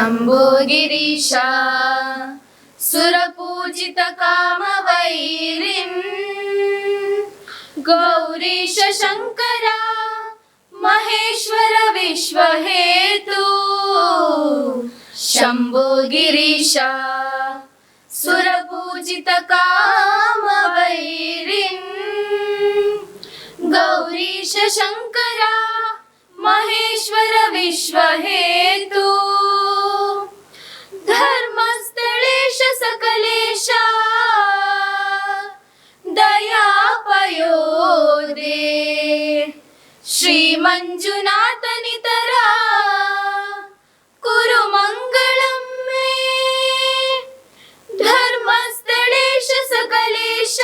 शम्भो गिरीश सुरपूजित कामवैरिन् गौरीश शङ्करा महेश्वर विश्वहेतु शम्भो गिरीश सुरपूजित कामवैरिन् गौरीश शङ्करा महेश्वर विश्वहेतु धर्मस्थलेश सकलेश दयापयोदे श्रीमञ्जुनाथनितरा कुरु मङ्गलं मे धर्मस्थलेश सकलेश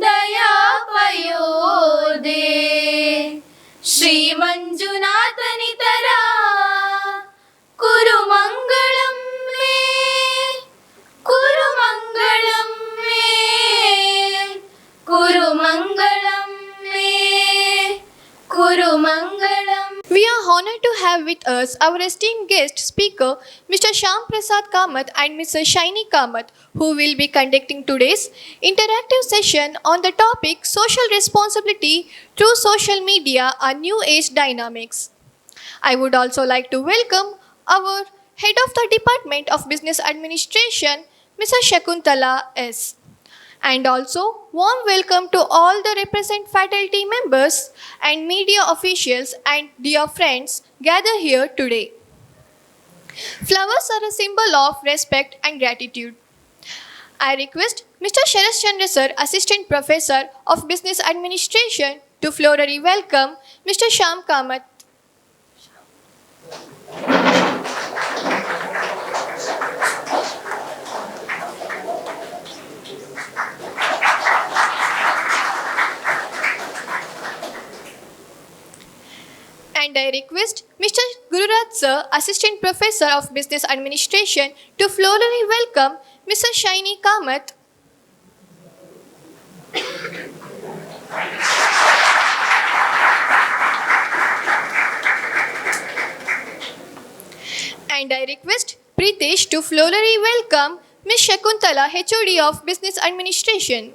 दयापयोदे श्रीमञ्जुनाथनितरा कुरु मङ्गलं मे कुरु मङ्गलं मे कुरु मङ्गलं मे कुरु मङ्गलं. We are honored to have with us our esteemed guest speaker, Mr. Shyam Prasad Kamath and Mrs. Shaini Kamath, who will be conducting today's interactive session on the topic Social Responsibility through Social Media, a New Age Dynamics. I would also like to welcome our Head of the Department of Business Administration, Mrs. Shakuntala S. And also warm welcome to all the represent faculty members and media officials and dear friends gathered here today. Flowers are a symbol of respect and gratitude. I request Mr. Sharath Chandra Sir, Assistant Professor of Business Administration, to florally welcome Mr. Shyam Kamath. And I request Mr. Gururaj Sir, Assistant Professor of Business Administration, to florally welcome Mrs. Shaini Kamath. And I request Pritesh to florally welcome Ms. Shakuntala, HOD of Business Administration.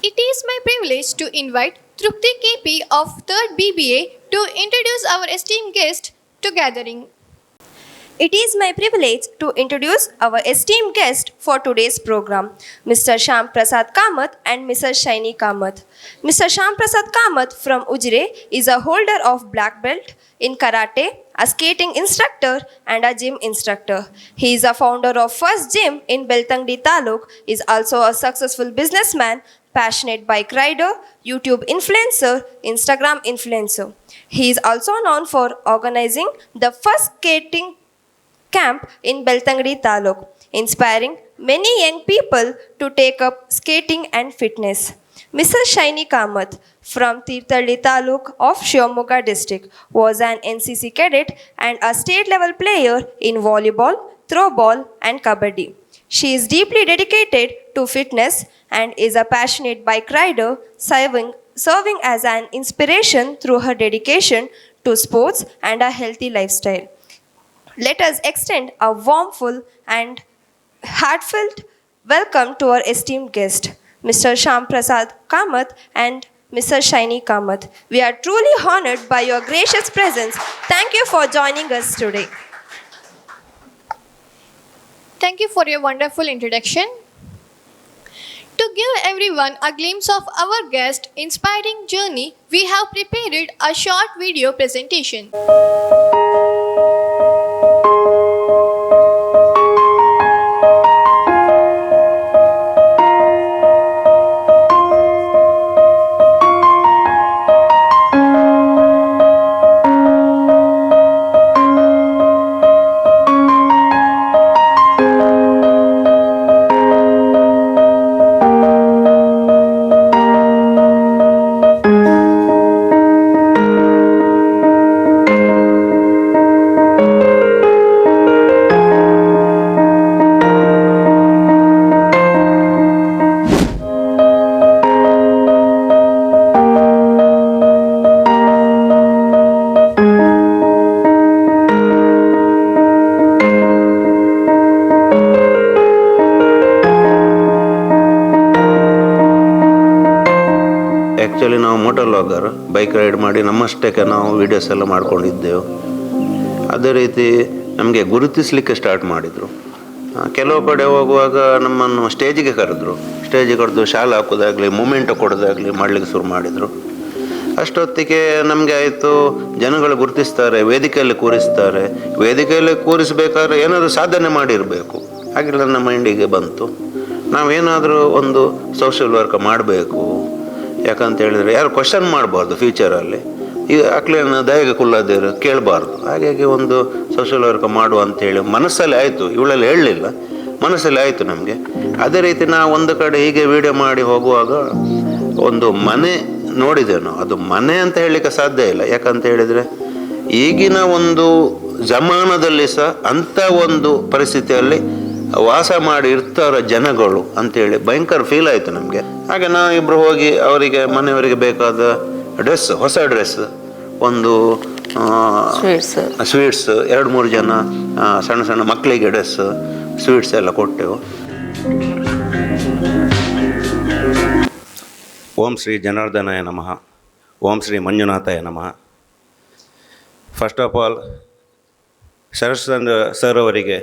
It is my privilege to invite Trupti KP of 3rd BBA to introduce our esteemed guest to gathering. It is my privilege to introduce our esteemed guest for today's program, Mr. Shyam Prasad Kamath and Mrs. Shaini Kamath. Mr. Shyam Prasad Kamath from Ujre is a holder of black belt in karate, a skating instructor and a gym instructor. He is a founder of First Gym in Beltangdi Taluk, is also a successful businessman, passionate bike rider, YouTube influencer, Instagram influencer. He is also known for organizing the first skating camp in Beltangdi Taluk, inspiring many young people to take up skating and fitness. Mrs. Shaini Kamath from Tirthalli Taluk of Shivamogga district was an NCC cadet and a state level player in volleyball, throwball and kabaddi. She is deeply dedicated to fitness and is a passionate bike rider, serving as an inspiration through her dedication to sports and a healthy lifestyle. Let us extend a warm, full and heartfelt welcome to our esteemed guest, Mr. Shyam Prasad Kamath and Mrs. Shaini Kamath. We are truly honored by your gracious presence. Thank you for joining us today. Thank you for your wonderful introduction. To give everyone a glimpse of our guest inspiring journey, we have prepared a short video presentation. Actually ನಾವು motor logger, bike ride ಮಾಡಿ ನಮ್ಮಷ್ಟಕ್ಕೆ ನಾವು videos ಎಲ್ಲ ಮಾಡ್ಕೊಂಡಿದ್ದೆವು. ಅದೇ ರೀತಿ ನಮಗೆ ಗುರುತಿಸಲಿಕ್ಕೆ start ಮಾಡಿದರು. ಕೆಲವು ಕಡೆ ಹೋಗುವಾಗ ನಮ್ಮನ್ನು ಸ್ಟೇಜಿಗೆ ಕರೆದ್ರು. ಸ್ಟೇಜಿಗೆ ಕರೆದು ಶಾಲೆ ಹಾಕೋದಾಗಲಿ ಮೂಮೆಂಟ್ ಕೊಡೋದಾಗಲಿ ಮಾಡಲಿಕ್ಕೆ ಶುರು ಮಾಡಿದರು. ಅಷ್ಟೊತ್ತಿಗೆ ನಮಗೆ ಆಯಿತು, ಜನಗಳು ಗುರುತಿಸ್ತಾರೆ, ವೇದಿಕೆಯಲ್ಲಿ ಕೂರಿಸ್ತಾರೆ. ವೇದಿಕೆಯಲ್ಲಿ ಕೂರಿಸ್ಬೇಕಾದ್ರೆ ಏನಾದರೂ ಸಾಧನೆ ಮಾಡಿರಬೇಕು. ಹಾಗೆಲ್ಲ ನಮ್ಮ ಮೈಂಡಿಗೆ ಬಂತು, ನಾವೇನಾದರೂ ಒಂದು ಸೋಷಿಯಲ್ ವರ್ಕ್ ಮಾಡಬೇಕು. ಯಾಕಂತ ಹೇಳಿದರೆ ಯಾರು ಕ್ವಶನ್ ಮಾಡಬಾರ್ದು ಫ್ಯೂಚರಲ್ಲಿ. ಈಗ ಅಕ್ಲೇನು ದಯಗೆ ಕುಲ್ಲದೇರು ಕೇಳಬಾರ್ದು. ಹಾಗಾಗಿ ಒಂದು ಸೋಷಿಯಲ್ ವರ್ಕ್ ಮಾಡುವ ಅಂಥೇಳಿ ಮನಸ್ಸಲ್ಲಿ ಆಯಿತು. ಇವಳೆಲ್ಲ ಹೇಳಲಿಲ್ಲ, ಮನಸ್ಸಲ್ಲಿ ಆಯಿತು ನಮಗೆ. ಅದೇ ರೀತಿ ನಾವು ಒಂದು ಕಡೆ ಹೀಗೆ ವೀಡಿಯೋ ಮಾಡಿ ಹೋಗುವಾಗ ಒಂದು ಮನೆ ನೋಡಿದೆವು. ಅದು ಮನೆ ಅಂತ ಹೇಳಲಿಕ್ಕೆ ಸಾಧ್ಯ ಇಲ್ಲ. ಯಾಕಂತ ಹೇಳಿದರೆ ಈಗಿನ ಒಂದು ಜಮಾನದಲ್ಲಿ ಸಹ ಅಂಥ ಒಂದು ಪರಿಸ್ಥಿತಿಯಲ್ಲಿ ವಾಸ ಮಾಡಿ ಇರ್ತಾರ ಜನಗಳು ಅಂಥೇಳಿ ಭಯಂಕರ ಫೀಲ್ ಆಯಿತು ನಮಗೆ. ಹಾಗೆ ನಾವು ಇಬ್ಬರು ಹೋಗಿ ಅವರಿಗೆ ಮನೆಯವರಿಗೆ ಬೇಕಾದ ಡ್ರೆಸ್, ಹೊಸ ಡ್ರೆಸ್, ಒಂದು ಸ್ವೀಟ್ಸ್, 2-3 ಜನ ಸಣ್ಣ ಸಣ್ಣ ಮಕ್ಕಳಿಗೆ ಡ್ರೆಸ್, ಸ್ವೀಟ್ಸ್ ಎಲ್ಲ ಕೊಟ್ಟೆವು. ಓಂ ಶ್ರೀ ಜನಾರ್ದನಾಯ ನಮಃ. ಓಂ ಶ್ರೀ ಮಂಜುನಾಥಾಯ ನಮಃ. First of all Sharat Chandra sir ಅವರಿಗೆ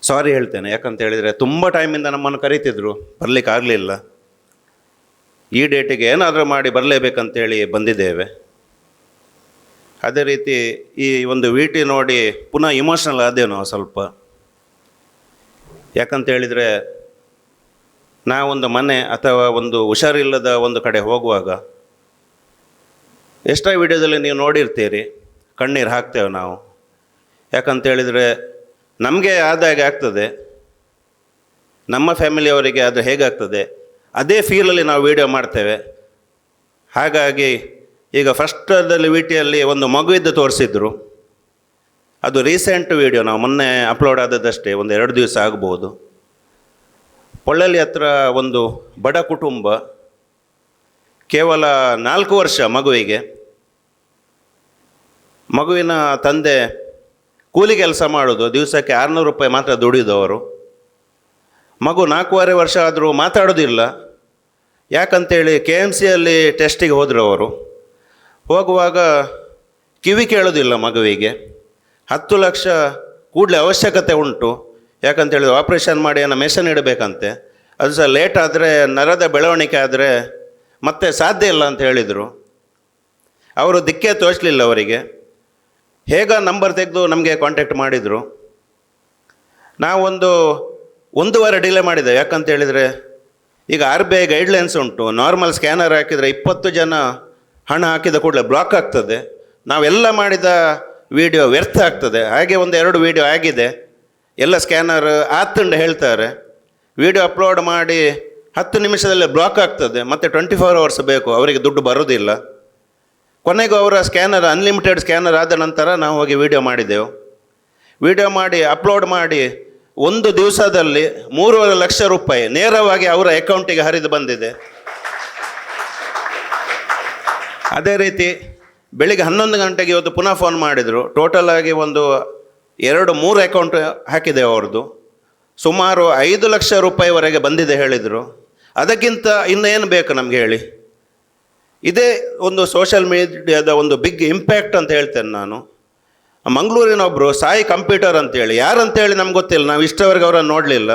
ಸಾರಿ ಹೇಳ್ತೇನೆ. ಯಾಕಂತ ಹೇಳಿದರೆ ತುಂಬ ಟೈಮಿಂದ ನಮ್ಮನ್ನು ಕರೀತಿದ್ರು, ಬರಲಿಕ್ಕೆ ಆಗಲಿಲ್ಲ. ಈ ಡೇಟಿಗೆ ಏನಾದರೂ ಮಾಡಿ ಬರಲೇಬೇಕಂತೇಳಿ ಬಂದಿದ್ದೇವೆ. ಅದೇ ರೀತಿ ಈ ಒಂದು ವಿಟಿ ನೋಡಿ ಪುನಃ ಇಮೋಷ್ನಲ್ ಆದೇವು ನಾವು ಸ್ವಲ್ಪ. ಯಾಕಂತ ಹೇಳಿದರೆ ನಾವೊಂದು ಮನೆ ಅಥವಾ ಒಂದು ಹುಷಾರಿಲ್ಲದ ಒಂದು ಕಡೆ ಹೋಗುವಾಗ ಎಷ್ಟೋ ವಿಡಿಯೋದಲ್ಲಿ ನೀವು ನೋಡಿರ್ತೀರಿ, ಕಣ್ಣೀರು ಹಾಕ್ತೇವೆ ನಾವು. ಯಾಕಂತ ಹೇಳಿದರೆ ನಮಗೆ ಆದಾಗೆ ಆಗ್ತದೆ, ನಮ್ಮ ಫ್ಯಾಮಿಲಿಯವರಿಗೆ ಅದು ಹೇಗಾಗ್ತದೆ ಅದೇ ಫೀಲಲ್ಲಿ ನಾವು ವೀಡಿಯೋ ಮಾಡ್ತೇವೆ. ಹಾಗಾಗಿ ಈಗ ಫಸ್ಟಲ್ಲಿ ವಿಟಿಯಲ್ಲಿ ಒಂದು ಮಗುವಿದ್ದು ತೋರಿಸಿದ್ರು. ಅದು ರೀಸೆಂಟ್ ವೀಡಿಯೋ, ನಾವು ಮೊನ್ನೆ ಅಪ್ಲೋಡ್ ಆದದ್ದಷ್ಟೇ, 1-2 ದಿವಸ ಆಗ್ಬೋದು. ಪೊಳ್ಳಲ್ಲಿ ಹತ್ರ ಒಂದು ಬಡ ಕುಟುಂಬ, ಕೇವಲ 4 ವರ್ಷ ಮಗುವಿಗೆ. ಮಗುವಿನ ತಂದೆ ಕೂಲಿ ಕೆಲಸ ಮಾಡೋದು, ದಿವಸಕ್ಕೆ 600 ರೂಪಾಯಿ ಮಾತ್ರ ದುಡಿದವರು. ಮಗು 4.5 ವರ್ಷ ಆದರೂ ಮಾತಾಡೋದಿಲ್ಲ. ಯಾಕಂತೇಳಿ KMCಯಲ್ಲಿ ಟೆಸ್ಟಿಗೆ ಹೋದರು ಅವರು. ಹೋಗುವಾಗ ಕಿವಿ ಕೇಳೋದಿಲ್ಲ ಮಗುವಿಗೆ. 10 ಲಕ್ಷ ಕೂಡಲೇ ಅವಶ್ಯಕತೆ ಉಂಟು. ಯಾಕಂತೇಳಿದ್ರೆ ಆಪ್ರೇಷನ್ ಮಾಡಿ ಏನೋ ಮೆಷನ್ ಇಡಬೇಕಂತೆ. ಅದು ಸಹ ಲೇಟ್ ಆದರೆ, ನರದ ಬೆಳವಣಿಗೆ ಆದರೆ ಮತ್ತೆ ಸಾಧ್ಯ ಇಲ್ಲ ಅಂತ ಹೇಳಿದರು. ಅವರು ದಿಕ್ಕೇ ತೋಚಲಿಲ್ಲ ಅವರಿಗೆ. ಹೇಗ ನಂಬರ್ ತೆಗೆದು ನಮಗೆ ಕಾಂಟ್ಯಾಕ್ಟ್ ಮಾಡಿದರು. ನಾವೊಂದು 1 ವಾರ ಡಿಲೇ ಮಾಡಿದೆ. ಯಾಕಂತ ಹೇಳಿದರೆ ಈಗ RBI ಗೈಡ್ಲೈನ್ಸ್ ಉಂಟು, ನಾರ್ಮಲ್ ಸ್ಕ್ಯಾನರ್ ಹಾಕಿದರೆ 20 ಜನ ಹಣ ಹಾಕಿದ ಕೂಡಲೇ ಬ್ಲಾಕ್ ಆಗ್ತದೆ. ನಾವೆಲ್ಲ ಮಾಡಿದ ವಿಡಿಯೋ ವ್ಯರ್ಥ ಆಗ್ತದೆ. ಹಾಗೆ 1-2 ವಿಡಿಯೋ ಆಗಿದೆ, ಎಲ್ಲ ಸ್ಕ್ಯಾನರ್ ಆತಂಡು ಹೇಳ್ತಾರೆ. ವಿಡಿಯೋ ಅಪ್ಲೋಡ್ ಮಾಡಿ 10 ನಿಮಿಷದಲ್ಲಿ ಬ್ಲಾಕ್ ಆಗ್ತದೆ, ಮತ್ತು 24 ಅವರ್ಸ್ ಬೇಕು, ಅವರಿಗೆ ದುಡ್ಡು ಬರೋದಿಲ್ಲ. ಕೊನೆಗೂ ಅವರ ಸ್ಕ್ಯಾನರ್ ಅನ್ಲಿಮಿಟೆಡ್ ಸ್ಕ್ಯಾನರ್ ಆದ ನಂತರ ನಾವು ಹೋಗಿ ವಿಡಿಯೋ ಮಾಡಿದೆವು. ವಿಡಿಯೋ ಮಾಡಿ ಅಪ್ಲೋಡ್ ಮಾಡಿ 1 ದಿವಸದಲ್ಲಿ 3.5 ಲಕ್ಷ ರೂಪಾಯಿ ನೇರವಾಗಿ ಅವರ ಅಕೌಂಟಿಗೆ ಹರಿದು ಬಂದಿದೆ. ಅದೇ ರೀತಿ ಬೆಳಿಗ್ಗೆ 11 ಗಂಟೆಗೆ ಇವತ್ತು ಪುನಃ ಫೋನ್ ಮಾಡಿದರು. ಟೋಟಲ್ ಆಗಿ 2-3 ಅಕೌಂಟ್ ಹಾಕಿದೆ ಅವ್ರದ್ದು. ಸುಮಾರು 5 ಲಕ್ಷ ರೂಪಾಯಿವರೆಗೆ ಬಂದಿದೆ ಹೇಳಿದರು. ಅದಕ್ಕಿಂತ ಇನ್ನೇನು ಬೇಕು ನಮಗೆ ಹೇಳಿ? ಇದೇ ಒಂದು ಸೋಷಲ್ ಮೀಡಿಯಾದ ಒಂದು ಬಿಗ್ ಇಂಪ್ಯಾಕ್ಟ್ ಅಂತ ಹೇಳ್ತೇನೆ ನಾನು. ಮಂಗಳೂರಿನೊಬ್ಬರು ಸಾಯಿ ಕಂಪ್ಯೂಟರ್ ಅಂತೇಳಿ, ಯಾರಂತೇಳಿ ನಮ್ಗೆ ಗೊತ್ತಿಲ್ಲ, ನಾವು ಇಷ್ಟವರೆಗೆ ಅವರನ್ನು ನೋಡಲಿಲ್ಲ.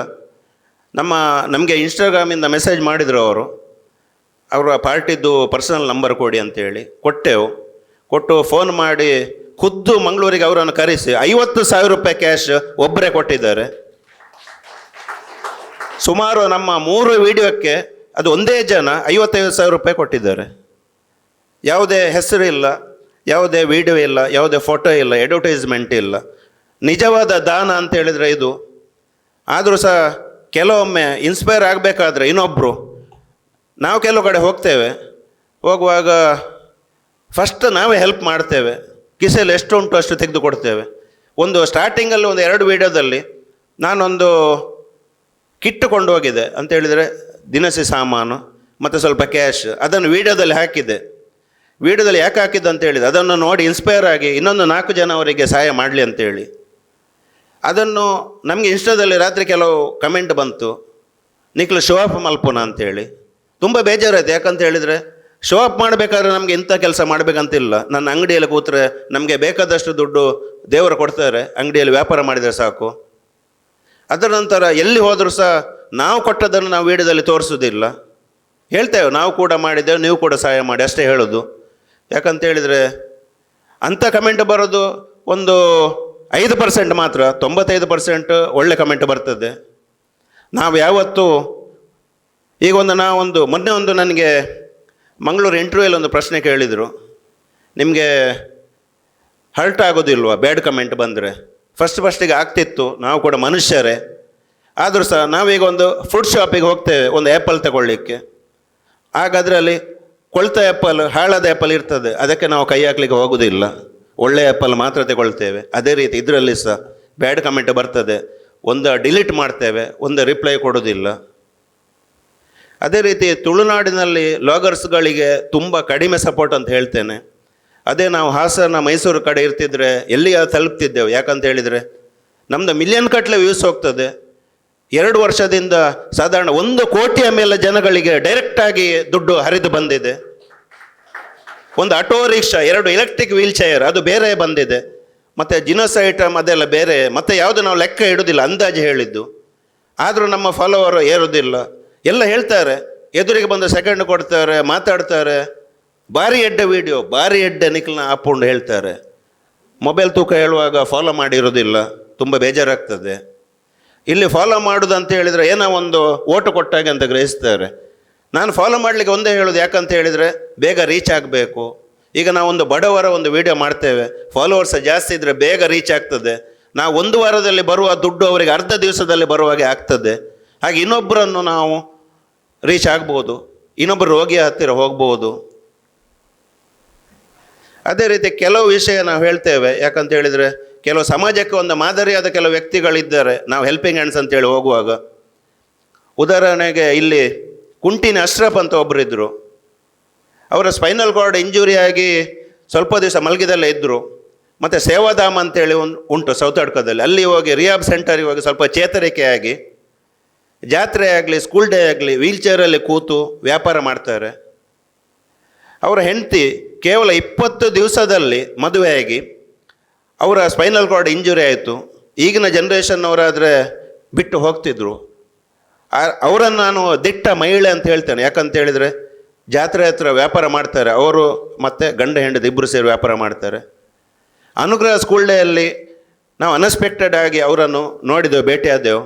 ನಮಗೆ ಇನ್ಸ್ಟಾಗ್ರಾಮಿಂದ ಮೆಸೇಜ್ ಮಾಡಿದರು ಅವರು. ಅವರ ಪಾರ್ಟಿದ್ದು ಪರ್ಸನಲ್ ನಂಬರ್ ಕೊಡಿ ಅಂತೇಳಿ ಕೊಟ್ಟು ಫೋನ್ ಮಾಡಿ ಖುದ್ದು ಮಂಗಳೂರಿಗೆ ಅವರನ್ನು ಕರೆಸಿ 50,000 ರೂಪಾಯಿ ಕ್ಯಾಶ್ ಒಬ್ಬರೇ ಕೊಟ್ಟಿದ್ದಾರೆ. ಸುಮಾರು ನಮ್ಮ 3 ವಿಡಿಯೋಕ್ಕೆ ಅದು ಒಂದೇ ಜನ 55,000 ರೂಪಾಯಿ ಕೊಟ್ಟಿದ್ದಾರೆ. ಯಾವುದೇ ಹೆಸರು ಇಲ್ಲ, ಯಾವುದೇ ವಿಡಿಯೋ ಇಲ್ಲ, ಯಾವುದೇ ಫೋಟೋ ಇಲ್ಲ, ಅಡ್ವರ್ಟೈಸ್ಮೆಂಟ್ ಇಲ್ಲ. ನಿಜವಾದ ದಾನ ಅಂತ ಹೇಳಿದರೆ ಇದು. ಆದರೂ ಸಹ ಕೆಲವೊಮ್ಮೆ ಇನ್ಸ್ಪೈರ್ ಆಗಬೇಕಾದ್ರೆ ಇನ್ನೊಬ್ಬರು, ನಾವು ಕೆಲವು ಕಡೆ ಹೋಗುವಾಗ ಫಸ್ಟ್ ನಾವೇ ಹೆಲ್ಪ್ ಮಾಡ್ತೇವೆ. ಕಿಸೆಯಲ್ಲಿ ಎಷ್ಟು ಉಂಟು ಅಷ್ಟು ತೆಗೆದು ಕೊಡ್ತೇವೆ. ಒಂದು ಸ್ಟಾರ್ಟಿಂಗಲ್ಲಿ 1-2 ವಿಡಿಯೋದಲ್ಲಿ ನಾನೊಂದು ಕಿಟ್ ಕೊಂಡು ಹೋಗಿದೆ ಅಂತೇಳಿದರೆ, ದಿನಸಿ ಸಾಮಾನು ಮತ್ತು ಸ್ವಲ್ಪ ಕ್ಯಾಶ್, ಅದನ್ನು ವಿಡಿಯೋದಲ್ಲಿ ಹಾಕಿದೆ. ವಿಡಿಯೋದಲ್ಲಿ ಯಾಕೆ ಹಾಕಿದ್ದು ಅಂತ ಹೇಳಿದೆ, ಅದನ್ನು ನೋಡಿ ಇನ್ಸ್ಪೈರ್ ಆಗಿ ಇನ್ನೊಂದು 4 ಜನ ಅವರಿಗೆ ಸಹಾಯ ಮಾಡಲಿ ಅಂತೇಳಿ. ಅದನ್ನು ನಮಗೆ ಇನ್ಸ್ಟಾದಲ್ಲಿ ರಾತ್ರಿ ಕೆಲವು ಕಮೆಂಟ್ ಬಂತು, ನಿಖಲು ಶೋ ಆಫ್ ಮಲ್ಪುನ ಅಂತೇಳಿ. ತುಂಬ ಬೇಜಾರಾಯ್ತು. ಯಾಕಂತ ಹೇಳಿದರೆ ಶೋ ಅಪ್ ಮಾಡಬೇಕಾದ್ರೆ ನಮಗೆ ಇಂಥ ಕೆಲಸ ಮಾಡಬೇಕಂತಿಲ್ಲ. ನನ್ನ ಅಂಗಡಿಯಲ್ಲಿ ಕೂತ್ರೆ ನಮಗೆ ಬೇಕಾದಷ್ಟು ದುಡ್ಡು ದೇವರು ಕೊಡ್ತಾರೆ, ಅಂಗಡಿಯಲ್ಲಿ ವ್ಯಾಪಾರ ಮಾಡಿದರೆ ಸಾಕು. ಅದರ ನಂತರ ಎಲ್ಲಿ ಹೋದರೂ ಸಹ ನಾವು ಕೊಟ್ಟದನ್ನು ನಾವು ವಿಡಿಯೋದಲ್ಲಿ ತೋರಿಸೋದಿಲ್ಲ. ಹೇಳ್ತೇವೆ ನಾವು ಕೂಡ ಮಾಡಿದ್ದೇವೆ, ನೀವು ಕೂಡ ಸಹಾಯ ಮಾಡಿ ಅಷ್ಟೇ ಹೇಳೋದು. ಯಾಕಂತ ಹೇಳಿದರೆ ಅಂಥ ಕಮೆಂಟ್ ಬರೋದು ಒಂದು 5% ಮಾತ್ರ, 95% ಒಳ್ಳೆ ಕಮೆಂಟ್ ಬರ್ತದೆ. ನಾವು ಯಾವತ್ತೂ ಈಗ ಮೊನ್ನೆ ನನಗೆ ಮಂಗಳೂರು ಇಂಟರ್ವ್ಯೂಯಲ್ಲಿ ಒಂದು ಪ್ರಶ್ನೆ ಕೇಳಿದರು, ನಿಮಗೆ ಹರ್ಟ್ ಆಗೋದಿಲ್ವಾ ಬ್ಯಾಡ್ ಕಮೆಂಟ್ ಬಂದರೆ? ಫಸ್ಟಿಗೆ ಆಗ್ತಿತ್ತು, ನಾವು ಕೂಡ ಮನುಷ್ಯರೇ. ಆದರೂ ಸಹ ನಾವೀಗ ಒಂದು ಫ್ರೂಟ್ ಶಾಪಿಗೆ ಹೋಗ್ತೇವೆ ಒಂದು ಆ್ಯಪಲ್ ತಗೊಳ್ಳಿಕ್ಕೆ. ಆಗ ಅದರಲ್ಲಿ ಕೊಳ್ತ ಆ್ಯಪಲ್, ಹಾಳಾದ ಆ್ಯಪಲ್ ಇರ್ತದೆ, ಅದಕ್ಕೆ ನಾವು ಕೈ ಹಾಕ್ಲಿಕ್ಕೆ ಹೋಗೋದಿಲ್ಲ, ಒಳ್ಳೆ ಆ್ಯಪಲ್ ಮಾತ್ರ ತಗೊಳ್ತೇವೆ. ಅದೇ ರೀತಿ ಇದರಲ್ಲಿ ಸಹ ಬ್ಯಾಡ್ ಕಮೆಂಟ್ ಬರ್ತದೆ, ಒಂದು ಡಿಲೀಟ್ ಮಾಡ್ತೇವೆ, ಒಂದು ರಿಪ್ಲೈ ಕೊಡೋದಿಲ್ಲ. ಅದೇ ರೀತಿ ತುಳುನಾಡಿನಲ್ಲಿ ಲಾಗರ್ಸ್ಗಳಿಗೆ ತುಂಬ ಕಡಿಮೆ ಸಪೋರ್ಟ್ ಅಂತ ಹೇಳ್ತೇನೆ. ಅದೇ ನಾವು ಹಾಸನ ಮೈಸೂರು ಕಡೆ ಇರ್ತಿದ್ರೆ ಎಲ್ಲಿ ತಲುಪ್ತಿದ್ದೆವು. ಯಾಕಂತ ಹೇಳಿದರೆ ನಮ್ಮದು ಮಿಲಿಯನ್ ಗಟ್ಟಲೆ ವ್ಯೂಸ್ ಹೋಗ್ತದೆ. 2 ವರ್ಷದಿಂದ ಸಾಧಾರಣ 1 ಕೋಟಿಯ ಮೇಲೆ ಜನಗಳಿಗೆ ಡೈರೆಕ್ಟಾಗಿ ದುಡ್ಡು ಹರಿದು ಬಂದಿದೆ. ಒಂದು auto rickshaw, 2 electric wheel chair ಅದು ಬೇರೆ ಬಂದಿದೆ, ಮತ್ತು ಜಿನಸ್ ಐಟಮ್ ಅದೆಲ್ಲ ಬೇರೆ, ಮತ್ತು ಯಾವುದು ನಾವು ಲೆಕ್ಕ ಇಡೋದಿಲ್ಲ, ಅಂದಾಜು ಹೇಳಿದ್ದು. ಆದರೂ ನಮ್ಮ ಫಾಲೋವರ್ ಏರೋದಿಲ್ಲ. ಎಲ್ಲ ಹೇಳ್ತಾರೆ, ಎದುರಿಗೆ ಬಂದು ಸೆಕೆಂಡ್ ಕೊಡ್ತಾರೆ, ಮಾತಾಡ್ತಾರೆ. ಭಾರಿ ಎಡ್ಡೆ ವೀಡಿಯೋ, ಭಾರಿ ಎಡ್ಡೆ ನಿಖಲ್ನ ಹಾಕ್ಕೊಂಡು ಹೇಳ್ತಾರೆ. ಮೊಬೈಲ್ ತೂಕ ಹೇಳುವಾಗ ಫಾಲೋ ಮಾಡಿರೋದಿಲ್ಲ, ತುಂಬ ಬೇಜಾರಾಗ್ತದೆ. ಇಲ್ಲಿ ಫಾಲೋ ಮಾಡೋದು ಅಂತ ಹೇಳಿದರೆ ಏನೋ ಒಂದು ಓಟು ಕೊಟ್ಟಾಗೆ ಅಂತ ಗ್ರಹಿಸ್ತಾರೆ. ನಾನು ಫಾಲೋ ಮಾಡಲಿಕ್ಕೆ ಒಂದೇ ಹೇಳೋದು, ಯಾಕಂತ ಹೇಳಿದರೆ ಬೇಗ ರೀಚ್ ಆಗಬೇಕು. ಈಗ ನಾವು ಒಂದು ಬಡವರ ಒಂದು ವಿಡಿಯೋ ಮಾಡ್ತೇವೆ, ಫಾಲೋವರ್ಸ್ ಜಾಸ್ತಿ ಇದ್ದರೆ ಬೇಗ ರೀಚ್ ಆಗ್ತದೆ. ನಾವು 1 ವಾರದಲ್ಲಿ ಬರುವ ದುಡ್ಡು ಅವರಿಗೆ ಅರ್ಧ ದಿವಸದಲ್ಲಿ ಬರುವಾಗೆ ಆಗ್ತದೆ. ಹಾಗೆ ಇನ್ನೊಬ್ಬರನ್ನು ನಾವು ರೀಚ್ ಆಗ್ಬೋದು, ಇನ್ನೊಬ್ಬರು ರೋಗಿಯ ಹತ್ತಿರ ಹೋಗ್ಬೋದು. ಅದೇ ರೀತಿ ಕೆಲವು ವಿಷಯ ನಾವು ಹೇಳ್ತೇವೆ, ಯಾಕಂತ ಹೇಳಿದರೆ ಕೆಲವು ಸಮಾಜಕ್ಕೆ ಒಂದು ಮಾದರಿಯಾದ ಕೆಲವು ವ್ಯಕ್ತಿಗಳಿದ್ದಾರೆ, ನಾವು ಹೆಲ್ಪಿಂಗ್ ಹ್ಯಾಂಡ್ಸ್ ಅಂತೇಳಿ ಹೋಗುವಾಗ. ಉದಾಹರಣೆಗೆ ಇಲ್ಲಿ ಕುಂಟಿನ ಅಶ್ರಫ್ ಅಂತ ಒಬ್ಬರಿದ್ದರು. ಅವರ ಸ್ಪೈನಲ್ ಕಾರ್ಡ್ ಇಂಜುರಿ ಆಗಿ ಸ್ವಲ್ಪ ದಿವಸ ಮಲಗಿದಲ್ಲೇ ಇದ್ದರು. ಮತ್ತು ಸೇವಾಧಾಮ ಅಂತೇಳಿ ಉಂಟು ಸೌತಾಡ್ಕದಲ್ಲಿ, ಅಲ್ಲಿ ಹೋಗಿ ರಿಯಾಬ್ ಸೆಂಟರಿಗೆ ಹೋಗಿ ಸ್ವಲ್ಪ ಚೇತರಿಕೆ ಆಗಿ ಜಾತ್ರೆ ಆಗಲಿ ಸ್ಕೂಲ್ ಡೇ ಆಗಲಿ ವೀಲ್ ಚೇರಲ್ಲಿ ಕೂತು ವ್ಯಾಪಾರ ಮಾಡ್ತಾರೆ. ಅವರ ಹೆಂಡತಿ ಕೇವಲ 20 ದಿವಸದಲ್ಲಿ ಮದುವೆಯಾಗಿ ಅವರ ಸ್ಪೈನಲ್ ಕಾರ್ಡ್ ಇಂಜುರಿ ಆಯಿತು. ಈಗಿನ ಜನ್ರೇಷನ್ನವರಾದರೆ ಬಿಟ್ಟು ಹೋಗ್ತಿದ್ರು. ಅವರನ್ನು ನಾನು ದಿಟ್ಟ ಮಹಿಳೆ ಅಂತ ಹೇಳ್ತೇನೆ. ಯಾಕಂತ ಹೇಳಿದರೆ ಜಾತ್ರೆ ಹತ್ರ ವ್ಯಾಪಾರ ಮಾಡ್ತಾರೆ, ಅವರು ಮತ್ತು ಗಂಡ ಹೆಂಡತಿ ಇಬ್ಬರು ಸೇರಿ ವ್ಯಾಪಾರ ಮಾಡ್ತಾರೆ. ಅನುಗ್ರಹ ಸ್ಕೂಲ್ ಡೇಯಲ್ಲಿ ನಾವು ಅನ್ಎಕ್ಸ್ಪೆಕ್ಟೆಡ್ ಆಗಿ ಅವರನ್ನು ನೋಡಿದೆವು, ಭೇಟಿಯಾದೆವು.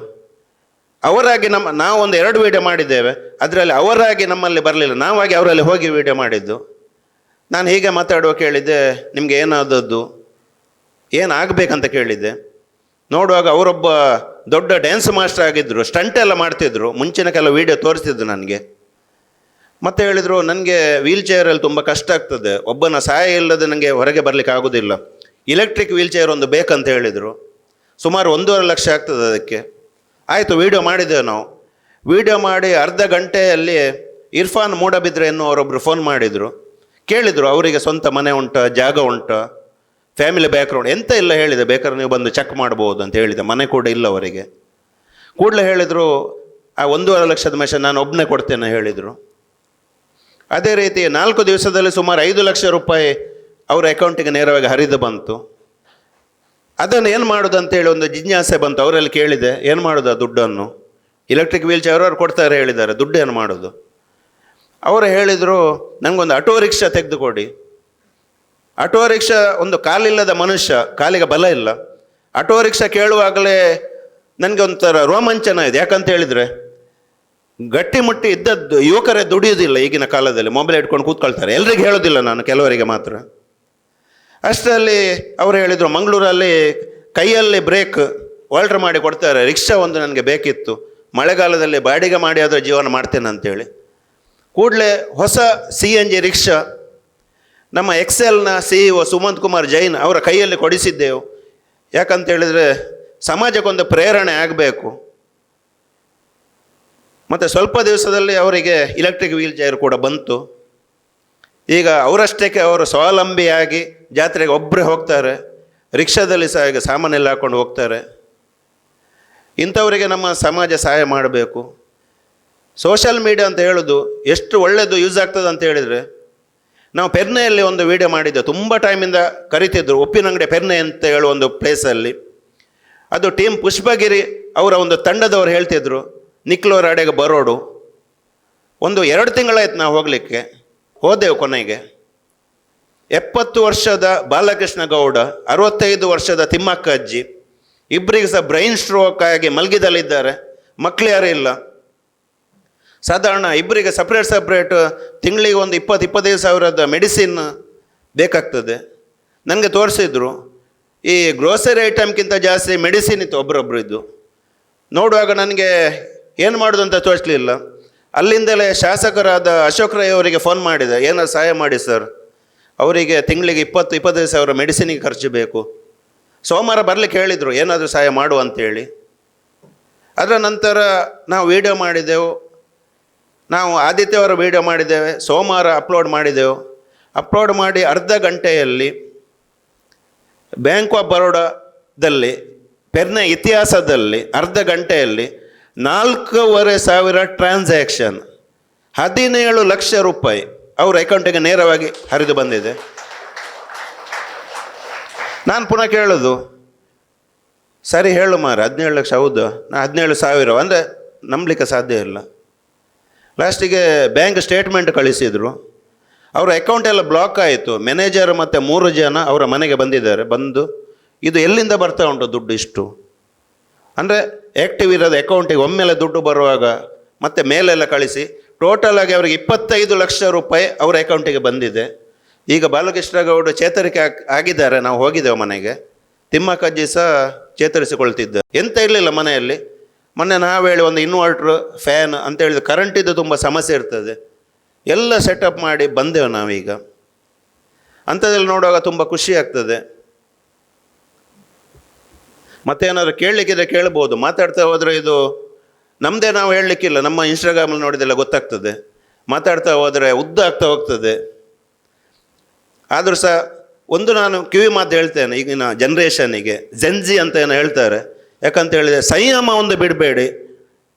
ಅವರಾಗಿ ನಾವು ಒಂದು 2 ವೀಡಿಯೋ ಮಾಡಿದ್ದೇವೆ, ಅದರಲ್ಲಿ ಅವರಾಗಿ ನಮ್ಮಲ್ಲಿ ಬರಲಿಲ್ಲ, ನಾವಾಗಿ ಅವರಲ್ಲಿ ಹೋಗಿ ವೀಡಿಯೋ ಮಾಡಿದ್ದು. ನಾನು ಹೀಗೆ ಮಾತಾಡುವ ಕೇಳಿದ್ದೆ, ನಿಮಗೆ ಏನಾದದ್ದು, ಏನಾಗಬೇಕಂತ ಕೇಳಿದ್ದೆ. ನೋಡುವಾಗ ಅವರೊಬ್ಬ ದೊಡ್ಡ ಡ್ಯಾನ್ಸ್ ಮಾಸ್ಟರ್ ಆಗಿದ್ದರು, ಸ್ಟಂಟ್ ಎಲ್ಲ ಮಾಡ್ತಿದ್ರು. ಮುಂಚಿನ ಕೆಲವು ವೀಡಿಯೋ ತೋರಿಸ್ತಿದ್ರು ನನಗೆ. ಮತ್ತು ಹೇಳಿದರು, ನನಗೆ ವೀಲ್ ಚೇರಲ್ಲಿ ತುಂಬ ಕಷ್ಟ ಆಗ್ತದೆ, ಒಬ್ಬನ ಸಹಾಯ ಇಲ್ಲದೆ ನನಗೆ ಹೊರಗೆ ಬರಲಿಕ್ಕೆ ಆಗೋದಿಲ್ಲ, ಇಲೆಕ್ಟ್ರಿಕ್ ವೀಲ್ ಚೇರ್ ಒಂದು ಬೇಕಂತ ಹೇಳಿದರು. ಸುಮಾರು 1.5 ಲಕ್ಷ ಆಗ್ತದೆ ಅದಕ್ಕೆ. ಆಯಿತು, ವೀಡಿಯೋ ಮಾಡಿದ್ದೇವೆ ನಾವು. ವೀಡಿಯೋ ಮಾಡಿ ಅರ್ಧ ಗಂಟೆಯಲ್ಲಿ ಇರ್ಫಾನ್ ಮೂಡಬಿದ್ರೆ ಅವರೊಬ್ಬರು ಫೋನ್ ಮಾಡಿದರು. ಕೇಳಿದರು, ಅವರಿಗೆ ಸ್ವಂತ ಮನೆ ಉಂಟಾ, ಜಾಗ ಉಂಟಾ, ಫ್ಯಾಮಿಲಿ ಬ್ಯಾಕ್ಗ್ರೌಂಡ್ ಎಂತ ಇಲ್ಲ ಹೇಳಿದೆ, ಬೇಕಾದ್ರೆ ನೀವು ಬಂದು ಚೆಕ್ ಮಾಡ್ಬೋದು ಅಂತ ಹೇಳಿದೆ. ಮನೆ ಕೂಡ ಇಲ್ಲ ಅವರಿಗೆ. ಕೂಡಲೇ ಹೇಳಿದರು, ಆ 1.5 ಲಕ್ಷದ ಮೆಷನ್ ನಾನು ಒಬ್ಬನೇ ಕೊಡ್ತೇನೆ ಹೇಳಿದರು. ಅದೇ ರೀತಿ 4 ದಿವಸದಲ್ಲಿ ಸುಮಾರು 5 ಲಕ್ಷ ರೂಪಾಯಿ ಅವರ ಅಕೌಂಟಿಗೆ ನೇರವಾಗಿ ಹರಿದು ಬಂತು. ಅದನ್ನು ಏನು ಮಾಡೋದು ಅಂತೇಳಿ ಒಂದು ಜಿಜ್ಞಾಸೆ ಬಂತು. ಅವರಲ್ಲಿ ಕೇಳಿದೆ, ಏನು ಮಾಡೋದು ಆ ದುಡ್ಡನ್ನು? ಇಲೆಕ್ಟ್ರಿಕ್ ವೀಲ್ ಚೇರ್ ಅವ್ರು ಕೊಡ್ತಾರೆ ಹೇಳಿದ್ದಾರೆ, ದುಡ್ಡು ಏನು ಮಾಡೋದು? ಅವರು ಹೇಳಿದರು, ನನಗೊಂದು ಆಟೋ ರಿಕ್ಷಾ ತೆಗೆದುಕೊಡಿ. ಆಟೋ ರಿಕ್ಷಾ, ಒಂದು ಕಾಲಿಲ್ಲದ ಮನುಷ್ಯ, ಕಾಲಿಗೆ ಬಲ ಇಲ್ಲ. ಆಟೋ ರಿಕ್ಷಾ ಕೇಳುವಾಗಲೇ ನನಗೆ ಒಂಥರ ರೋಮಾಂಚನ ಇದೆ. ಯಾಕಂತ ಹೇಳಿದರೆ ಗಟ್ಟಿಮುಟ್ಟಿ ಇದ್ದದ್ದು ಯುವಕರೇ ದುಡಿಯೋದಿಲ್ಲ ಈಗಿನ ಕಾಲದಲ್ಲಿ, ಮೊಬೈಲ್ ಇಟ್ಕೊಂಡು ಕೂತ್ಕೊಳ್ತಾರೆ. ಎಲ್ರಿಗೆ ಹೇಳೋದಿಲ್ಲ ನಾನು, ಕೆಲವರಿಗೆ ಮಾತ್ರ. ಅಷ್ಟರಲ್ಲಿ ಅವರು ಹೇಳಿದರು, ಮಂಗಳೂರಲ್ಲಿ ಕೈಯಲ್ಲಿ ಬ್ರೇಕ್ ಆಲ್ಟ್ರ್ ಮಾಡಿ ಕೊಡ್ತಾರೆ, ರಿಕ್ಷಾ ಒಂದು ನನಗೆ ಬೇಕಿತ್ತು, ಮಳೆಗಾಲದಲ್ಲಿ ಬಾಡಿಗೆ ಮಾಡಿ ಅದರ ಜೀವನ ಮಾಡ್ತೇನೆ ಅಂತೇಳಿ. ಕೂಡಲೇ ಹೊಸ CNG ರಿಕ್ಷಾ ನಮ್ಮ ಎಕ್ಸೆಲ್ನ CEO ಸುಮಂತ್ ಕುಮಾರ್ ಜೈನ್ ಅವರ ಕೈಯಲ್ಲಿ ಕೊಡಿಸಿದ್ದೆವು. ಯಾಕಂತ ಹೇಳಿದರೆ ಸಮಾಜಕ್ಕೊಂದು ಪ್ರೇರಣೆ ಆಗಬೇಕು. ಮತ್ತು ಸ್ವಲ್ಪ ದಿವಸದಲ್ಲಿ ಅವರಿಗೆ ಇಲೆಕ್ಟ್ರಿಕ್ ವೀಲ್ ಚೇರ್ ಕೂಡ ಬಂತು. ಈಗ ಅವರಷ್ಟಕ್ಕೆ ಅವರು ಸ್ವಾವಲಂಬಿಯಾಗಿ ಜಾತ್ರೆಗೆ ಒಬ್ಬರೇ ಹೋಗ್ತಾರೆ, ರಿಕ್ಷಾದಲ್ಲಿ ಸಹ ಈಗ ಸಾಮಾನೆಲ್ಲ ಹಾಕ್ಕೊಂಡು ಹೋಗ್ತಾರೆ. ಇಂಥವರಿಗೆ ನಮ್ಮ ಸಮಾಜ ಸಹಾಯ ಮಾಡಬೇಕು. ಸೋಷಲ್ ಮೀಡಿಯಾ ಅಂತ ಹೇಳೋದು ಎಷ್ಟು ಒಳ್ಳೆಯದು ಯೂಸ್ ಆಗ್ತದೆ ಅಂತ ಹೇಳಿದರೆ, ನಾವು ಪೆರ್ನೆಯಲ್ಲಿ ಒಂದು ವೀಡಿಯೋ ಮಾಡಿದ್ದೆ. ತುಂಬ ಟೈಮಿಂದ ಕರಿತಿದ್ರು, ಉಪ್ಪಿನಂಗಡಿ ಪೆರ್ನೆ ಅಂತ ಹೇಳುವ ಒಂದು ಪ್ಲೇಸಲ್ಲಿ. ಅದು ಟೀಮ್ ಪುಷ್ಪಗಿರಿ ಅವರ ಒಂದು ತಂಡದವರು ಹೇಳ್ತಿದ್ರು, ನಿಕ್ಲೋರ್ ಅಡೆಗೆ ಬರೋಡು. 1-2 ತಿಂಗಳಾಯ್ತು ನಾವು ಹೋಗಲಿಕ್ಕೆ. ಹೋದೆವು. ಕೊನೆಗೆ 70 ವರ್ಷದ ಬಾಲಕೃಷ್ಣ ಗೌಡ, 65 ವರ್ಷದ ತಿಮ್ಮಕ್ಕ ಅಜ್ಜಿ, ಇಬ್ಬರಿಗೆ ಸಹ ಬ್ರೈನ್ ಸ್ಟ್ರೋಕ್ ಆಗಿ ಮಲಗಿದಲ್ಲಿದ್ದಾರೆ. ಮಕ್ಕಳು ಯಾರೂ ಇಲ್ಲ. ಸಾಧಾರಣ ಇಬ್ಬರಿಗೆ ಸಪ್ರೇಟ್ ತಿಂಗಳಿಗೆ ಒಂದು 20-25 ಸಾವಿರದ ಮೆಡಿಸಿನ್ ಬೇಕಾಗ್ತದೆ. ನನಗೆ ತೋರಿಸಿದ್ರು, ಈ ಗ್ರೋಸರಿ ಐಟಮ್ಗಿಂತ ಜಾಸ್ತಿ ಮೆಡಿಸಿನ್ ಇತ್ತು ಒಬ್ಬರೊಬ್ಬರು ಇದ್ದು. ನೋಡುವಾಗ ನನಗೆ ಏನು ಮಾಡೋದು ಅಂತ ತೋರಿಸಲಿಲ್ಲ. ಅಲ್ಲಿಂದಲೇ ಶಾಸಕರಾದ ಅಶೋಕ್ ರೈ ಅವರಿಗೆ ಫೋನ್ ಮಾಡಿದೆ, ಏನಾದ್ರು ಸಹಾಯ ಮಾಡಿ ಸರ್, ಅವರಿಗೆ ತಿಂಗಳಿಗೆ 20-25 ಸಾವಿರ ಮೆಡಿಸಿನಿಗೆ ಖರ್ಚು ಬೇಕು. ಸೋಮವಾರ ಬರಲಿಕ್ಕೆ ಹೇಳಿದರು, ಏನಾದರೂ ಸಹಾಯ ಮಾಡು ಅಂತೇಳಿ. ಅದರ ನಂತರ ನಾವು ವೀಡಿಯೋ ಮಾಡಿದೆವು. ನಾವು ಆದಿತ್ಯವಾರ ವೀಡಿಯೋ ಮಾಡಿದ್ದೇವೆ, ಸೋಮವಾರ ಅಪ್ಲೋಡ್ ಮಾಡಿದೆವು. ಅಪ್ಲೋಡ್ ಮಾಡಿ ಅರ್ಧ ಗಂಟೆಯಲ್ಲಿ ಬ್ಯಾಂಕ್ ಆಫ್ ಬರೋಡಾದಲ್ಲಿ ಪೆರ್ನೆ ಇತಿಹಾಸದಲ್ಲಿ ಅರ್ಧ ಗಂಟೆಯಲ್ಲಿ 4,500 ಟ್ರಾನ್ಸಾಕ್ಷನ್, 17 ಲಕ್ಷ ರೂಪಾಯಿ ಅವ್ರ ಅಕೌಂಟಿಗೆ ನೇರವಾಗಿ ಹರಿದು ಬಂದಿದೆ. ನಾನು ಪುನಃ ಕೇಳೋದು, ಸರಿ ಹೇಳು ಮಾರ, 17 ಲಕ್ಷ ಹೌದು, 17,000 ಅಂದರೆ ನಂಬಲಿಕ್ಕೆ ಸಾಧ್ಯ ಇಲ್ಲ. ಲಾಸ್ಟಿಗೆ ಬ್ಯಾಂಕ್ ಸ್ಟೇಟ್ಮೆಂಟ್ ಕಳಿಸಿದರು. ಅವರ ಅಕೌಂಟ್ ಎಲ್ಲ ಬ್ಲಾಕ್ ಆಯಿತು. ಮ್ಯಾನೇಜರ್ ಮತ್ತು 3 ಜನ ಅವರ ಮನೆಗೆ ಬಂದಿದ್ದಾರೆ. ಬಂದು ಇದು ಎಲ್ಲಿಂದ ಬರ್ತಾ ಉಂಟು ದುಡ್ಡು ಇಷ್ಟು ಅಂದರೆ, ಆ್ಯಕ್ಟಿವ್ ಇರೋದು ಅಕೌಂಟಿಗೆ ಒಮ್ಮೆಲೆ ದುಡ್ಡು ಬರುವಾಗ ಮತ್ತು ಮೇಲೆಲ್ಲ ಕಳಿಸಿ ಟೋಟಲ್ ಆಗಿ ಅವರಿಗೆ 25 ಲಕ್ಷ ರೂಪಾಯಿ ಅವರ ಅಕೌಂಟಿಗೆ ಬಂದಿದೆ. ಈಗ ಬಾಲಕೃಷ್ಣ ಗೌಡ ಚೇತರಿಕೆ ಆಗಿದ್ದಾರೆ. ನಾವು ಹೋಗಿದ್ದೇವೆ ಮನೆಗೆ. ತಿಮ್ಮಕ್ಕಜ್ಜಿ ಸಹ ಚೇತರಿಸಿಕೊಳ್ತಿದ್ದ. ಎಂತ ಇರಲಿಲ್ಲ ಮನೆಯಲ್ಲಿ. ಮೊನ್ನೆ ನಾವು ಹೇಳಿ ಒಂದು ಇನ್ವರ್ಟ್ರ್, ಫ್ಯಾನ್ ಅಂತ ಹೇಳಿದ್ರೆ ಕರೆಂಟಿದ್ದು ತುಂಬ ಸಮಸ್ಯೆ ಇರ್ತದೆ. ಎಲ್ಲ ಸೆಟಪ್ ಮಾಡಿ ಬಂದೆವು ನಾವೀಗ. ಅಂಥದ್ರಲ್ಲಿ ನೋಡುವಾಗ ತುಂಬ ಖುಷಿ ಆಗ್ತದೆ. ಮತ್ತೇನಾದ್ರು ಕೇಳಲಿಕ್ಕಿದ್ರೆ ಕೇಳ್ಬೋದು. ಮಾತಾಡ್ತಾ ಹೋದರೆ ಇದು ನಮ್ಮದೇ ನಾವು ಹೇಳಲಿಕ್ಕಿಲ್ಲ. ನಮ್ಮ ಇನ್ಸ್ಟಾಗ್ರಾಮಲ್ಲಿ ನೋಡಿದೆಲ್ಲ ಗೊತ್ತಾಗ್ತದೆ. ಮಾತಾಡ್ತಾ ಹೋದರೆ ಉದ್ದ ಆಗ್ತಾ ಹೋಗ್ತದೆ. ಆದರೂ ಸಹ ಒಂದು ನಾನು ಕಿವಿ ಮಾತು ಹೇಳ್ತೇನೆ ಈಗಿನ ಜನ್ರೇಷನ್ನಿಗೆ, ಜೆನ್ಜಿ ಅಂತ ಏನೋ ಹೇಳ್ತಾರೆ. ಯಾಕಂತ ಹೇಳಿದರೆ ಸಂಯಮ ಒಂದು ಬಿಡಬೇಡಿ.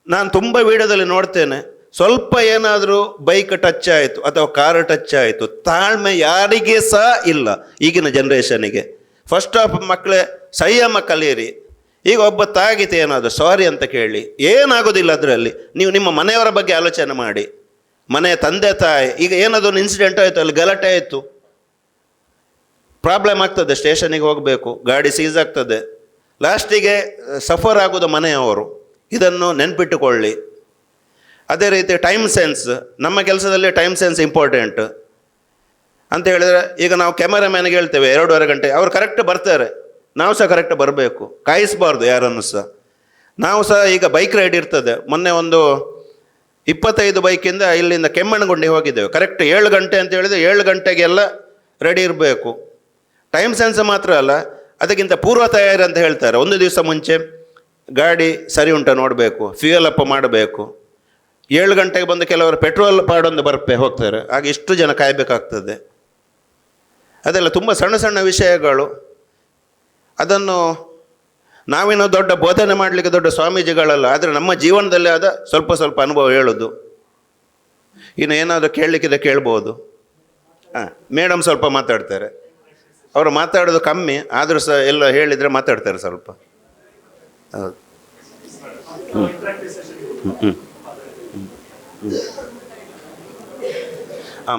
ನಾನು ತುಂಬ ವೀಡಿಯೋದಲ್ಲಿ ನೋಡ್ತೇನೆ, ಸ್ವಲ್ಪ ಏನಾದರೂ ಬೈಕ್ ಟಚ್ ಆಯಿತು ಅಥವಾ ಕಾರ್ ಟಚ್ ಆಯಿತು, ತಾಳ್ಮೆ ಯಾರಿಗೆ ಸಹ ಇಲ್ಲ ಈಗಿನ ಜನ್ರೇಷನಿಗೆ. ಫಸ್ಟ್ ಆಫ್ ಮಕ್ಕಳೇ ಸಂಯಮ ಕಲಿಯಿರಿ. ಈಗ ಒಬ್ಬ ತಾಗಿತೆ ಏನಾದರೂ ಸಾರಿ ಅಂತ ಕೇಳಿ, ಏನಾಗೋದಿಲ್ಲ ಅದರಲ್ಲಿ. ನೀವು ನಿಮ್ಮ ಮನೆಯವರ ಬಗ್ಗೆ ಆಲೋಚನೆ ಮಾಡಿ. ಮನೆಯ ತಂದೆ ತಾಯಿ, ಈಗ ಏನಾದರೂ ಒಂದು ಇನ್ಸಿಡೆಂಟ್ ಆಯಿತು, ಅಲ್ಲಿ ಗಲಾಟೆ ಆಯಿತು, ಪ್ರಾಬ್ಲಮ್ ಆಗ್ತದೆ, ಸ್ಟೇಷನಿಗೆ ಹೋಗಬೇಕು, ಗಾಡಿ ಸೀಸ್ ಆಗ್ತದೆ, ಲಾಸ್ಟಿಗೆ ಸಫರ್ ಆಗೋದು ಮನೆಯವರು. ಇದನ್ನು ನೆನ್ಪಿಟ್ಟುಕೊಳ್ಳಿ. ಅದೇ ರೀತಿ ಟೈಮ್ ಸೆನ್ಸ್, ನಮ್ಮ ಕೆಲಸದಲ್ಲಿ ಟೈಮ್ ಸೆನ್ಸ್ ಇಂಪಾರ್ಟೆಂಟ್ ಅಂತ ಹೇಳಿದರೆ, ಈಗ ನಾವು ಕ್ಯಾಮರಾಮ್ಯಾನ್ಗೆ ಹೇಳ್ತೇವೆ 2.5 ಗಂಟೆ, ಅವ್ರು ಕರೆಕ್ಟ್ ಬರ್ತಾರೆ, ನಾವು ಸಹ ಕರೆಕ್ಟ್ ಬರಬೇಕು, ಕಾಯಿಸಬಾರ್ದು ಯಾರನ್ನು ಸಹ. ನಾವು ಸಹ ಈಗ ಬೈಕ್ ರೈಡ್ ಇರ್ತದೆ. ಮೊನ್ನೆ ಒಂದು 25 ಬೈಕಿಂದ ಇಲ್ಲಿಂದ ಕೆಮ್ಮಣ್ಣಗುಂಡಿ ಹೋಗಿದ್ದೇವೆ. ಕರೆಕ್ಟ್ 7 ಗಂಟೆ ಅಂತ ಹೇಳಿದರೆ 7 ಗಂಟೆಗೆಲ್ಲ ರೆಡಿ ಇರಬೇಕು. ಟೈಮ್ ಸೆನ್ಸ್ ಮಾತ್ರ ಅಲ್ಲ, ಅದಕ್ಕಿಂತ ಪೂರ್ವ ತಯಾರಿ ಅಂತ ಹೇಳ್ತಾರೆ. ಒಂದು ದಿವಸ ಮುಂಚೆ ಗಾಡಿ ಸರಿ ಉಂಟ ನೋಡಬೇಕು, ಫ್ಯೂಯಲ್ ಅಪ್ ಮಾಡಬೇಕು. 7 ಗಂಟೆಗೆ ಬಂದು ಕೆಲವರು ಪೆಟ್ರೋಲ್ ಪಾಡೊಂದು ಹೋಗ್ತಾರೆ. ಆಗ ಇಷ್ಟು ಜನ ಕಾಯಬೇಕಾಗ್ತದೆ. ಅದೆಲ್ಲ ತುಂಬ ಸಣ್ಣ ಸಣ್ಣ ವಿಷಯಗಳು. ಅದನ್ನು ನಾವೇನೋ ದೊಡ್ಡ ಬೋಧನೆ ಮಾಡಲಿಕ್ಕೆ ದೊಡ್ಡ ಸ್ವಾಮೀಜಿಗಳಲ್ಲ, ಆದರೆ ನಮ್ಮ ಜೀವನದಲ್ಲಿ ಆದ ಸ್ವಲ್ಪ ಸ್ವಲ್ಪ ಅನುಭವ ಹೇಳೋದು. ಇನ್ನು ಏನಾದರೂ ಕೇಳಲಿಕ್ಕಿದೆ ಕೇಳ್ಬೋದು. ಮೇಡಮ್ ಸ್ವಲ್ಪ ಮಾತಾಡ್ತಾರೆ. ಅವರು ಮಾತಾಡೋದು ಕಮ್ಮಿ, ಆದರೂ ಸಹ ಎಲ್ಲ ಹೇಳಿದರೆ ಮಾತಾಡ್ತಾರೆ ಸ್ವಲ್ಪ. ಹೌದು.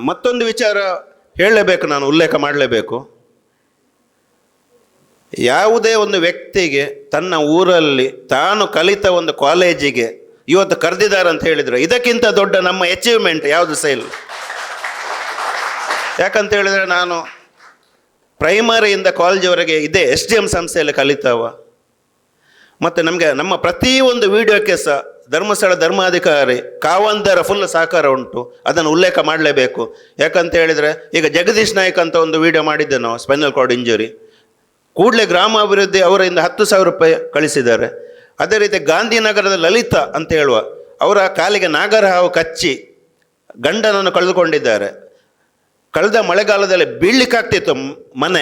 ಮತ್ತೊಂದು ವಿಚಾರ ಹೇಳಲೇಬೇಕು, ನಾನು ಉಲ್ಲೇಖ ಮಾಡಲೇಬೇಕು. ಯಾವುದೇ ಒಂದು ವ್ಯಕ್ತಿಗೆ ತನ್ನ ಊರಲ್ಲಿ ತಾನು ಕಲಿತ ಒಂದು ಕಾಲೇಜಿಗೆ ಇವತ್ತು ಕರೆದಿದ್ದಾರೆ ಅಂತ ಹೇಳಿದರೆ, ಇದಕ್ಕಿಂತ ದೊಡ್ಡ ನಮ್ಮ ಅಚೀವ್ಮೆಂಟ್ ಯಾವುದು ಸಹ ಇಲ್ಲ. ಯಾಕಂತ ಹೇಳಿದರೆ, ನಾನು ಪ್ರೈಮರಿಯಿಂದ ಕಾಲೇಜಿವರೆಗೆ ಇದೇ SDM ಸಂಸ್ಥೆಯಲ್ಲಿ ಕಲಿತಾವ. ಮತ್ತು ನಮಗೆ ನಮ್ಮ ಪ್ರತಿಯೊಂದು ವಿಡಿಯೋಕ್ಕೆ ಸಹ ಧರ್ಮಸ್ಥಳ ಧರ್ಮಾಧಿಕಾರಿ ಕಾವಂದರ ಫುಲ್ ಸಹಕಾರ ಉಂಟು. ಅದನ್ನು ಉಲ್ಲೇಖ ಮಾಡಲೇಬೇಕು. ಯಾಕಂತ ಹೇಳಿದರೆ, ಈಗ ಜಗದೀಶ್ ನಾಯ್ಕ್ ಅಂತ ಒಂದು ವಿಡಿಯೋ ಮಾಡಿದ್ದೆ ನಾವು, ಸ್ಪೈನಲ್ ಕಾರ್ಡ್ ಇಂಜುರಿ. ಕೂಡಲೇ ಗ್ರಾಮಾಭಿವೃದ್ಧಿ ಅವರಿಂದ 10,000 ರೂಪಾಯಿ ಕಳಿಸಿದ್ದಾರೆ. ಅದೇ ರೀತಿ ಗಾಂಧಿನಗರದ ಲಲಿತಾ ಅಂತ ಹೇಳುವ, ಅವರ ಕಾಲಿಗೆ ನಾಗರ ಹಾವು ಕಚ್ಚಿ ಗಂಡನನ್ನು ಕಳೆದುಕೊಂಡಿದ್ದಾರೆ. ಕಳೆದ ಮಳೆಗಾಲದಲ್ಲಿ ಬೀಳಲಿಕ್ಕಾಗ್ತಿತ್ತು ಮನೆ.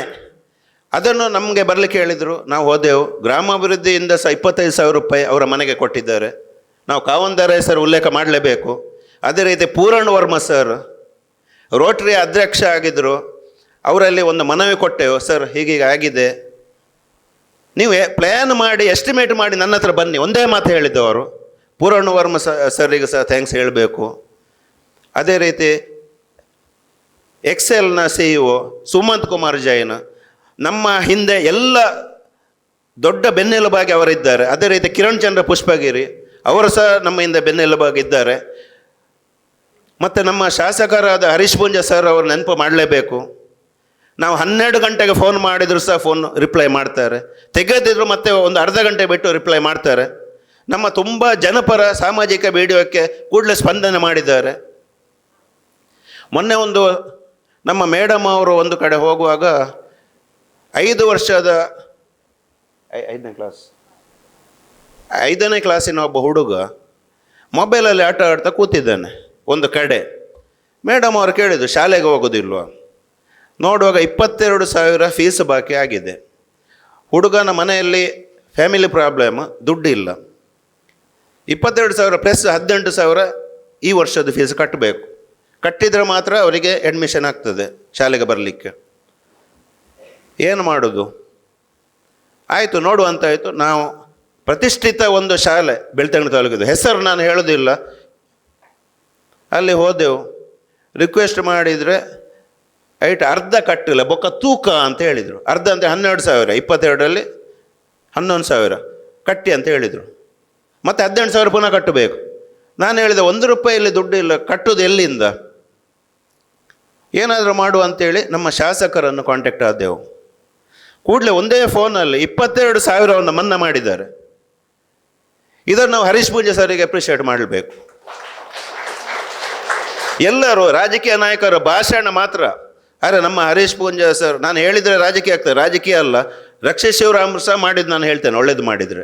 ಅದನ್ನು ನಮಗೆ ಬರಲಿಕ್ಕೆ ಹೇಳಿದರು. ನಾವು ಹೋದೆವು. ಗ್ರಾಮಾಭಿವೃದ್ಧಿಯಿಂದ ಸಹ 25,000 ರೂಪಾಯಿ ಅವರ ಮನೆಗೆ ಕೊಟ್ಟಿದ್ದಾರೆ. ನಾವು ಕಾವಂದರ ಹೆಸರು ಉಲ್ಲೇಖ ಮಾಡಲೇಬೇಕು. ಅದೇ ರೀತಿ ಪೂರಣ್ ವರ್ಮ ಸರ್ ರೋಟರಿ ಅಧ್ಯಕ್ಷ ಆಗಿದ್ದರು. ಅವರಲ್ಲಿ ಒಂದು ಮನವಿ ಕೊಟ್ಟೆವು, ಸರ್ ಹೀಗೀಗೆ ಆಗಿದೆ, ನೀವು ಪ್ಲ್ಯಾನ್ ಮಾಡಿ ಎಸ್ಟಿಮೇಟ್ ಮಾಡಿ ನನ್ನ ಹತ್ರ ಬನ್ನಿ, ಒಂದೇ ಮಾತು ಹೇಳಿದ್ದವರು. ಪೂರಣ್ ವರ್ಮ ಸರ್ರಿಗೆ ಸಹ ಥ್ಯಾಂಕ್ಸ್ ಹೇಳಬೇಕು. ಅದೇ ರೀತಿ ಎಕ್ಸೆಲ್ನ CEO ಸುಮಂತ್ ಕುಮಾರ್ ಜೈನ್, ನಮ್ಮ ಹಿಂದೆ ಎಲ್ಲ ದೊಡ್ಡ ಬೆನ್ನೆಲುಬಾಗಿ ಅವರಿದ್ದಾರೆ. ಅದೇ ರೀತಿ ಕಿರಣ್ ಚಂದ್ರ ಪುಷ್ಪಗಿರಿ ಅವರು ಸಹ ನಮ್ಮ ಹಿಂದೆ ಬೆನ್ನೆಲುಬಾಗಿದ್ದಾರೆ. ಮತ್ತು ನಮ್ಮ ಶಾಸಕರಾದ ಹರೀಶ್ ಪೂಂಜಾ ಸರ್ ಅವರು ನೆನಪು ಮಾಡಲೇಬೇಕು. ನಾವು 12 ಗಂಟೆಗೆ ಫೋನ್ ಮಾಡಿದರೂ ಸಹ ಫೋನ್ ರಿಪ್ಲೈ ಮಾಡ್ತಾರೆ, ತೆಗೆದಿದ್ರು ಮತ್ತೆ ಒಂದು ಅರ್ಧ ಗಂಟೆ ಬಿಟ್ಟು ರಿಪ್ಲೈ ಮಾಡ್ತಾರೆ. ನಮ್ಮ ತುಂಬ ಜನಪರ ಸಾಮಾಜಿಕ ವಿಡಿಯೋಕ್ಕೆ ಕೂಡಲೇ ಸ್ಪಂದನೆ ಮಾಡಿದ್ದಾರೆ. ಮೊನ್ನೆ ಒಂದು ನಮ್ಮ ಮೇಡಮ್ ಅವರು ಒಂದು ಕಡೆ ಹೋಗುವಾಗ 5 ವರ್ಷದ 5ನೇ ಕ್ಲಾಸಿನ ಒಬ್ಬ ಹುಡುಗ ಮೊಬೈಲಲ್ಲಿ ಆಟ ಆಡ್ತಾ ಕೂತಿದ್ದಾನೆ ಒಂದು ಕಡೆ. ಮೇಡಮ್ ಅವರು ಕೇಳಿದ್ರು, ಶಾಲೆಗೆ ಹೋಗೋದಿಲ್ವ? ನೋಡುವಾಗ 22,000 ಫೀಸ್ ಬಾಕಿ ಆಗಿದೆ. ಹುಡುಗನ ಮನೆಯಲ್ಲಿ ಫ್ಯಾಮಿಲಿ ಪ್ರಾಬ್ಲಮ್, ದುಡ್ಡಿಲ್ಲ. 22,000 ಪ್ಲಸ್ 18,000 ಈ ವರ್ಷದ ಫೀಸ್ ಕಟ್ಟಬೇಕು. ಕಟ್ಟಿದರೆ ಮಾತ್ರ ಅವರಿಗೆ ಅಡ್ಮಿಷನ್ ಆಗ್ತದೆ ಶಾಲೆಗೆ ಬರಲಿಕ್ಕೆ. ಏನು ಮಾಡೋದು? ಆಯಿತು, ನೋಡುವಂತಾಯಿತು. ನಾವು ಪ್ರತಿಷ್ಠಿತ ಒಂದು ಶಾಲೆ ಬೆಳ್ತಂಗಡಿ ತಾಲೂಕಿದ್ದು, ಹೆಸರು ನಾನು ಹೇಳೋದಿಲ್ಲ, ಅಲ್ಲಿ ಹೋದೆವು. ರಿಕ್ವೆಸ್ಟ್ ಮಾಡಿದರೆ ಅರ್ಧ ಕಟ್ಟಿಲ್ಲ, ಬೊಕ್ಕ ತೂಕ ಅಂತ ಹೇಳಿದರು. ಅರ್ಧ ಅಂದರೆ 12,000, 22ರಲ್ಲಿ 11,000 ಕಟ್ಟಿ ಅಂತ ಹೇಳಿದರು. ಮತ್ತು 18,000 ಪುನಃ ಕಟ್ಟಬೇಕು. ನಾನು ಹೇಳಿದೆ, 1 ರೂಪಾಯಲ್ಲಿ ದುಡ್ಡು ಇಲ್ಲ, ಕಟ್ಟೋದು ಎಲ್ಲಿಂದ? ಏನಾದರೂ ಮಾಡುವ ಅಂತೇಳಿ ನಮ್ಮ ಶಾಸಕರನ್ನು ಕಾಂಟ್ಯಾಕ್ಟ್ ಆದೆವು. ಕೂಡಲೇ ಒಂದೇ ಫೋನಲ್ಲಿ 22,000ವನ್ನು ಮನ್ನಾ ಮಾಡಿದ್ದಾರೆ. ಇದನ್ನು ನಾವು ಹರೀಶ್ ಪೂಂಜಾ ಸರಿಗೆ ಅಪ್ರಿಷಿಯೇಟ್ ಮಾಡಬೇಕು. ಎಲ್ಲರೂ ರಾಜಕೀಯ ನಾಯಕರ ಭಾಷಣ ಮಾತ್ರ. ಅರೆ ನಮ್ಮ ಹರೀಶ್ ಪೂಂಜಾ ಸರ್, ನಾನು ಹೇಳಿದರೆ ರಾಜಕೀಯ ಆಗ್ತದೆ, ರಾಜಕೀಯ ಅಲ್ಲ. ರಕ್ಷಿತ್ ಶಿವರಾಮ್ ಸಹ ಮಾಡಿದ್ದು ನಾನು ಹೇಳ್ತೇನೆ, ಒಳ್ಳೇದು ಮಾಡಿದರೆ.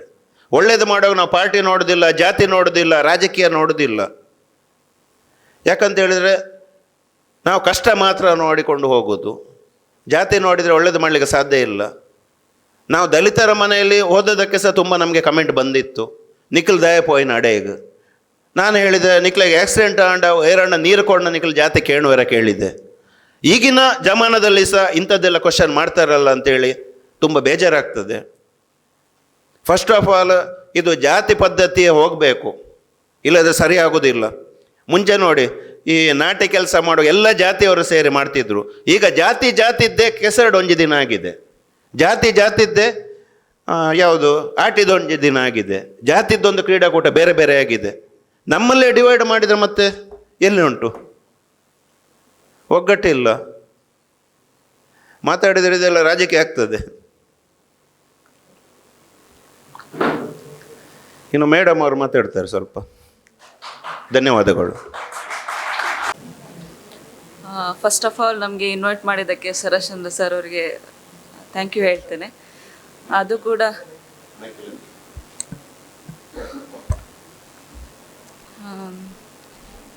ಒಳ್ಳೇದು ಮಾಡುವಾಗ ನಾವು ಪಾರ್ಟಿ ನೋಡೋದಿಲ್ಲ, ಜಾತಿ ನೋಡೋದಿಲ್ಲ, ರಾಜಕೀಯ ನೋಡೋದಿಲ್ಲ. ಯಾಕಂತ ಹೇಳಿದರೆ ನಾವು ಕಷ್ಟ ಮಾತ್ರ ನೋಡಿಕೊಂಡು ಹೋಗೋದು. ಜಾತಿ ನೋಡಿದರೆ ಒಳ್ಳೇದು ಮಾಡಲಿಕ್ಕೆ ಸಾಧ್ಯ ಇಲ್ಲ. ನಾವು ದಲಿತರ ಮನೆಯಲ್ಲಿ ಓದೋದಕ್ಕೆ ಸಹ ತುಂಬ ನಮಗೆ ಕಮೆಂಟ್ ಬಂದಿತ್ತು. ನಿಖಿಲ್ ದಯಪೋಯಿನ ಅಡೇಗ ನಾನು ಹೇಳಿದೆ, ನಿಖಿಲಿಗೆ ಆಕ್ಸಿಡೆಂಟ್ ಆಂಡ ಏರಣ್ಣ ನೀರು ಕೊಂಡ ನಿಖಿಲ್ ಜಾತಿ ಕೇಳುವರ ಕೇಳಿದೆ. ಈಗಿನ ಜಮಾನದಲ್ಲಿ ಸಹ ಇಂಥದ್ದೆಲ್ಲ ಕ್ವಶನ್ ಮಾಡ್ತಾರಲ್ಲ ಅಂತೇಳಿ ತುಂಬ ಬೇಜಾರಾಗ್ತದೆ. ಫಸ್ಟ್ ಆಫ್ ಆಲ್ ಇದು ಜಾತಿ ಪದ್ಧತಿಯೇ ಹೋಗಬೇಕು, ಇಲ್ಲದ್ರೆ ಸರಿ ಆಗೋದಿಲ್ಲ. ಮುಂಚೆ ನೋಡಿ, ಈ ನಾಟಿ ಕೆಲಸ ಮಾಡೋ ಎಲ್ಲ ಜಾತಿಯವರು ಸೇರಿ ಮಾಡ್ತಿದ್ರು. ಈಗ ಜಾತಿದ್ದೇ ಕೆಸರಡು ಒಂಜಿ ದಿನ ಆಗಿದೆ, ಜಾತಿದ್ದೇ ಯಾವುದು ಆಟಿದೊಂದು ದಿನ ಆಗಿದೆ. ಜಾತಿದ್ದೊಂದು ಕ್ರೀಡಾಕೂಟ ಬೇರೆ ಬೇರೆ ಆಗಿದೆ. ನಮ್ಮಲ್ಲೇ ಡಿವೈಡ್ ಮಾಡಿದರೆ ಮತ್ತೆ ಎಲ್ಲಿ ಉಂಟು? ಒಗ್ಗಟ್ಟಿಲ್ಲ. ಮಾತಾಡಿದರೆ ಇದೆಲ್ಲ ರಾಜಕೀಯ ಆಗ್ತದೆ. ಇನ್ನು ಮೇಡಮ್ ಅವರು ಮಾತಾಡ್ತಾರೆ ಸ್ವಲ್ಪ. ಧನ್ಯವಾದಗಳು. ಫಸ್ಟ್ ಆಫ್ ಆಲ್ ನಮಗೆ ಇನ್ವೈಟ್ ಮಾಡಿದ್ದಕ್ಕೆ ಶರಶ್ಚಂದ್ರ ಸರ್ ಅವರಿಗೆ ಥ್ಯಾಂಕ್ ಯು ಹೇಳ್ತೇನೆ. ಅದು ಕೂಡ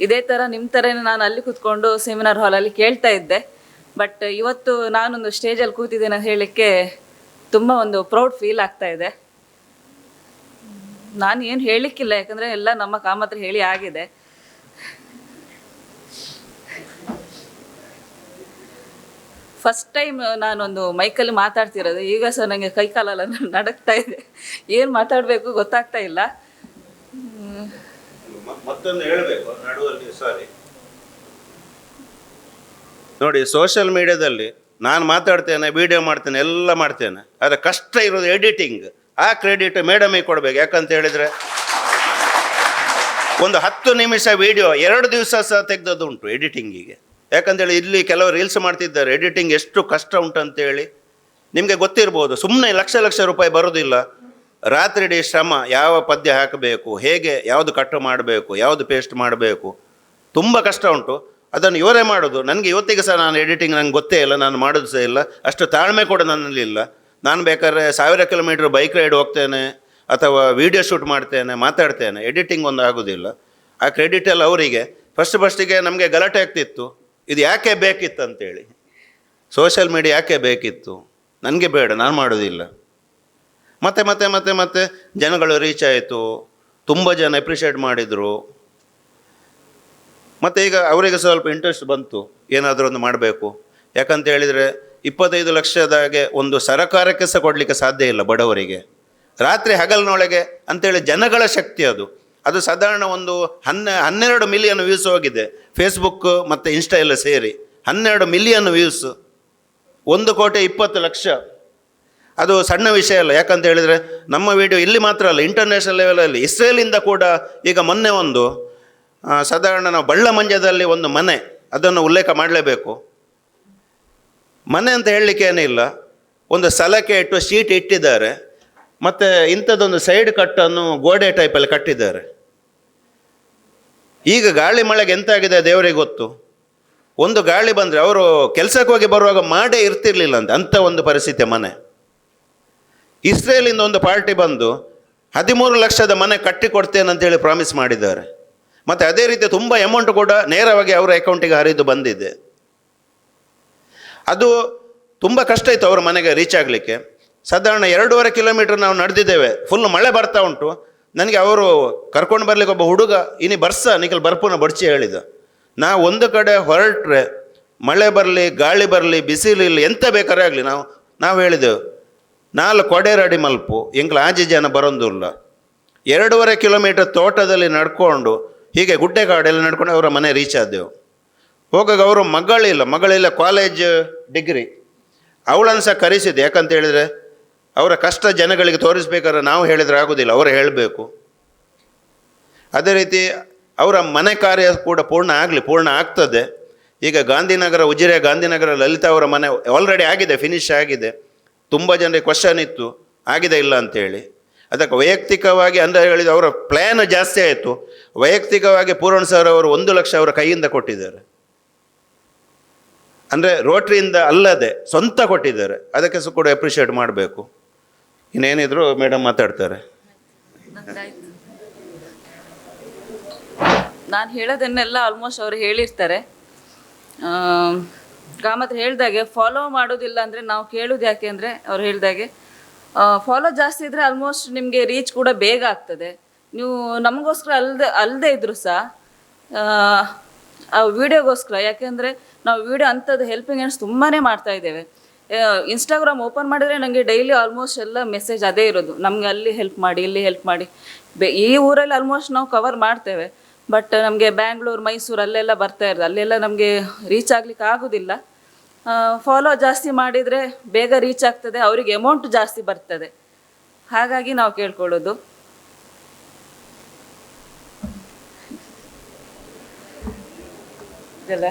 ಇದೇ ಥರ ನಿಮ್ಮ ಥರನೇ ನಾನು ಅಲ್ಲಿ ಕೂತ್ಕೊಂಡು ಸೆಮಿನಾರ್ ಹಾಲಲ್ಲಿ ಕೇಳ್ತಾ ಇದ್ದೆ. ಬಟ್ ಇವತ್ತು ನಾನೊಂದು ಸ್ಟೇಜಲ್ಲಿ ಕೂತಿದ್ದೇನೆ ಅಂತ ಹೇಳಲಿಕ್ಕೆ ತುಂಬ ಒಂದು ಪ್ರೌಡ್ ಫೀಲ್ ಆಗ್ತಾ ಇದೆ. ನಾನು ಏನು ಹೇಳಲಿಕ್ಕಿಲ್ಲ, ಯಾಕಂದರೆ ಎಲ್ಲ ನಮ್ಮ ಕಾಮತ್ರ ಹೇಳಿ ಆಗಿದೆ. ಫಸ್ಟ್ ಟೈಮ್ ನಾನೊಂದು ಮೈಕಲ್ಲಿ ಮಾತಾಡ್ತಿರೋದು. ಈಗ ಸಹ ನನಗೆ ಕೈಕಾಲೆಲ್ಲ ನಡಕ್ತಾ ಇದೆ, ಏನು ಮಾತಾಡಬೇಕು ಗೊತ್ತಾಗ್ತಾ ಇಲ್ಲ. ಮತ್ತೊಂದು ಹೇಳಬೇಕು ನಡುವಲ್ಲಿ, ಸಾರಿ ನೋಡಿ, ಸೋಷಿಯಲ್ ಮೀಡಿಯಾದಲ್ಲಿ ನಾನು ಮಾತಾಡ್ತೇನೆ, ವಿಡಿಯೋ ಮಾಡ್ತೇನೆ, ಎಲ್ಲ ಮಾಡ್ತೇನೆ. ಆದರೆ ಕಷ್ಟ ಇರೋದು ಎಡಿಟಿಂಗ್. ಆ ಕ್ರೆಡಿಟ್ ಮೇಡಮಿಗೆ ಕೊಡಬೇಕು. ಯಾಕಂತ ಹೇಳಿದರೆ ಒಂದು 10 ನಿಮಿಷ ವಿಡಿಯೋ 2 ದಿವಸ ಸಹ ತೆಗೆದದ್ದು ಉಂಟು ಎಡಿಟಿಂಗಿಗೆ. ಯಾಕಂತೇಳಿ ಇಲ್ಲಿ ಕೆಲವರು ರೀಲ್ಸ್ ಮಾಡ್ತಿದ್ದಾರೆ, ಎಡಿಟಿಂಗ್ ಎಷ್ಟು ಕಷ್ಟ ಉಂಟಂತೇಳಿ ನಿಮಗೆ ಗೊತ್ತಿರ್ಬೋದು. ಸುಮ್ಮನೆ ಲಕ್ಷ ರೂಪಾಯಿ ಬರೋದಿಲ್ಲ. ರಾತ್ರಿಡೀ ಶ್ರಮ, ಯಾವ ಪದ್ಯ ಹಾಕಬೇಕು, ಹೇಗೆ ಯಾವುದು ಕಟ್ಟು ಮಾಡಬೇಕು, ಯಾವುದು ಪೇಸ್ಟ್ ಮಾಡಬೇಕು, ತುಂಬ ಕಷ್ಟ ಉಂಟು. ಅದನ್ನು ಇವರೇ ಮಾಡೋದು. ನನಗೆ ಇವತ್ತಿಗೆ ಸಹ ನಾನು ಎಡಿಟಿಂಗ್ ನಂಗೆ ಗೊತ್ತೇ ಇಲ್ಲ, ನಾನು ಮಾಡೋದು ಸಹ ಇಲ್ಲ. ಅಷ್ಟು ತಾಳ್ಮೆ ಕೂಡ ನನ್ನಲ್ಲಿಲ್ಲ. ನಾನು ಬೇಕಾದ್ರೆ 1000 ಕಿಲೋಮೀಟ್ರ್ ಬೈಕ್ ರೈಡ್ ಹೋಗ್ತೇನೆ ಅಥವಾ ವೀಡಿಯೋ ಶೂಟ್ ಮಾಡ್ತೇನೆ, ಮಾತಾಡ್ತೇನೆ. ಎಡಿಟಿಂಗ್ ಒಂದು ಆಗೋದಿಲ್ಲ. ಆ ಕ್ರೆಡಿಟ್ ಎಲ್ಲ ಅವರಿಗೆ. ಫಸ್ಟಿಗೆ ನಮಗೆ ಗಲಾಟೆ ಆಗ್ತಿತ್ತು, ಇದು ಯಾಕೆ ಬೇಕಿತ್ತು ಅಂತೇಳಿ. ಸೋಷಿಯಲ್ ಮೀಡಿಯಾ ಯಾಕೆ ಬೇಕಿತ್ತು, ನನಗೆ ಬೇಡ, ನಾನು ಮಾಡೋದಿಲ್ಲ. ಮತ್ತೆ ಜನಗಳು ರೀಚ್ ಆಯಿತು, ತುಂಬ ಜನ ಅಪ್ರಿಷಿಯೇಟ್ ಮಾಡಿದರು. ಮತ್ತು ಈಗ ಅವರಿಗೆ ಸ್ವಲ್ಪ ಇಂಟ್ರೆಸ್ಟ್ ಬಂತು, ಏನಾದರೂ ಒಂದು ಮಾಡಬೇಕು. ಯಾಕಂತ ಹೇಳಿದರೆ 25 ಲಕ್ಷದಾಗೆ ಒಂದು ಸರಕಾರಕ್ಕೆ ಸಹ ಕೊಡಲಿಕ್ಕೆ ಸಾಧ್ಯ ಇಲ್ಲ ಬಡವರಿಗೆ. ರಾತ್ರಿ ಹಗಲಿನೊಳಗೆ ಅಂಥೇಳಿ ಜನಗಳ ಶಕ್ತಿ ಅದು ಸಾಧಾರಣ ಒಂದು 12 ಮಿಲಿಯನ್ ವ್ಯೂಸ್ ಹೋಗಿದೆ ಫೇಸ್ಬುಕ್ ಮತ್ತು ಇನ್ಸ್ಟಾ ಎಲ್ಲ ಸೇರಿ. 12 ಮಿಲಿಯನ್ ವ್ಯೂಸ್, 1,20,00,000. ಅದು ಸಣ್ಣ ವಿಷಯ ಅಲ್ಲ. ಯಾಕಂತ ಹೇಳಿದರೆ ನಮ್ಮ ವಿಡಿಯೋ ಇಲ್ಲಿ ಮಾತ್ರ ಅಲ್ಲ, ಇಂಟರ್ನ್ಯಾಷನಲ್ ಲೆವೆಲಲ್ಲಿ ಇಸ್ರೇಲಿಂದ ಕೂಡ ಈಗ ಮೊನ್ನೆ ಒಂದು ಸಾಧಾರಣ ನಾವು ಬಳ್ಳಮಂಜದಲ್ಲಿ ಒಂದು ಮನೆ, ಅದನ್ನು ಉಲ್ಲೇಖ ಮಾಡಲೇಬೇಕು. ಮನೆ ಅಂತ ಹೇಳಲಿಕ್ಕೆ ಏನಿಲ್ಲ, ಒಂದು ಸಲಾಕೆ ಇಟ್ಟು ಶೀಟ್ ಇಟ್ಟಿದ್ದಾರೆ, ಮತ್ತು ಇಂಥದ್ದೊಂದು ಸೈಡ್ ಕಟ್ಟನ್ನು ಗೋಡೆ ಟೈಪಲ್ಲಿ ಕಟ್ಟಿದ್ದಾರೆ. ಈಗ ಗಾಳಿ ಮಳೆಗೆ ಎಂತಾಗಿದೆ ದೇವರಿಗೆ ಗೊತ್ತು. ಒಂದು ಗಾಳಿ ಬಂದರೆ ಅವರು ಕೆಲಸಕ್ಕೆ ಹೋಗಿ ಬರುವಾಗ ಮಾಡೇ ಇರ್ತಿರ್ಲಿಲ್ಲ ಅಂಥ ಒಂದು ಪರಿಸ್ಥಿತಿ ಮನೆ. ಇಸ್ರೇಲಿಂದ ಒಂದು ಪಾರ್ಟಿ ಬಂದು 13 ಲಕ್ಷದ ಮನೆ ಕಟ್ಟಿ ಕೊಡ್ತೇನೆ ಅಂತೇಳಿ ಪ್ರಾಮಿಸ್ ಮಾಡಿದ್ದಾರೆ. ಮತ್ತು ಅದೇ ರೀತಿ ತುಂಬ ಅಮೌಂಟ್ ಕೂಡ ನೇರವಾಗಿ ಅವರ ಅಕೌಂಟಿಗೆ ಹರಿದು ಬಂದಿದೆ. ಅದು ತುಂಬ ಕಷ್ಟ ಇತ್ತು ಅವರ ಮನೆಗೆ ರೀಚ್ ಆಗಲಿಕ್ಕೆ. ಸಾಧಾರಣ 2.5 ಕಿಲೋಮೀಟರ್ ನಾವು ನಡೆದಿದ್ದೇವೆ. ಫುಲ್ ಮಳೆ ಬರ್ತಾ ಉಂಟು. ನನಗೆ ಅವರು ಕರ್ಕೊಂಡು ಬರಲಿಕ್ಕೆ ಒಬ್ಬ ಹುಡುಗ ಇನಿ ಬರ್ಸ ನಿಖಲ್ ಬರ್ಪುನ ಬಡ್ಚಿ ಹೇಳಿದ. ನಾವು ಒಂದು ಕಡೆ ಹೊರಟ್ರೆ ಮಳೆ ಬರಲಿ, ಗಾಳಿ ಬರಲಿ, ಬಿಸಿಲಿರಲಿ, ಎಂತ ಬೇಕಾದ್ರೆ ಆಗಲಿ ನಾವು ಹೇಳಿದೆವು 4 ಕೊಡೆ ರೆಡಿ ಮಲ್ಪು ಎಂಕ್ಲ ಆಜಿ ಜನ ಬರೋದಿಲ್ಲ. 2.5 ಕಿಲೋಮೀಟರ್ ತೋಟದಲ್ಲಿ ನಡ್ಕೊಂಡು ಹೀಗೆ ಗುಡ್ಡೆ ಕಾಡೆಲ್ಲ ನಡ್ಕೊಂಡು ಅವರ ಮನೆ ರೀಚ್ ಆದೆವು. ಹೋಗಾಗ ಅವರು ಮಗಳಿಲ್ಲ ಕಾಲೇಜ್ ಡಿಗ್ರಿ, ಅವಳನ್ನು ಸಹ ಕರೆಸಿದೆ. ಯಾಕಂತ ಹೇಳಿದರೆ ಅವರ ಕಷ್ಟ ಜನಗಳಿಗೆ ತೋರಿಸ್ಬೇಕಾದ್ರೆ ನಾವು ಹೇಳಿದರೆ ಆಗೋದಿಲ್ಲ, ಅವರು ಹೇಳಬೇಕು. ಅದೇ ರೀತಿ ಅವರ ಮನೆ ಕಾರ್ಯ ಕೂಡ ಪೂರ್ಣ ಆಗ್ತದೆ. ಈಗ ಗಾಂಧಿನಗರ, ಉಜಿರೆ ಗಾಂಧಿನಗರ ಲಲಿತಾ ಅವರ ಮನೆ ಆಲ್ರೆಡಿ ಆಗಿದೆ, ಫಿನಿಶ್ ಆಗಿದೆ. ತುಂಬ ಜನರಿಗೆ ಕ್ವಶನ್ ಇತ್ತು ಆಗಿದೆ ಇಲ್ಲ ಅಂತೇಳಿ. ಅದಕ್ಕೆ ವೈಯಕ್ತಿಕವಾಗಿ ಅಂದರೆ ಹೇಳಿದ ಅವರ ಪ್ಲ್ಯಾನ್ ಜಾಸ್ತಿ ಆಯಿತು. ವೈಯಕ್ತಿಕವಾಗಿ ಪೂರ್ಣ ಸರ್ ಅವರು 1 ಲಕ್ಷ ಅವರ ಕೈಯಿಂದ ಕೊಟ್ಟಿದ್ದಾರೆ. ಅಂದರೆ ರೋಟ್ರಿಯಿಂದ ಅಲ್ಲದೆ ಸ್ವಂತ ಕೊಟ್ಟಿದ್ದಾರೆ. ಅದಕ್ಕೆ ಸಹ ಕೂಡ ಅಪ್ರಿಷಿಯೇಟ್ ಮಾಡಬೇಕು. ಇನ್ನೇನಿದ್ರು ಮೇಡಮ್ ಮಾತಾಡ್ತಾರೆ. ನಾನು ಹೇಳೋದನ್ನೆಲ್ಲ ಆಲ್ಮೋಸ್ಟ್ ಅವರು ಹೇಳಿರ್ತಾರೆ. ಕಾಮತ್ ಹೇಳ್ದಾಗೆ ಫಾಲೋ ಮಾಡೋದಿಲ್ಲ ಅಂದರೆ ನಾವು ಕೇಳೋದು ಯಾಕೆ ಅಂದರೆ ಅವ್ರು ಹೇಳ್ದಾಗೆ ಫಾಲೋ ಜಾಸ್ತಿ ಇದ್ದರೆ ಆಲ್ಮೋಸ್ಟ್ ನಿಮಗೆ ರೀಚ್ ಕೂಡ ಬೇಗ ಆಗ್ತದೆ. ನೀವು ನಮಗೋಸ್ಕರ ಅಲ್ಲದೆ ಇದ್ದರೂ ಸಹ ಆ ವಿಡಿಯೋಗೋಸ್ಕರ, ಯಾಕೆಂದರೆ ನಾವು ವಿಡಿಯೋ ಅಂಥದ್ದು ಹೆಲ್ಪಿಂಗ್ ಹ್ಯಾಂಡ್ಸ್ ತುಂಬಾ ಮಾಡ್ತಾ ಇದ್ದೇವೆ. ಇನ್ಸ್ಟಾಗ್ರಾಮ್ ಓಪನ್ ಮಾಡಿದರೆ ನನಗೆ ಡೈಲಿ ಆಲ್ಮೋಸ್ಟ್ ಎಲ್ಲ ಮೆಸೇಜ್ ಅದೇ ಇರೋದು, ನಮಗೆ ಅಲ್ಲಿ ಹೆಲ್ಪ್ ಮಾಡಿ, ಇಲ್ಲಿ ಹೆಲ್ಪ್ ಮಾಡಿ. ಈ ಊರಲ್ಲಿ ಆಲ್ಮೋಸ್ಟ್ ನಾವು ಕವರ್ ಮಾಡ್ತೇವೆ. ಬಟ್ ನಮಗೆ ಬ್ಯಾಂಗ್ಳೂರು, ಮೈಸೂರು ಅಲ್ಲೆಲ್ಲ ಬರ್ತಾ ಇರೋದು, ಅಲ್ಲೆಲ್ಲ ನಮಗೆ ರೀಚ್ ಆಗಲಿಕ್ಕೆ ಆಗೋದಿಲ್ಲ. ಫಾಲೋ ಜಾಸ್ತಿ ಮಾಡಿದರೆ ಬೇಗ ರೀಚ್ ಆಗ್ತದೆ, ಅವರಿಗೆ ಅಮೌಂಟ್ ಜಾಸ್ತಿ ಬರ್ತದೆ. ಹಾಗಾಗಿ ನಾವು ಕೇಳ್ಕೊಳ್ಳೋದು. ಇದೆಲ್ಲ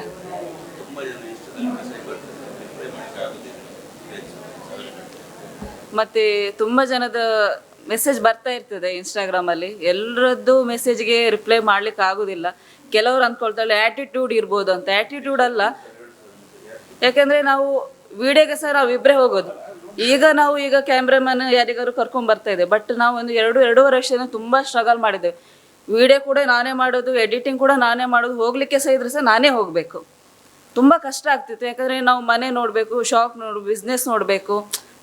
ಮತ್ತು ತುಂಬ ಜನದ ಮೆಸೇಜ್ ಬರ್ತಾ ಇರ್ತದೆ ಇನ್ಸ್ಟಾಗ್ರಾಮಲ್ಲಿ. ಎಲ್ಲರದ್ದು ಮೆಸೇಜ್ಗೆ ರಿಪ್ಲೈ ಮಾಡ್ಲಿಕ್ಕೆ ಆಗೋದಿಲ್ಲ. ಕೆಲವರು ಅಂದ್ಕೊಳ್ತಾಳೆ ಆ್ಯಟಿಟ್ಯೂಡ್ ಇರ್ಬೋದು ಅಂತ. ಆ್ಯಟಿಟ್ಯೂಡ್ ಅಲ್ಲ, ಯಾಕೆಂದರೆ ನಾವು ವಿಡಿಯೋಗೆ ಸಹ ನಾವು ಇಬ್ಬರೇ ಹೋಗೋದು. ಈಗ ಕ್ಯಾಮ್ರಾಮನ್ ಯಾರಿಗಾರು ಕರ್ಕೊಂಬರ್ತಾ ಇದೆ. ಬಟ್ ನಾವು ಒಂದು 2-2.5 ವರ್ಷ ತುಂಬ ಸ್ಟ್ರಗಲ್ ಮಾಡಿದ್ದೇವೆ. ವಿಡಿಯೋ ಕೂಡ ನಾನೇ ಮಾಡೋದು, ಎಡಿಟಿಂಗ್ ಕೂಡ ನಾನೇ ಮಾಡೋದು. ಹೋಗಲಿಕ್ಕೆ ಸಹ ಇದ್ರೆ ಸಹ ನಾನೇ ಹೋಗಬೇಕು. ತುಂಬ ಕಷ್ಟ ಆಗ್ತಿತ್ತು. ಯಾಕಂದರೆ ನಾವು ಮನೆ ನೋಡಬೇಕು, ಶಾಪ್ ಬಿಸ್ನೆಸ್ ನೋಡಬೇಕು,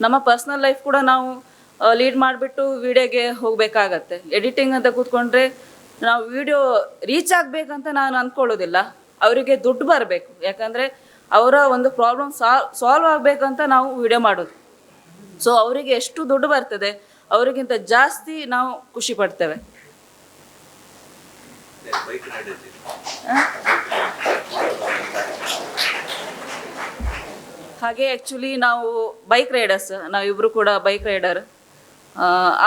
ನಮ್ಮ ಪರ್ಸ್ನಲ್ ಲೈಫ್ ಕೂಡ ನಾವು ಲೀಡ್ ಮಾಡಿಬಿಟ್ಟು ವಿಡಿಯೋಗೆ ಹೋಗಬೇಕಾಗತ್ತೆ. ಎಡಿಟಿಂಗ್ ಅಂತ ಕೂತ್ಕೊಂಡ್ರೆ ನಾವು ವಿಡಿಯೋ ರೀಚ್ ಆಗಬೇಕಂತ ನಾನು ಅಂದ್ಕೊಳ್ಳೋದಿಲ್ಲ. ಅವರಿಗೆ ದುಡ್ಡು ಬರಬೇಕು. ಯಾಕಂದರೆ ಅವರ ಒಂದು ಪ್ರಾಬ್ಲಮ್ ಸಾಲ್ವ್ ಆಗಬೇಕಂತ ನಾವು ವಿಡಿಯೋ ಮಾಡೋದು. ಸೊ ಅವರಿಗೆ ಎಷ್ಟು ದುಡ್ಡು ಬರ್ತದೆ ಅವರಿಗಿಂತ ಜಾಸ್ತಿ ನಾವು ಖುಷಿ ಪಡ್ತೇವೆ. ಹಾಗೆ ಆ್ಯಕ್ಚುಲಿ ನಾವು ಬೈಕ್ ರೈಡರ್ಸ್, ನಾವಿಬ್ಬರು ಕೂಡ ಬೈಕ್ ರೈಡರ್.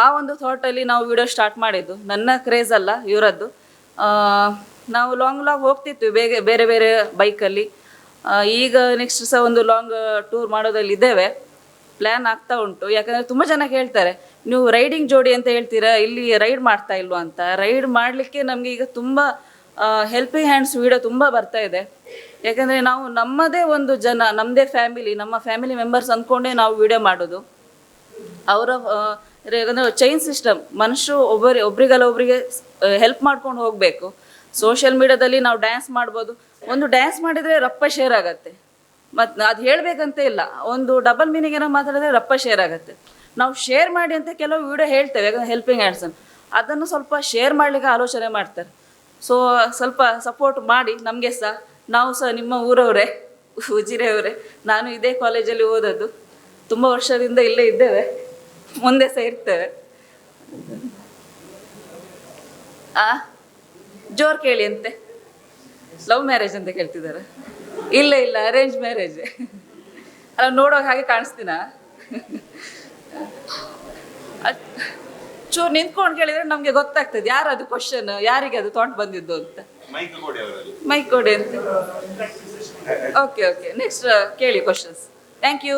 ಆ ಒಂದು ಥಾಟಲ್ಲಿ ನಾವು ವಿಡಿಯೋ ಸ್ಟಾರ್ಟ್ ಮಾಡಿದ್ದು. ನನ್ನ ಕ್ರೇಜ್ ಅಲ್ಲ, ಇವರದ್ದು. ನಾವು ಲಾಂಗ್ ಹೋಗ್ತಿದ್ವಿ ಬೇರೆ ಬೇರೆ ಬೈಕಲ್ಲಿ. ಈಗ ನೆಕ್ಸ್ಟ್ ಸಹ ಒಂದು ಲಾಂಗ್ ಟೂರ್ ಮಾಡೋದ್ರಲ್ಲಿ ಇದ್ದೇವೆ, ಪ್ಲ್ಯಾನ್ ಆಗ್ತಾ ಉಂಟು. ಯಾಕಂದರೆ ತುಂಬ ಜನ ಕೇಳ್ತಾರೆ, ನೀವು ರೈಡಿಂಗ್ ಜೋಡಿ ಅಂತ ಹೇಳ್ತೀರಾ, ಇಲ್ಲಿ ರೈಡ್ ಮಾಡ್ತಾ ಇಲ್ವಾ ಅಂತ. ರೈಡ್ ಮಾಡಲಿಕ್ಕೆ ನಮಗೆ ಈಗ ತುಂಬ ಹೆಲ್ಪಿಂಗ್ ಹ್ಯಾಂಡ್ಸ್ ವಿಡಿಯೋ ತುಂಬ ಬರ್ತಾ ಇದೆ. ಯಾಕಂದರೆ ನಾವು ನಮ್ಮದೇ ಒಂದು ನಮ್ಮದೇ ಫ್ಯಾಮಿಲಿ, ನಮ್ಮ ಫ್ಯಾಮಿಲಿ ಮೆಂಬರ್ಸ್ ಅಂದ್ಕೊಂಡೇ ನಾವು ವಿಡಿಯೋ ಮಾಡೋದು. ಅವರ ಯಾಕಂದರೆ ಚೈನ್ ಸಿಸ್ಟಮ್, ಮನುಷ್ಯರು ಒಬ್ರಿಗಲ್ಲ ಒಬ್ಬರಿಗೆ ಹೆಲ್ಪ್ ಮಾಡ್ಕೊಂಡು ಹೋಗಬೇಕು. ಸೋಷಿಯಲ್ ಮೀಡಿಯಾದಲ್ಲಿ ನಾವು ಡ್ಯಾನ್ಸ್ ಮಾಡ್ಬೋದು. ಒಂದು ಡ್ಯಾನ್ಸ್ ಮಾಡಿದರೆ ರಪ್ಪ ಶೇರ್ ಆಗುತ್ತೆ. ಮತ್ತು ಅದು ಹೇಳಬೇಕಂತ ಇಲ್ಲ, ಒಂದು ಡಬಲ್ ಮೀನಿಂಗ್ ಏನೋ ಮಾತಾಡಿದ್ರೆ ರಪ್ಪ ಶೇರ್ ಆಗುತ್ತೆ. ನಾವು ಶೇರ್ ಮಾಡಿ ಅಂತ ಕೆಲವು ವಿಡಿಯೋ ಹೇಳ್ತೇವೆ, ಯಾಕಂದರೆ ಹೆಲ್ಪಿಂಗ್ ಹ್ಯಾಂಡ್ಸನ್ನು. ಅದನ್ನು ಸ್ವಲ್ಪ ಶೇರ್ ಮಾಡಲಿಕ್ಕೆ ಆಲೋಚನೆ ಮಾಡ್ತಾರೆ. ಸೊ ಸ್ವಲ್ಪ ಸಪೋರ್ಟ್ ಮಾಡಿ ನಮಗೆ ಸಹ. ನಾವು ಸಹ ನಿಮ್ಮ ಊರವರೇ, ಉಜಿರೆಯವರೇ. ನಾನು ಇದೇ ಕಾಲೇಜಲ್ಲಿ ಓದೋದು, ತುಂಬ ವರ್ಷದಿಂದ ಇಲ್ಲೇ ಇದ್ದೇವೆ, ಮುಂದೆ ಸಹ ಇರ್ತೇವೆ. ಜೋರು ಕೇಳಿ ಅಂತೆ. ಲವ್ ಮ್ಯಾರೇಜ್ ಅಂತ ಕೇಳ್ತಿದ್ದಾರೆ. ಇಲ್ಲ ಇಲ್ಲ, ಅರೇಂಜ್ ಮ್ಯಾರೇಜ್. ಅಲ್ಲ, ನೋಡೋಕೆ ಹಾಗೆ ಕಾಣಿಸ್ತೀನಾ? ಚೂರು ನಿಂತ್ಕೊಂಡು ಕೇಳಿದರೆ ನಮಗೆ ಗೊತ್ತಾಗ್ತದೆ ಯಾರದು ಕ್ವಶನ್, ಯಾರಿಗೆ ಅದು ಥಾಟ್ ಬಂದಿದ್ದು ಅಂತ. ಮೈಕ್ ಕೊಡಿ ಅಂತ. ಓಕೆ ಓಕೆ, ನೆಕ್ಸ್ಟ್ ಕೇಳಿ questions. Thank you.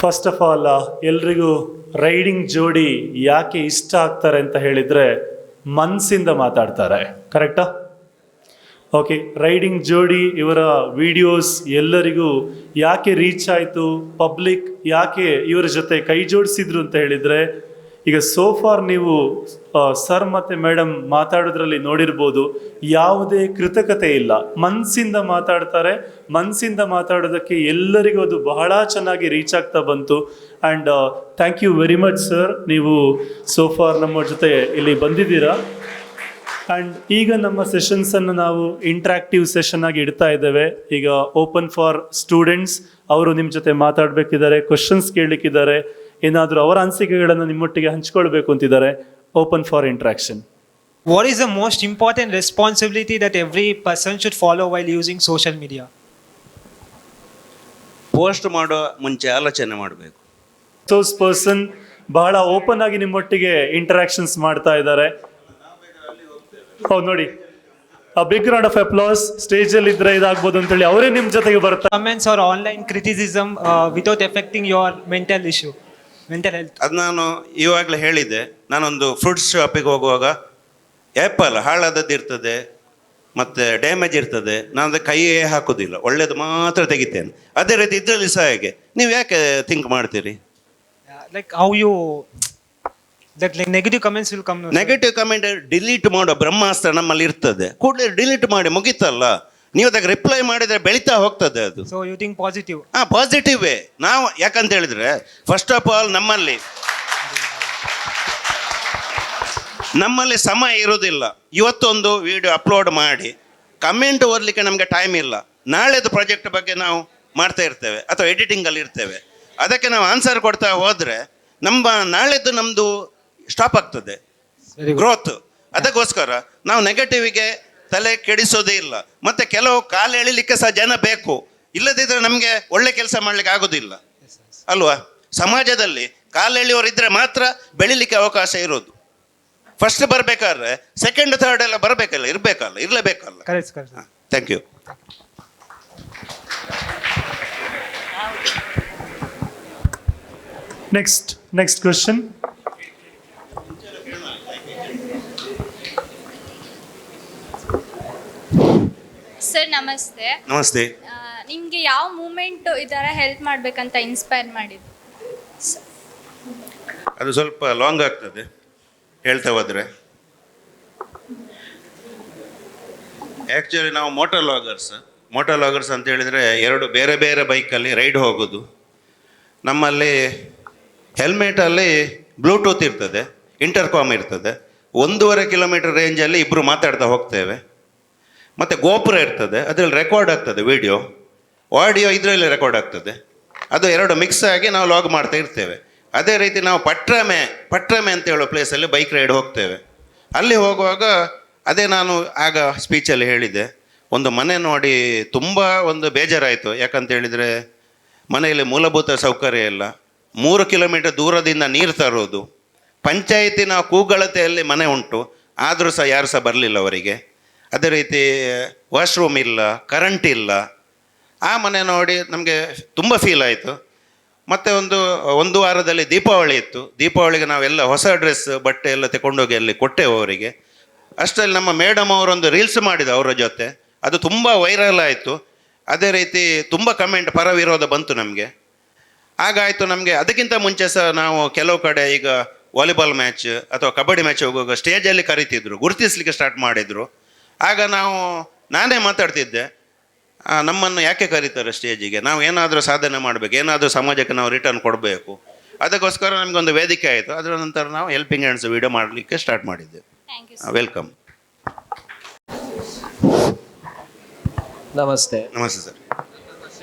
First of all ಎಲ್ರಿಗೂ ರೈಡಿಂಗ್ ಜೋಡಿ ಯಾಕೆ ಇಷ್ಟ ಆಗ್ತಾರೆ ಅಂತ ಹೇಳಿದರೆ ಮನಸ್ಸಿಂದ ಮಾತಾಡ್ತಾರೆ, ಕರೆಕ್ಟಾ? ಓಕೆ, ರೈಡಿಂಗ್ ಜೋಡಿ ಇವರ ವಿಡಿಯೋಸ್ ಎಲ್ಲರಿಗೂ ಯಾಕೆ ರೀಚ್ ಆಯಿತು, ಪಬ್ಲಿಕ್ ಯಾಕೆ ಇವರ ಜೊತೆ ಕೈ ಜೋಡಿಸಿದ್ರು ಅಂತ ಹೇಳಿದರೆ, ಈಗ ಸೋಫಾರ್ ನೀವು ಸರ್ ಮತ್ತು ಮೇಡಮ್ ಮಾತಾಡೋದ್ರಲ್ಲಿ ನೋಡಿರ್ಬೋದು, ಯಾವುದೇ ಕೃತಕತೆ ಇಲ್ಲ, ಮನಸ್ಸಿಂದ ಮಾತಾಡ್ತಾರೆ. ಮನಸ್ಸಿಂದ ಮಾತಾಡೋದಕ್ಕೆ ಎಲ್ಲರಿಗೂ ಅದು ಬಹಳ ಚೆನ್ನಾಗಿ ರೀಚ್ ಆಗ್ತಾ ಬಂತು. And thank you very much sir, ನೀವು ಸೋಫಾರ್ ನಮ್ಮ ಜೊತೆ ಇಲ್ಲಿ ಬಂದಿದ್ದೀರಾ. ಆ್ಯಂಡ್ ಈಗ ನಮ್ಮ ಸೆಷನ್ಸನ್ನು ನಾವು ಇಂಟ್ರಾಕ್ಟಿವ್ ಸೆಷನ್ ಆಗಿ ಇಡ್ತಾ ಇದ್ದೇವೆ. ಈಗ ಓಪನ್ ಫಾರ್ ಸ್ಟೂಡೆಂಟ್ಸ್, ಅವರು ನಿಮ್ಮ ಜೊತೆ ಮಾತಾಡಬೇಕಿದ್ದಾರೆ, ಕ್ವಶನ್ಸ್ ಕೇಳಲಿಕ್ಕಿದ್ದಾರೆ, ಏನಾದರೂ ಅವರ ಅನಿಸಿಕೆಗಳನ್ನು ನಿಮ್ಮೊಟ್ಟಿಗೆ ಹಂಚ್ಕೊಳ್ಬೇಕು ಅಂತಿದ್ದಾರೆ. Open for interaction. What is the most important responsibility that every person should follow while using social media? Post ಮಾಡೋ ಮುಂಚೆ ಆಲೋಚನೆ ಮಾಡಬೇಕು. ಸೋಸ್ ಪರ್ಸನ್ ಬಹಳ ಓಪನ್ ಆಗಿ ನಿಮ್ಮೊಟ್ಟಿಗೆ ಇಂಟರಾಕ್ಷನ್ಸ್ ಮಾಡ್ತಾ ಇದ್ದಾರೆ. ಹೌದು ನೋಡಿ, ಆ ಬಿಗ್ ರೌಂಡ್ ಆಫ್ ಅಪ್ಲಾಸ್. ಸ್ಟೇಜಲ್ಲಿ ಇದ್ರೆ ಇದಾಗ್ಬೋದು ಅಂತೇಳಿ ಅವರೇ ನಿಮ್ಮ ಜೊತೆಗೆ ಬರ್ತಾರೆ. Comments or online criticism without affecting your mental health. ಅದು ನಾನು ಇವಾಗಲೇ ಹೇಳಿದ್ದೆ. ನಾನೊಂದು ಫ್ರೂಟ್ಸ್ ಶಾಪಿಗೆ ಹೋಗುವಾಗ ಆ್ಯಪಲ್ ಹಾಳಾದದ್ದು ಇರ್ತದೆ ಮತ್ತು ಡ್ಯಾಮೇಜ್ ಇರ್ತದೆ, ನಾನು ಅದಕ್ಕೆ ಕೈಯೇ ಹಾಕೋದಿಲ್ಲ, ಒಳ್ಳೇದು ಮಾತ್ರ ತೆಗಿತೇನೆ. ಅದೇ ರೀತಿ ಇದರಲ್ಲಿ ಸಹ ಹೇಗೆ, ನೀವು ಯಾಕೆ ಥಿಂಕ್ ಮಾಡ್ತೀರಿ? Like how you that like negative comments will come. Negative comment delete ಮಾಡೋ ಬ್ರಹ್ಮಾಸ್ತ್ರ ನಮ್ಮಲ್ಲಿ ಇರ್ತದೆ. ಕೂಡಲೇ ಡಿಲೀಟ್ ಮಾಡಿ ಮುಗೀತಲ್ಲ. ನೀವು ಅದಕ್ಕೆ ರಿಪ್ಲೈ ಮಾಡಿದರೆ ಬೆಳೀತಾ ಹೋಗ್ತದೆ ಅದು. So you think positive? ಪಾಸಿಟಿವೇ. ನಾವು ಯಾಕಂತ ಹೇಳಿದ್ರೆ, ಫಸ್ಟ್ ಆಫ್ ಆಲ್ ನಮ್ಮಲ್ಲಿ ಸಮಯ ಇರೋದಿಲ್ಲ. ಇವತ್ತೊಂದು ವಿಡಿಯೋ ಅಪ್ಲೋಡ್ ಮಾಡಿ ಕಮೆಂಟ್ ಓದಲಿಕ್ಕೆ ನಮಗೆ ಟೈಮ್ ಇಲ್ಲ. ನಾಳೆದು ಪ್ರಾಜೆಕ್ಟ್ ಬಗ್ಗೆ ನಾವು ಮಾಡ್ತಾ ಇರ್ತೇವೆ ಅಥವಾ ಎಡಿಟಿಂಗಲ್ಲಿ ಇರ್ತೇವೆ. ಅದಕ್ಕೆ ನಾವು ಆನ್ಸರ್ ಕೊಡ್ತಾ ಹೋದರೆ ನಾಳೆದು ನಮ್ಮದು ಸ್ಟಾಪ್ ಆಗ್ತದೆ ಗ್ರೋತ್. ಅದಕ್ಕೋಸ್ಕರ ನಾವು ನೆಗೆಟಿವಿಗೆ ತಲೆ ಕೆಡಿಸೋದೇ ಇಲ್ಲ. ಮತ್ತು ಕೆಲವು ಕಾಲು ಎಳಿಲಿಕ್ಕೆ ಸಹ ಜನ ಬೇಕು, ಇಲ್ಲದಿದ್ದರೆ ನಮಗೆ ಒಳ್ಳೆ ಕೆಲಸ ಮಾಡಲಿಕ್ಕೆ ಆಗೋದಿಲ್ಲ ಅಲ್ವಾ? ಸಮಾಜದಲ್ಲಿ ಕಾಲು ಎಳೆಯೋರಿದ್ದರೆ ಮಾತ್ರ ಬೆಳಿಲಿಕ್ಕೆ ಅವಕಾಶ ಇರೋದು. ಫಸ್ಟ್ ಬರಬೇಕಾದ್ರೆ ಸೆಕೆಂಡ್ ಥರ್ಡ್ ಎಲ್ಲ ಇರಲೇಬೇಕಲ್ಲ. Thank you. Next question. Sir ನಮಸ್ತೆ. ನಮಸ್ತೆ. ನಿಮಗೆ ಯಾವ ಮೂಮೆಂಟ್ ಈ ಥರ ಹೆಲ್ಪ್ ಮಾಡಬೇಕಂತ ಇನ್ಸ್ಪೈರ್ ಮಾಡಿದ್ದು? ಅದು ಸ್ವಲ್ಪ ಲಾಂಗ್ ಆಗ್ತದೆ ಹೇಳ್ತಾ ಹೋದರೆ. ಆ್ಯಕ್ಚುಲಿ ನಾವು ಮೋಟರ್ ಲಾಗರ್ಸ್ ಅಂತ ಹೇಳಿದರೆ ಎರಡು ಬೇರೆ ಬೇರೆ ಬೈಕಲ್ಲಿ ರೈಡ್ ಹೋಗೋದು. ನಮ್ಮಲ್ಲಿ ಹೆಲ್ಮೆಟಲ್ಲಿ ಬ್ಲೂಟೂತ್ ಇರ್ತದೆ, ಇಂಟರ್ಕಾಮ್ ಇರ್ತದೆ. 1.5 ಕಿಲೋಮೀಟರ್ ರೇಂಜಲ್ಲಿ ಇಬ್ಬರು ಮಾತಾಡ್ತಾ ಹೋಗ್ತೇವೆ. ಮತ್ತು ಗೋಪುರ ಇರ್ತದೆ, ಅದರಲ್ಲಿ ರೆಕಾರ್ಡ್ ಆಗ್ತದೆ ಆಡಿಯೋ ಇದರಲ್ಲಿ ರೆಕಾರ್ಡ್ ಆಗ್ತದೆ. ಅದು ಎರಡು ಮಿಕ್ಸ್ ಆಗಿ ನಾವು ಲಾಗ್ ಮಾಡ್ತಾ ಇರ್ತೇವೆ. ಅದೇ ರೀತಿ ನಾವು ಪಟ್ರಮೆ ಅಂತ ಹೇಳೋ ಪ್ಲೇಸಲ್ಲಿ ಬೈಕ್ ರೈಡ್ ಹೋಗ್ತೇವೆ. ಅಲ್ಲಿ ಹೋಗುವಾಗ ಅದೇ ನಾನು ಆಗ ಸ್ಪೀಚಲ್ಲಿ ಹೇಳಿದ್ದೆ, ಒಂದು ಮನೆ ನೋಡಿ ತುಂಬ ಒಂದು ಬೇಜಾರಾಯಿತು. ಯಾಕಂತ ಹೇಳಿದರೆ ಮನೆಯಲ್ಲಿ ಮೂಲಭೂತ ಸೌಕರ್ಯ ಇಲ್ಲ, 3 ಕಿಲೋಮೀಟರ್ ದೂರದಿಂದ ನೀರು ತರೋದು, ಪಂಚಾಯಿತಿನ ಕೂಗಳತೆಯಲ್ಲಿ ಮನೆ ಉಂಟು, ಆದರೂ ಸಹ ಯಾರು ಸಹ ಬರಲಿಲ್ಲ ಅವರಿಗೆ. ಅದೇ ರೀತಿ ವಾಶ್ರೂಮ್ ಇಲ್ಲ, ಕರೆಂಟ್ ಇಲ್ಲ. ಆ ಮನೆ ನೋಡಿ ನಮಗೆ ತುಂಬ ಫೀಲ್ ಆಯಿತು. ಮತ್ತು ಒಂದು ವಾರದಲ್ಲಿ ದೀಪಾವಳಿ ಇತ್ತು. ದೀಪಾವಳಿಗೆ ನಾವೆಲ್ಲ ಹೊಸ ಡ್ರೆಸ್ ಬಟ್ಟೆ ಎಲ್ಲ ತಗೊಂಡೋಗಿ ಅಲ್ಲಿ ಕೊಟ್ಟೆವು ಅವರಿಗೆ. ಅಷ್ಟರಲ್ಲಿ ನಮ್ಮ ಮೇಡಮ್ ಅವರೊಂದು ರೀಲ್ಸ್ ಮಾಡಿದ ಅವರ ಜೊತೆ, ಅದು ತುಂಬ ವೈರಲ್ ಆಯಿತು. ಅದೇ ರೀತಿ ತುಂಬ ಕಮೆಂಟ್ ಪರ ವಿರೋಧ ಬಂತು ನಮಗೆ. ಹಾಗಾಯಿತು ನಮಗೆ. ಅದಕ್ಕಿಂತ ಮುಂಚೆ ಸಹ ನಾವು ಕೆಲವು ಕಡೆ ಈಗ ವಾಲಿಬಾಲ್ ಮ್ಯಾಚ್ ಅಥವಾ ಕಬಡ್ಡಿ ಮ್ಯಾಚ್ ಹೋಗುವಾಗ ಸ್ಟೇಜಲ್ಲಿ ಕರೀತಿದ್ರು, ಗುರುತಿಸ್ಲಿಕ್ಕೆ ಸ್ಟಾರ್ಟ್ ಮಾಡಿದರು. ಆಗ ನಾನೇ ಮಾತಾಡ್ತಿದ್ದೆ, ನಮ್ಮನ್ನು ಯಾಕೆ ಕರೀತಾರೆ ಸ್ಟೇಜಿಗೆ, ನಾವು ಏನಾದರೂ ಸಾಧನೆ ಮಾಡಬೇಕು, ಏನಾದರೂ ಸಮಾಜಕ್ಕೆ ನಾವು ರಿಟರ್ನ್ ಕೊಡಬೇಕು. ಅದಕ್ಕೋಸ್ಕರ ನಮಗೊಂದು ವೇದಿಕೆ ಆಯಿತು. ಅದರ ನಂತರ ನಾವು ಹೆಲ್ಪಿಂಗ್ ಹ್ಯಾಂಡ್ಸ್ ವಿಡಿಯೋ ಮಾಡಲಿಕ್ಕೆ ಸ್ಟಾರ್ಟ್ ಮಾಡಿದ್ದೇವೆ. ವೆಲ್ಕಮ್. ನಮಸ್ತೆ. ನಮಸ್ತೆ ಸರ್.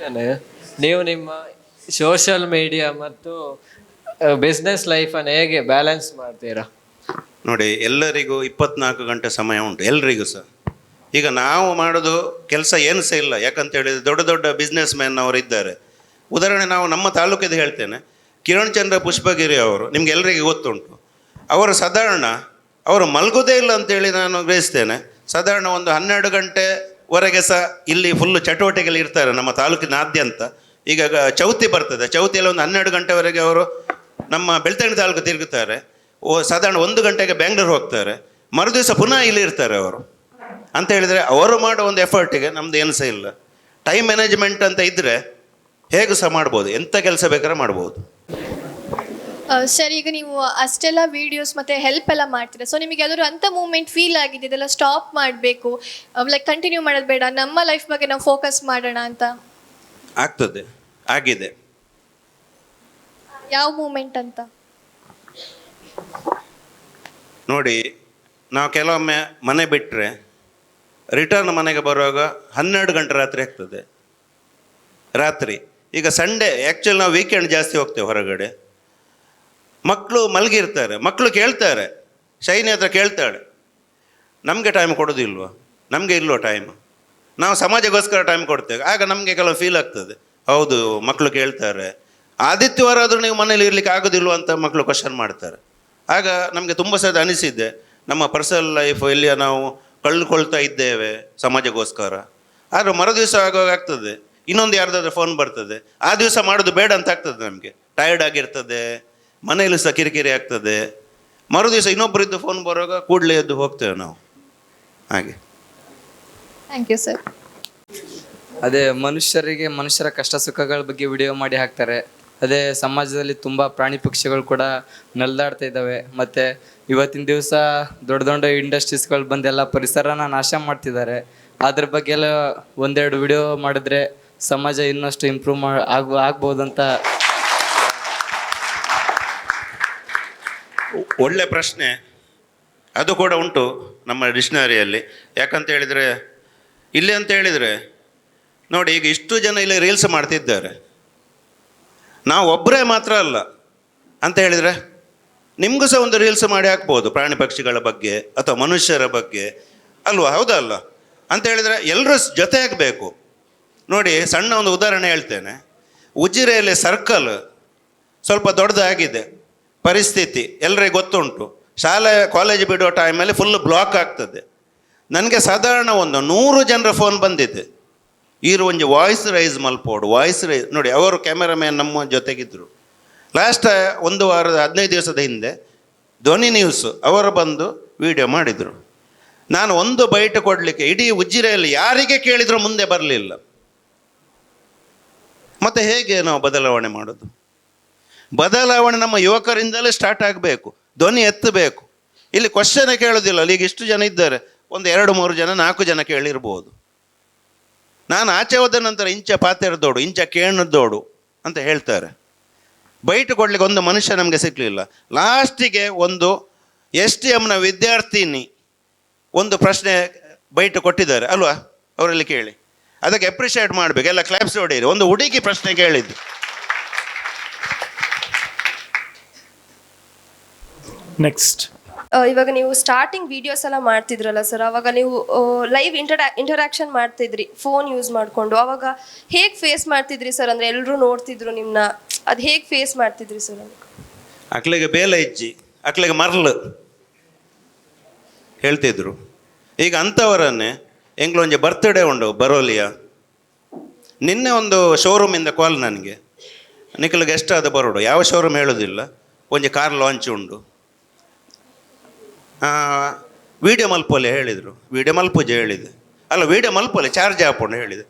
ನೀವು ನಿಮ್ಮ ಸೋಷಿಯಲ್ ಮೀಡಿಯಾ ಮತ್ತು ಬಿಸ್ನೆಸ್ ಲೈಫನ್ನು ಹೇಗೆ ಬ್ಯಾಲೆನ್ಸ್ ಮಾಡ್ತೀರಾ? ನೋಡಿ, ಎಲ್ಲರಿಗೂ 24 ಗಂಟೆ ಸಮಯ ಉಂಟು, ಎಲ್ರಿಗೂ ಸಹ. ಈಗ ನಾವು ಮಾಡೋದು ಕೆಲಸ ಏನು ಸಹ ಇಲ್ಲ. ಯಾಕಂತ ಹೇಳಿದರೆ ದೊಡ್ಡ ದೊಡ್ಡ ಬಿಸ್ನೆಸ್ ಮ್ಯಾನ್ ಅವರು ಇದ್ದಾರೆ. ಉದಾಹರಣೆ ನಾವು ನಮ್ಮ ತಾಲೂಕಿದ್ದು ಹೇಳ್ತೇನೆ. ಕಿರಣ್ ಚಂದ್ರ ಪುಷ್ಪಗಿರಿ ಅವರು, ನಿಮ್ಗೆ ಎಲ್ಲರಿಗೂ ಗೊತ್ತುಂಟು. ಅವರು ಸಾಧಾರಣ ಅವರು ಮಲಗೋದೇ ಇಲ್ಲ ಅಂತೇಳಿ ನಾನು ಗ್ರಹಿಸ್ತೇನೆ. ಸಾಧಾರಣ ಒಂದು 12 ಗಂಟೆವರೆಗೆ ಸಹ ಇಲ್ಲಿ ಫುಲ್ಲು ಚಟುವಟಿಕೆಗಳು ಇರ್ತಾರೆ ನಮ್ಮ ತಾಲೂಕಿನಾದ್ಯಂತ. ಈಗ ಚೌತಿ ಬರ್ತದೆ, ಚೌತಿಯಲ್ಲಿ ಒಂದು 12 ಗಂಟೆವರೆಗೆ ಅವರು ನಮ್ಮ ಬೆಳ್ತಂಗಡಿ ತಾಲೂಕು ತಿರುಗುತ್ತಾರೆ. ಸಾಧಾರಣ 1 ಗಂಟೆಗೆ ಬೆಂಗಳೂರು ಹೋಗ್ತಾರೆ, ಮರುದಿವಸ ಪುನಃ ಇಲ್ಲಿ ಇರ್ತಾರೆ ಅವರು. ಅಂತ ಹೇಳಿದರೆ ಅವರು ಮಾಡೋ ಒಂದು ಎಫರ್ಟಿಗೆ ನಮ್ದು ಏನು ಸಹ ಇಲ್ಲ. ಟೈಮ್ ಮ್ಯಾನೇಜ್ಮೆಂಟ್ ಅಂತ ಇದ್ದರೆ ಹೇಗೂ ಸಹ ಮಾಡ್ಬೋದು, ಎಂಥ ಕೆಲಸ ಬೇಕಾದ್ರೆ ಮಾಡ್ಬೋದು. ಸರ್, ಈಗ ನೀವು ಅಷ್ಟೆಲ್ಲ ವೀಡಿಯೋಸ್ ಮತ್ತು ಹೆಲ್ಪ್ ಎಲ್ಲ ಮಾಡ್ತೀರಾ. ಸೊ ನಿಮಗೆ ಯಾವ್ದಾದ್ರು ಅಂಥ ಮೂಮೆಂಟ್ ಫೀಲ್ ಆಗಿದೆ, ಇದೆಲ್ಲ ಸ್ಟಾಪ್ ಮಾಡಬೇಕು, ಲೈಕ್ ಕಂಟಿನ್ಯೂ ಮಾಡೋದು ಬೇಡ, ನಮ್ಮ ಲೈಫ್ ಬಗ್ಗೆ ನಾವು ಫೋಕಸ್ ಮಾಡೋಣ ಅಂತ? ಆಗ್ತದೆ, ಆಗಿದೆ. ಯಾವ ಮೂಮೆಂಟ್ ಅಂತ? ನೋಡಿ, ನಾವು ಕೆಲವೊಮ್ಮೆ ಮನೆ ಬಿಟ್ಟರೆ ರಿಟರ್ನ್ ಮನೆಗೆ ಬರುವಾಗ 12 ಗಂಟೆ ರಾತ್ರಿ ಆಗ್ತದೆ. ರಾತ್ರಿ ಈಗ ಸಂಡೇ ಆ್ಯಕ್ಚುಲಿ ನಾವು ವೀಕೆಂಡ್ ಜಾಸ್ತಿ ಹೋಗ್ತೇವೆ ಹೊರಗಡೆ. ಮಕ್ಕಳು ಮಲಗಿರ್ತಾರೆ, ಮಕ್ಕಳು ಕೇಳ್ತಾರೆ, ಶೈನಿ ಹತ್ರ ಕೇಳ್ತಾಳೆ, ನಮಗೆ ಟೈಮ್ ಕೊಡೋದಿಲ್ವ, ನಮಗೆ ಇಲ್ವೋ ಟೈಮ್? ನಾವು ಸಮಾಜಕ್ಕೋಸ್ಕರ ಟೈಮ್ ಕೊಡ್ತೇವೆ. ಆಗ ನಮಗೆ ಕೆಲವು ಫೀಲ್ ಆಗ್ತದೆ, ಹೌದು ಮಕ್ಕಳು ಕೇಳ್ತಾರೆ, ಆದಿತ್ಯವಾರ ಆದರೂ ನೀವು ಮನೇಲಿ ಇರಲಿಕ್ಕೆ ಆಗೋದಿಲ್ವ ಅಂತ ಮಕ್ಕಳು ಕ್ವಶನ್ ಮಾಡ್ತಾರೆ. ಆಗ ನಮಗೆ ತುಂಬ ಸದ ಅನಿಸಿದ್ದೆ, ನಮ್ಮ ಪರ್ಸನಲ್ ಲೈಫ್ ಎಲ್ಲಿಯ ನಾವು ಕಳ್ಕೊಳ್ತಾ ಇದ್ದೇವೆ ಸಮಾಜಕ್ಕೋಸ್ಕರ. ಆದರೆ ಮರುದಿವಸ ಆಗುವಾಗ ಆಗ್ತದೆ, ಇನ್ನೊಂದು ಯಾರ್ದಾದ್ರೂ ಫೋನ್ ಬರ್ತದೆ, ಆ ದಿವಸ ಮಾಡೋದು ಬೇಡ ಅಂತ ಆಗ್ತದೆ. ನಮಗೆ ಟಯರ್ಡ್ ಆಗಿರ್ತದೆ, ಮನೆಯಲ್ಲೂ ಸಹ ಕಿರಿಕಿರಿ ಆಗ್ತದೆ. ಮರುದಿವಸ ಇನ್ನೊಬ್ಬರಿದ್ದು ಫೋನ್ ಬರುವಾಗ ಕೂಡಲೇ ಎದ್ದು ಹೋಗ್ತೇವೆ ನಾವು. ಹಾಗೆ. Thank you sir. ಅದೇ ಮನುಷ್ಯರ ಕಷ್ಟ ಸುಖಗಳ ಬಗ್ಗೆ ವಿಡಿಯೋ ಮಾಡಿ ಹಾಕ್ತಾರೆ. ಅದೇ ಸಮಾಜದಲ್ಲಿ ತುಂಬ ಪ್ರಾಣಿ ಪಕ್ಷಿಗಳು ಕೂಡ ನಲಿದಾಡ್ತಾ ಇದ್ದಾವೆ. ಮತ್ತು ಇವತ್ತಿನ ದಿವಸ ದೊಡ್ಡ ದೊಡ್ಡ ಇಂಡಸ್ಟ್ರೀಸ್ಗಳು ಬಂದೆಲ್ಲ ಪರಿಸರನ ನಾಶ ಮಾಡ್ತಿದ್ದಾರೆ. ಅದ್ರ ಬಗ್ಗೆ ಎಲ್ಲ ಒಂದೆರಡು ವಿಡಿಯೋ ಮಾಡಿದ್ರೆ ಸಮಾಜ ಇನ್ನಷ್ಟು ಇಂಪ್ರೂವ್ ಆಗ್ಬೋದಂತ. ಒಳ್ಳೆ ಪ್ರಶ್ನೆ, ಅದು ಕೂಡ ಉಂಟು ನಮ್ಮ ಡಿಕ್ಷನರಿಯಲ್ಲಿ. ಯಾಕಂತ ಹೇಳಿದರೆ ಇಲ್ಲಿ ಅಂತ ಹೇಳಿದರೆ ನೋಡಿ, ಈಗ ಇಷ್ಟು ಜನ ಇಲ್ಲಿ ರೀಲ್ಸ್ ಮಾಡ್ತಿದ್ದಾರೆ, ನಾವು ಒಬ್ಬರೇ ಮಾತ್ರ ಅಲ್ಲ ಅಂತ ಹೇಳಿದರೆ ನಿಮಗೂ ಸಹ ಒಂದು ರೀಲ್ಸ್ ಮಾಡಿ ಹಾಕ್ಬೋದು ಪ್ರಾಣಿ ಪಕ್ಷಿಗಳ ಬಗ್ಗೆ ಅಥವಾ ಮನುಷ್ಯರ ಬಗ್ಗೆ ಅಲ್ವಾ, ಹೌದಾ ಅಲ್ಲ? ಅಂತ ಹೇಳಿದರೆ ಎಲ್ಲರೂ ಜೊತೆ ಆಗಬೇಕು. ನೋಡಿ, ಸಣ್ಣ ಒಂದು ಉದಾಹರಣೆ ಹೇಳ್ತೇನೆ. ಉಜಿರೆಯಲ್ಲಿ ಸರ್ಕಲ್ ಸ್ವಲ್ಪ ದೊಡ್ಡದಾಗಿದೆ, ಪರಿಸ್ಥಿತಿ ಎಲ್ಲರಿಗೂ ಗೊತ್ತುಂಟು. ಶಾಲೆ ಕಾಲೇಜ್ ಬಿಡೋ ಟೈಮಲ್ಲಿ ಫುಲ್ ಬ್ಲಾಕ್ ಆಗ್ತದೆ. ನನಗೆ ಸಾಧಾರಣ ಒಂದು 100 ಜನರ ಫೋನ್ ಬಂದಿದೆ. ಈರು ಒಂದು ವಾಯ್ಸ್ ರೈಸ್ ಮಲ್ಪೋಡು, ವಾಯ್ಸ್ ರೈಸ್ ನೋಡಿ. ಅವರು ಕ್ಯಾಮೆರಾಮ್ಯಾನ್ ನಮ್ಮ ಜೊತೆಗಿದ್ದರು. ಲಾಸ್ಟ್ 1 ವಾರದ 15 ದಿವಸದ ಹಿಂದೆ ಧ್ವನಿ ನ್ಯೂಸ್ ಅವರು ಬಂದು ವಿಡಿಯೋ ಮಾಡಿದರು. ನಾನು ಒಂದು ಬೈಟ್ ಕೊಡಲಿಕ್ಕೆ ಇಡೀ ಉಜಿರೆಯಲ್ಲಿ ಯಾರಿಗೆ ಕೇಳಿದರೂ ಮುಂದೆ ಬರಲಿಲ್ಲ. ಮತ್ತು ಹೇಗೆ ನಾವು ಬದಲಾವಣೆ ಮಾಡೋದು? ಬದಲಾವಣೆ ನಮ್ಮ ಯುವಕರಿಂದಲೇ ಸ್ಟಾರ್ಟ್ ಆಗಬೇಕು. ಧ್ವನಿ ಎತ್ತಬೇಕು. ಇಲ್ಲಿ ಕ್ವಶನ್ ಕೇಳೋದಿಲ್ಲ. ಈಗ ಇಷ್ಟು ಜನ ಇದ್ದಾರೆ, ಒಂದು 2-3 ಜನ 4 ಜನ ಕೇಳಿರ್ಬೋದು. ನಾನು ಆಚೆ ಹೋದ ನಂತರ ಇಂಚ ಪಾತೆರದೋಡು, ಇಂಚ ಕೇಣದೋಡು ಅಂತ ಹೇಳ್ತಾರೆ. ಬೈಟ್ ಕೊಡ್ಲಿಕ್ಕೆ ಒಂದು ಮನುಷ್ಯ ನಮಗೆ ಸಿಗಲಿಲ್ಲ. ಲಾಸ್ಟಿಗೆ ಒಂದು STMನ ವಿದ್ಯಾರ್ಥಿನಿ ಒಂದು ಪ್ರಶ್ನೆ ಬೈಟ್ ಕೊಟ್ಟಿದ್ದಾರೆ ಅಲ್ವಾ, ಅವರಲ್ಲಿ ಕೇಳಿ. ಅದಕ್ಕೆ ಅಪ್ರಿಷಿಯೇಟ್ ಮಾಡಬೇಕು, ಎಲ್ಲ ಕ್ಲಾಪ್ಸ್ ಹೊಡೀರಿ. ಒಂದು ಹುಡುಗಿ ಪ್ರಶ್ನೆ ಕೇಳಿದ್ದು. ನೆಕ್ಸ್ಟ್, ಇವಾಗ ನೀವು ಸ್ಟಾರ್ಟಿಂಗ್ ವಿಡಿಯೋಸ್ ಎಲ್ಲ ಮಾಡ್ತಿದ್ರಲ್ಲ ಸರ್, ಅವಾಗ ನೀವು ಲೈವ್ ಇಂಟರಾಕ್ಷನ್ ಮಾಡ್ತಿದ್ರಿ ಫೋನ್ ಯೂಸ್ ಮಾಡಿಕೊಂಡು. ಅವಾಗ ಹೇಗೆ ಫೇಸ್ ಮಾಡ್ತಿದ್ರಿ ಸರ್? ಅಂದರೆ ಎಲ್ಲರೂ ನೋಡ್ತಿದ್ರು ನಿಮ್ಮನ್ನ, ಅದು ಹೇಗೆ ಫೇಸ್ ಮಾಡ್ತಿದ್ರಿ ಸರ್? ಅಕ್ಳಿಗೆ ಬೇಲ ಇಜ್ಜಿ, ಅಕ್ಳಿಗೆ ಮರ್ಲು ಹೇಳ್ತಿದ್ರು. ಈಗ ಅಂಥವರನ್ನೇ ಎಂಗ್ಲೊಂದು ಬರ್ತ್ಡೇ ಉಂಡು ಬರೋಲಿಯ. ನಿನ್ನೆ ಒಂದು ಶೋರೂಮಿಂದ ಕಾಲ್ ನನಗೆ, ನಿಖಲ್ಗೆ ಎಷ್ಟಾದ ಬರೋಡು, ಯಾವ ಶೋರೂಮ್ ಹೇಳೋದಿಲ್ಲ, ಒಂದು ಕಾರ್ ಲಾಂಚ್ ಉಂಡು, ವೀಡಿಯೋ ಮಲ್ಪೋಲೆ ಹೇಳಿದರು. ವೀಡಿಯೋ ಮಲ್ಪೂಜೆ ಹೇಳಿದೆ, ಅಲ್ಲ ವೀಡಿಯೋ ಮಲ್ಪೋಲೆ ಚಾರ್ಜ್ ಹಾಕೊಂಡು ಹೇಳಿದೆ.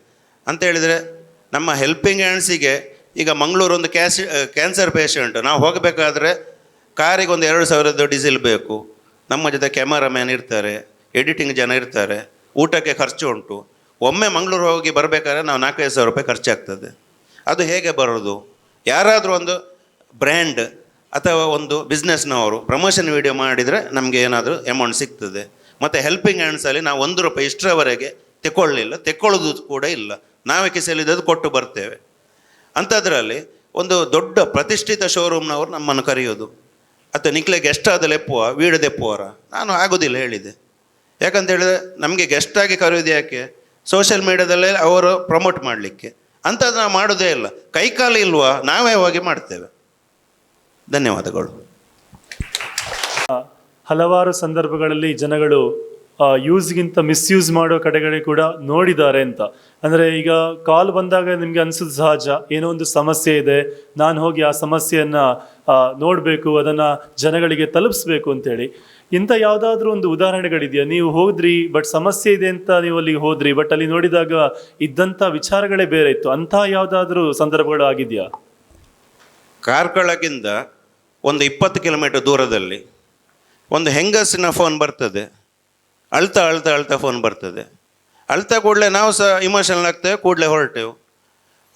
ಅಂತ ಹೇಳಿದರೆ ನಮ್ಮ ಹೆಲ್ಪಿಂಗ್ ಹ್ಯಾಂಡ್ಸಿಗೆ ಈಗ ಮಂಗಳೂರು ಒಂದು ಕ್ಯಾನ್ಸರ್ ಪೇಷಂಟ್, ನಾವು ಹೋಗಬೇಕಾದ್ರೆ ಕಾರಿಗೆ ಒಂದು 2,000 ಡೀಸೆಲ್ ಬೇಕು. ನಮ್ಮ ಜೊತೆ ಕ್ಯಾಮರಾಮ್ಯಾನ್ ಇರ್ತಾರೆ, ಎಡಿಟಿಂಗ್ ಜನ ಇರ್ತಾರೆ, ಊಟಕ್ಕೆ ಖರ್ಚು ಉಂಟು. ಒಮ್ಮೆ ಮಂಗಳೂರು ಹೋಗಿ ಬರಬೇಕಾದ್ರೆ ನಾವು 4,500 ರೂಪಾಯಿ ಖರ್ಚಾಗ್ತದೆ. ಅದು ಹೇಗೆ ಬರೋದು? ಯಾರಾದರೂ ಒಂದು ಬ್ರ್ಯಾಂಡ್ ಅಥವಾ ಒಂದು ಬಿಸ್ನೆಸ್ನವರು ಪ್ರಮೋಷನ್ ವಿಡಿಯೋ ಮಾಡಿದರೆ ನಮಗೆ ಏನಾದರೂ ಅಮೌಂಟ್ ಸಿಗ್ತದೆ. ಮತ್ತು ಹೆಲ್ಪಿಂಗ್ ಹ್ಯಾಂಡ್ಸಲ್ಲಿ ನಾವು ₹1 ಇಷ್ಟರವರೆಗೆ ತೆಕ್ಕೊಳ್ಳೋದು ಕೂಡ ಇಲ್ಲ. ನಾವೇ ಕಿಸೆಯಲ್ಲಿದ್ದದ್ದು ಕೊಟ್ಟು ಬರ್ತೇವೆ. ಅಂಥದ್ರಲ್ಲಿ ಒಂದು ದೊಡ್ಡ ಪ್ರತಿಷ್ಠಿತ ಶೋರೂಮ್ನವರು ನಮ್ಮನ್ನು ಕರೆಯೋದು, ಅಥವಾ ನಿಕ್ಲೆ ಗೆಸ್ಟ್ ಆದ ಲೆಪ್ಪುವ ವೀಡು ದೆಪ್ಪುವರ, ನಾನು ಆಗೋದಿಲ್ಲ ಹೇಳಿದೆ. ಯಾಕಂತ ಹೇಳಿದ್ರೆ ನಮಗೆ ಗೆಸ್ಟಾಗಿ ಕರೆಯೋದು ಯಾಕೆ, ಸೋಷಿಯಲ್ ಮೀಡಿಯಾದಲ್ಲೇ ಅವರು ಪ್ರಮೋಟ್ ಮಾಡಲಿಕ್ಕೆ. ಅಂಥದ್ದು ನಾವು ಮಾಡೋದೇ ಇಲ್ಲ. ಕೈಕಾಲು ಇಲ್ವಾ, ನಾವೇ ಹೋಗಿ ಮಾಡ್ತೇವೆ. ಧನ್ಯವಾದಗಳು. ಹಲವಾರು ಸಂದರ್ಭಗಳಲ್ಲಿ ಜನಗಳು ಯೂಸ್ಗಿಂತ ಮಿಸ್ಯೂಸ್ ಮಾಡೋ ಕಡೆಗಳಿಗೆ ಕೂಡ ನೋಡಿದ್ದಾರೆ ಅಂತ. ಅಂದರೆ ಈಗ ಕಾಲ್ ಬಂದಾಗ ನಿಮಗೆ ಅನಿಸೋದು ಸಹಜ, ಏನೋ ಒಂದು ಸಮಸ್ಯೆ ಇದೆ, ನಾನು ಹೋಗಿ ಆ ಸಮಸ್ಯೆಯನ್ನು ನೋಡಬೇಕು, ಅದನ್ನು ಜನಗಳಿಗೆ ತಲುಪಿಸ್ಬೇಕು ಅಂತೇಳಿ. ಇಂಥ ಯಾವುದಾದ್ರೂ ಒಂದು ಉದಾಹರಣೆಗಳಿದೆಯಾ? ನೀವು ಹೋದ್ರಿ, ಬಟ್ ಸಮಸ್ಯೆ ಇದೆ ಅಂತ ನೀವು ಅಲ್ಲಿಗೆ ಹೋದ್ರಿ, ಬಟ್ ಅಲ್ಲಿ ನೋಡಿದಾಗ ಇದ್ದಂಥ ವಿಚಾರಗಳೇ ಬೇರೆ ಇತ್ತು, ಅಂಥ ಯಾವುದಾದ್ರೂ ಸಂದರ್ಭಗಳು ಆಗಿದೆಯಾ? ಕಾರ್ಕಳಕ್ಕಿಂತ ಒಂದು 20 ಕಿಲೋಮೀಟರ್ ದೂರದಲ್ಲಿ ಒಂದು ಹೆಂಗಸಿನ ಫೋನ್ ಬರ್ತದೆ. ಅಳ್ತಾ ಫೋನ್ ಬರ್ತದೆ. ಅಳ್ತಾ ಕೂಡಲೇ ನಾವು ಸಹ ಇಮೋಷನಲ್ ಆಗ್ತೇವೆ, ಕೂಡಲೇ ಹೊರಟೆವು.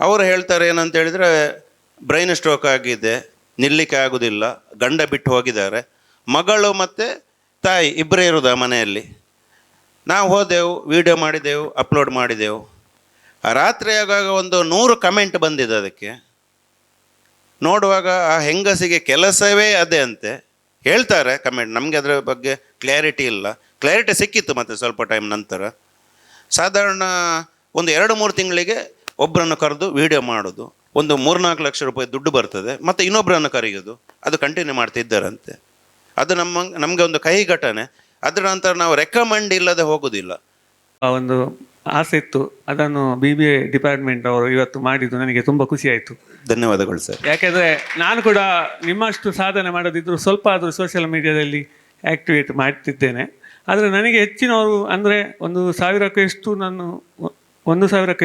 ಅವರು ಹೇಳ್ತಾರೆ ಏನಂತ ಹೇಳಿದರೆ, ಬ್ರೈನ್ ಸ್ಟ್ರೋಕ್ ಆಗಿದೆ, ನಿಲ್ಲಿಕ್ಕೆ ಆಗೋದಿಲ್ಲ, ಗಂಡ ಬಿಟ್ಟು ಹೋಗಿದ್ದಾರೆ, ಮಗಳು ಮತ್ತು ತಾಯಿ ಇಬ್ಬರೇ ಇರೋದು ಆ ಮನೆಯಲ್ಲಿ. ನಾವು ಹೋದೆವು, ವಿಡಿಯೋ ಮಾಡಿದೆವು, ಅಪ್ಲೋಡ್ ಮಾಡಿದೆವು. ರಾತ್ರಿ ಆಗಾಗ ಒಂದು 100 ಕಮೆಂಟ್ ಬಂದಿದೆ. ಅದಕ್ಕೆ ನೋಡುವಾಗ ಆ ಹೆಂಗಸಿಗೆ ಕೆಲಸವೇ ಅದೇ ಅಂತೆ ಹೇಳ್ತಾರೆ ಕಮೆಂಟ್. ನಮಗೆ ಅದರ ಬಗ್ಗೆ ಕ್ಲಾರಿಟಿ ಇಲ್ಲ. ಕ್ಲಾರಿಟಿ ಸಿಕ್ಕಿತ್ತು ಮತ್ತು ಸ್ವಲ್ಪ ಟೈಮ್ ನಂತರ. ಸಾಧಾರಣ ಒಂದು 2-3 ತಿಂಗಳಿಗೆ ಒಬ್ಬರನ್ನು ಕರೆದು ವಿಡಿಯೋ ಮಾಡೋದು, ಒಂದು 3-4 ಲಕ್ಷ ರೂಪಾಯಿ ದುಡ್ಡು ಬರ್ತದೆ, ಮತ್ತು ಇನ್ನೊಬ್ಬರನ್ನು ಕರೆಯೋದು, ಅದು ಕಂಟಿನ್ಯೂ ಮಾಡ್ತಿದ್ದಾರಂತೆ. ಅದು ನಮಗೆ ಒಂದು ಕಹಿ ಘಟನೆ. ಅದರ ನಂತರ ನಾವು ರೆಕಮೆಂಡ್ ಇಲ್ಲದೆ ಹೋಗೋದಿಲ್ಲ. ಒಂದು ಆಸೆ ಇತ್ತು, ಅದನ್ನು BBA ಡಿಪಾರ್ಟ್ಮೆಂಟ್ ಅವರು ಇವತ್ತು ಮಾಡಿದ್ದು ನನಗೆ ತುಂಬ ಖುಷಿ ಆಯಿತು. ಧನ್ಯವಾದಗಳು ಸರ್. ಯಾಕೆಂದರೆ ನಾನು ಕೂಡ ನಿಮ್ಮಷ್ಟು ಸಾಧನೆ ಮಾಡೋದಿದ್ರು ಸ್ವಲ್ಪ ಆದರೂ ಸೋಷಿಯಲ್ ಮೀಡಿಯಾದಲ್ಲಿ ಆ್ಯಕ್ಟಿವೇಟ್ ಮಾಡ್ತಿದ್ದೇನೆ. ಆದರೆ ನನಗೆ ಹೆಚ್ಚಿನವರು ಅಂದರೆ 1,000ಕ್ಕೂ